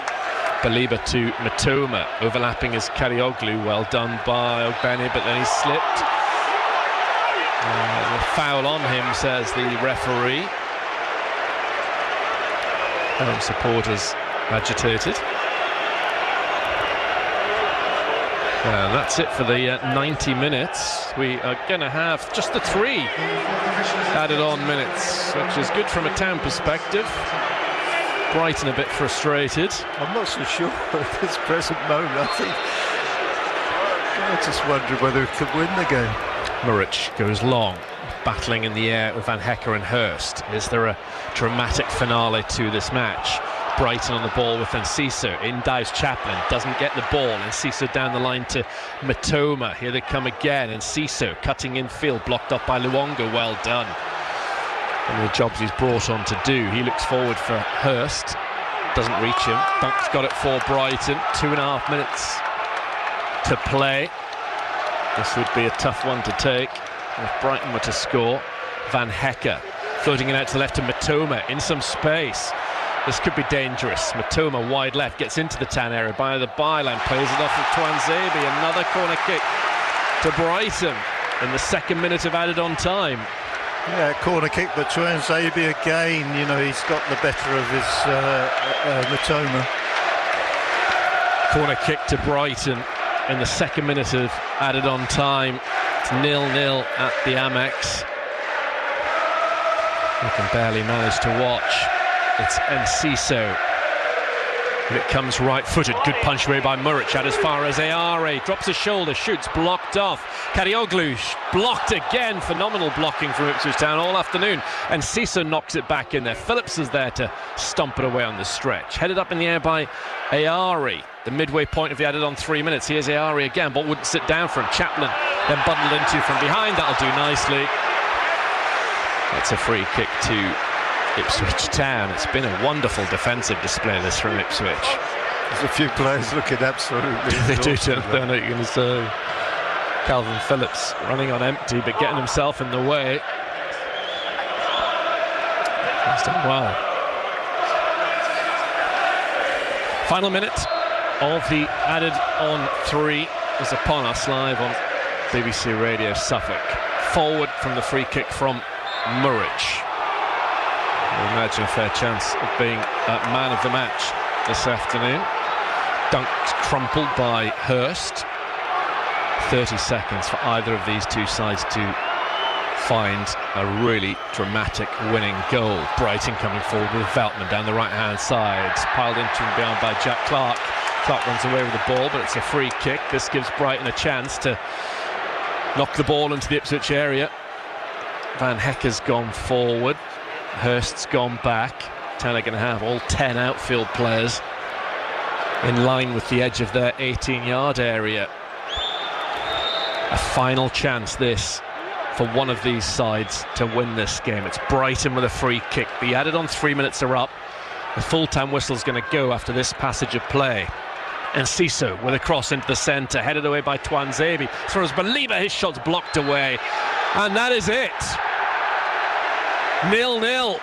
B: Baliba to Matoma, overlapping as Kadioglu. Well done by Ogbeni, but then he slipped. A foul on him, says the referee. Home supporters agitated. And that's it for the 90 minutes. We are going to have just the 3 added on minutes, which is good from a Town perspective. Brighton a bit frustrated.
C: I'm not so sure at this present moment. I just wondered whether it could win the game.
B: Muric goes long, battling in the air with Van Hecker and Hurst. Is there a dramatic finale to this match? Brighton on the ball with Enciso. In dives Chaplin, doesn't get the ball. Enciso down the line to Matoma. Here they come again. Enciso cutting in field, blocked off by Luongo. Well done. And the jobs he's brought on to do. He looks forward for Hurst. Doesn't reach him. Dunk's got it for Brighton. 2.5 minutes to play. This would be a tough one to take if Brighton were to score. Van Hecker floating it out to the left to Matoma in some space. This could be dangerous. Matoma wide left, gets into the Town area by the byline, plays it off with Twanzebe. Another corner kick to Brighton in the 2nd minute of added on time.
C: Yeah, corner kick, but Twanzebe again, you know, he's got the better of his Matoma.
B: Corner kick to Brighton in the 2nd minute of added on time. It's 0-0 at the Amex. We can barely manage to watch. It's Enciso. It comes right-footed. Good punch away by Muric out as far as Ayare. Drops his shoulder, shoots, blocked off. Kadioglu blocked again. Phenomenal blocking from Ipswich Town all afternoon. And Enciso knocks it back in there. Phillips is there to stomp it away on the stretch. Headed up in the air by Ayare. The midway point of the added on 3 minutes. Here's Ayare again. Ball wouldn't sit down for him. Chaplin then bundled into from behind. That'll do nicely. It's a free kick to Ipswich Town. It's been a wonderful defensive display this from Ipswich.
C: There's a few players looking absolutely
B: they do, don't know what you're going to say. Calvin Phillips running on empty but getting himself in the way. He's done well. Final minute of the added on 3 is upon us live on BBC Radio Suffolk. Forward from the free kick from Murridge. I imagine a fair chance of being man of the match this afternoon. Dunked, crumpled by Hurst. 30 seconds for either of these two sides to find a really dramatic winning goal. Brighton coming forward with Veltman down the right-hand side, piled into and behind by Jack Clark. Clark runs away with the ball, but it's a free kick. This gives Brighton a chance to knock the ball into the Ipswich area. Van Hecker's gone forward, Hurst's gone back. Town are going to have all 10 outfield players in line with the edge of their 18-yard area. A final chance this for one of these sides to win this game. It's Brighton with a free kick. The added on 3 minutes are up. The full-time whistle's going to go after this passage of play. And Siso with a cross into the centre, headed away by Twanzebe. Throws Baliba, his shot's blocked away. And that is it. 0-0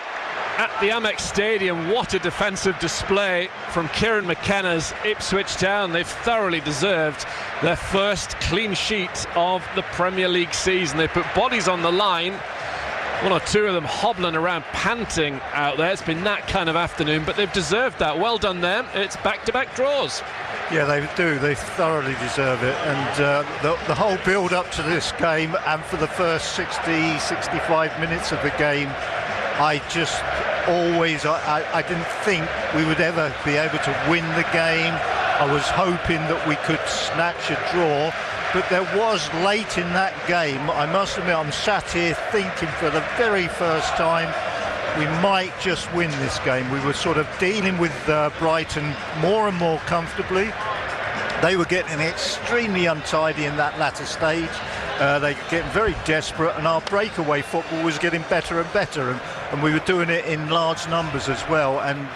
B: at the Amex Stadium. What a defensive display from Kieran McKenna's Ipswich Town. They've thoroughly deserved their first clean sheet of the Premier League season. They put bodies on the line. One or two of them hobbling around, panting out there. It's been that kind of afternoon, but they've deserved that. Well done them. It's back-to-back draws.
C: Yeah, they do. They thoroughly deserve it. And the whole build-up to this game, and for the first 60, 65 minutes of the game, I just always, I didn't think we would ever be able to win the game. I was hoping that we could snatch a draw. But there was late in that game, I must admit, I'm sat here thinking for the very first time we might just win this game. We were sort of dealing with Brighton more and more comfortably. They were getting extremely untidy in that latter stage. They were getting very desperate, and our breakaway football was getting better and better, and we were doing it in large numbers as well. And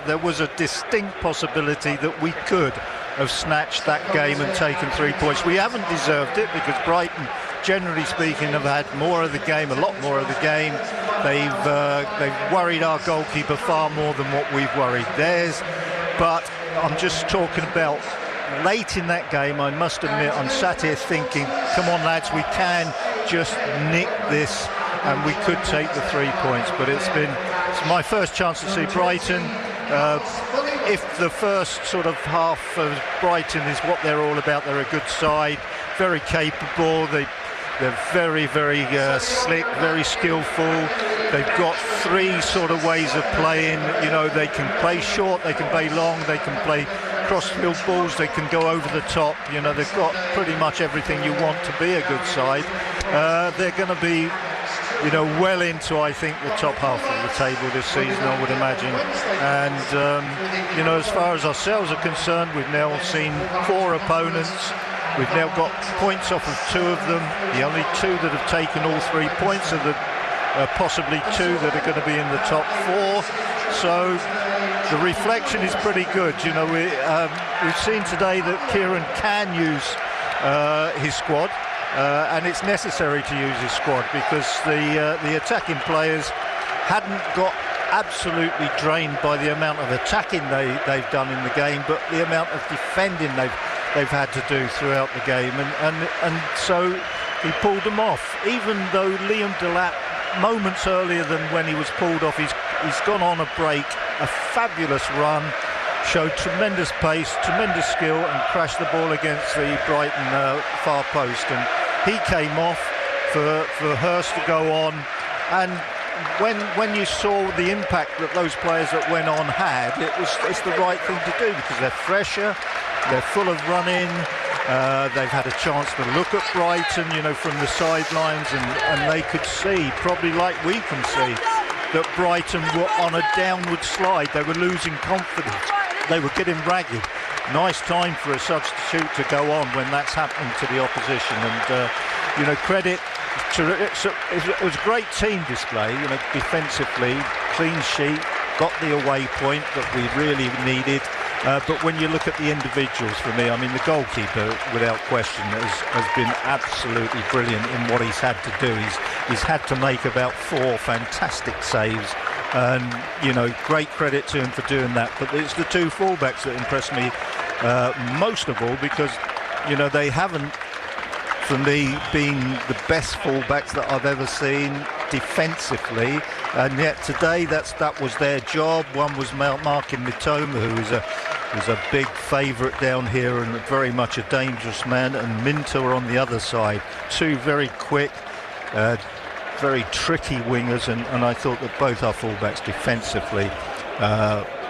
C: there was a distinct possibility that we could have snatched that game and taken 3 points. We haven't deserved it because Brighton, generally speaking, have had more of the game, a lot more of the game. They've worried our goalkeeper far more than what we've worried theirs. But I'm just talking about late in that game. I must admit, I'm sat here thinking, come on lads, we can just nick this and we could take the 3 points. But it's my first chance to see Brighton. If the first sort of half of Brighton is what they're all about, they're a good side, very capable. They're very, very slick, very skillful. They've got three sort of ways of playing. You know, they can play short, they can play long, they can play cross-field balls, they can go over the top. You know, they've got pretty much everything you want to be a good side. They're going to be, you know, well into, I think, the top half of the table this season, I would imagine. And, you know, as far as ourselves are concerned, we've now seen 4 opponents. We've now got points off of 2 of them. The only 2 that have taken all 3 points are the possibly 2 that are going to be in the top 4. So the reflection is pretty good. You know, we've seen today that Kieran can use his squad. And it's necessary to use his squad because the attacking players hadn't got absolutely drained by the amount of attacking they've done in the game, but the amount of defending they've had to do throughout the game, and so he pulled them off. Even though Liam Delap, moments earlier than when he was pulled off, he's gone on a break, a fabulous run, showed tremendous pace, tremendous skill, and crashed the ball against the Brighton far post. And he came off for Hurst to go on. And when you saw the impact that those players that went on had, it's the right thing to do because they're fresher, they're full of running. They've had a chance to look at Brighton, you know, from the sidelines, and they could see, probably like we can see, that Brighton were on a downward slide. They were losing confidence. They were getting ragged. Nice time for a substitute to go on when that's happening to the opposition. And, you know, credit to it was a great team display, you know, defensively, clean sheet, got the away point that we really needed. But when you look at the individuals, for me, I mean, the goalkeeper, without question, has been absolutely brilliant in what he's had to do. He's had to make about 4 fantastic saves. And, you know, great credit to him for doing that. But it's the 2 fullbacks that impressed me most of all because, you know, they haven't for me, been the best fullbacks that I've ever seen defensively, and yet today that was their job. One was marking Mitoma, who was a big favourite down here and very much a dangerous man, and Minter were on the other side. Two very quick, very tricky wingers, and I thought that both our fullbacks defensively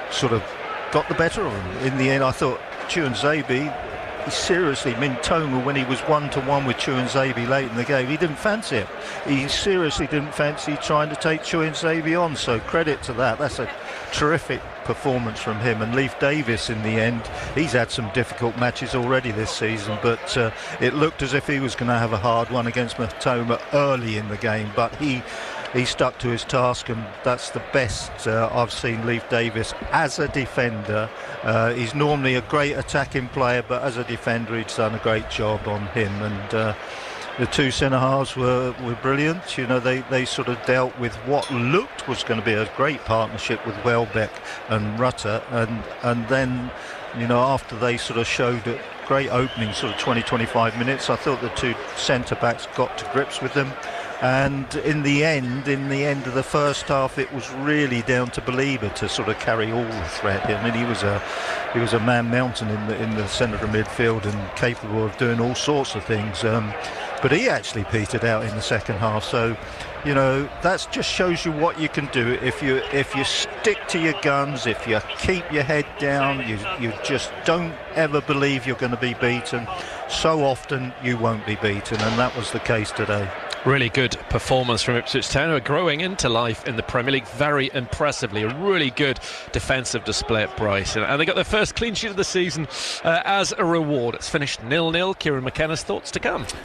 C: sort of got the better of them. In the end, I thought Chuanzebe, seriously, Mintoma, when he was 1-to-1 with Chuanzebe late in the game, he didn't fancy it. He seriously didn't fancy trying to take Chuanzebe on, so credit to that. That's a terrific performance from him. And Leif Davis, in the end, he's had some difficult matches already this season, but it looked as if he was going to have a hard one against Mitoma early in the game, but he stuck to his task, and that's the best I've seen Leif Davis as a defender. He's normally a great attacking player, but as a defender he's done a great job on him. And the two centre-halves were brilliant. You know, they sort of dealt with what looked was going to be a great partnership with Welbeck and Rutter, and then, you know, after they sort of showed a great opening sort of 20-25 minutes, I thought the two centre-backs got to grips with them. And in the end of the first half, it was really down to Belieber to sort of carry all the threat. I mean, he was a man mountain in the centre of the midfield and capable of doing all sorts of things. But he actually petered out in the second half. So, you know, that just shows you what you can do if you stick to your guns, if you keep your head down, you just don't ever believe you're going to be beaten. So often you won't be beaten, and that was the case today.
B: Really good performance from Ipswich Town, who are growing into life in the Premier League very impressively. A really good defensive display at Brighton, and they got their first clean sheet of the season as a reward. It's finished 0-0. Kieran McKenna's thoughts to come.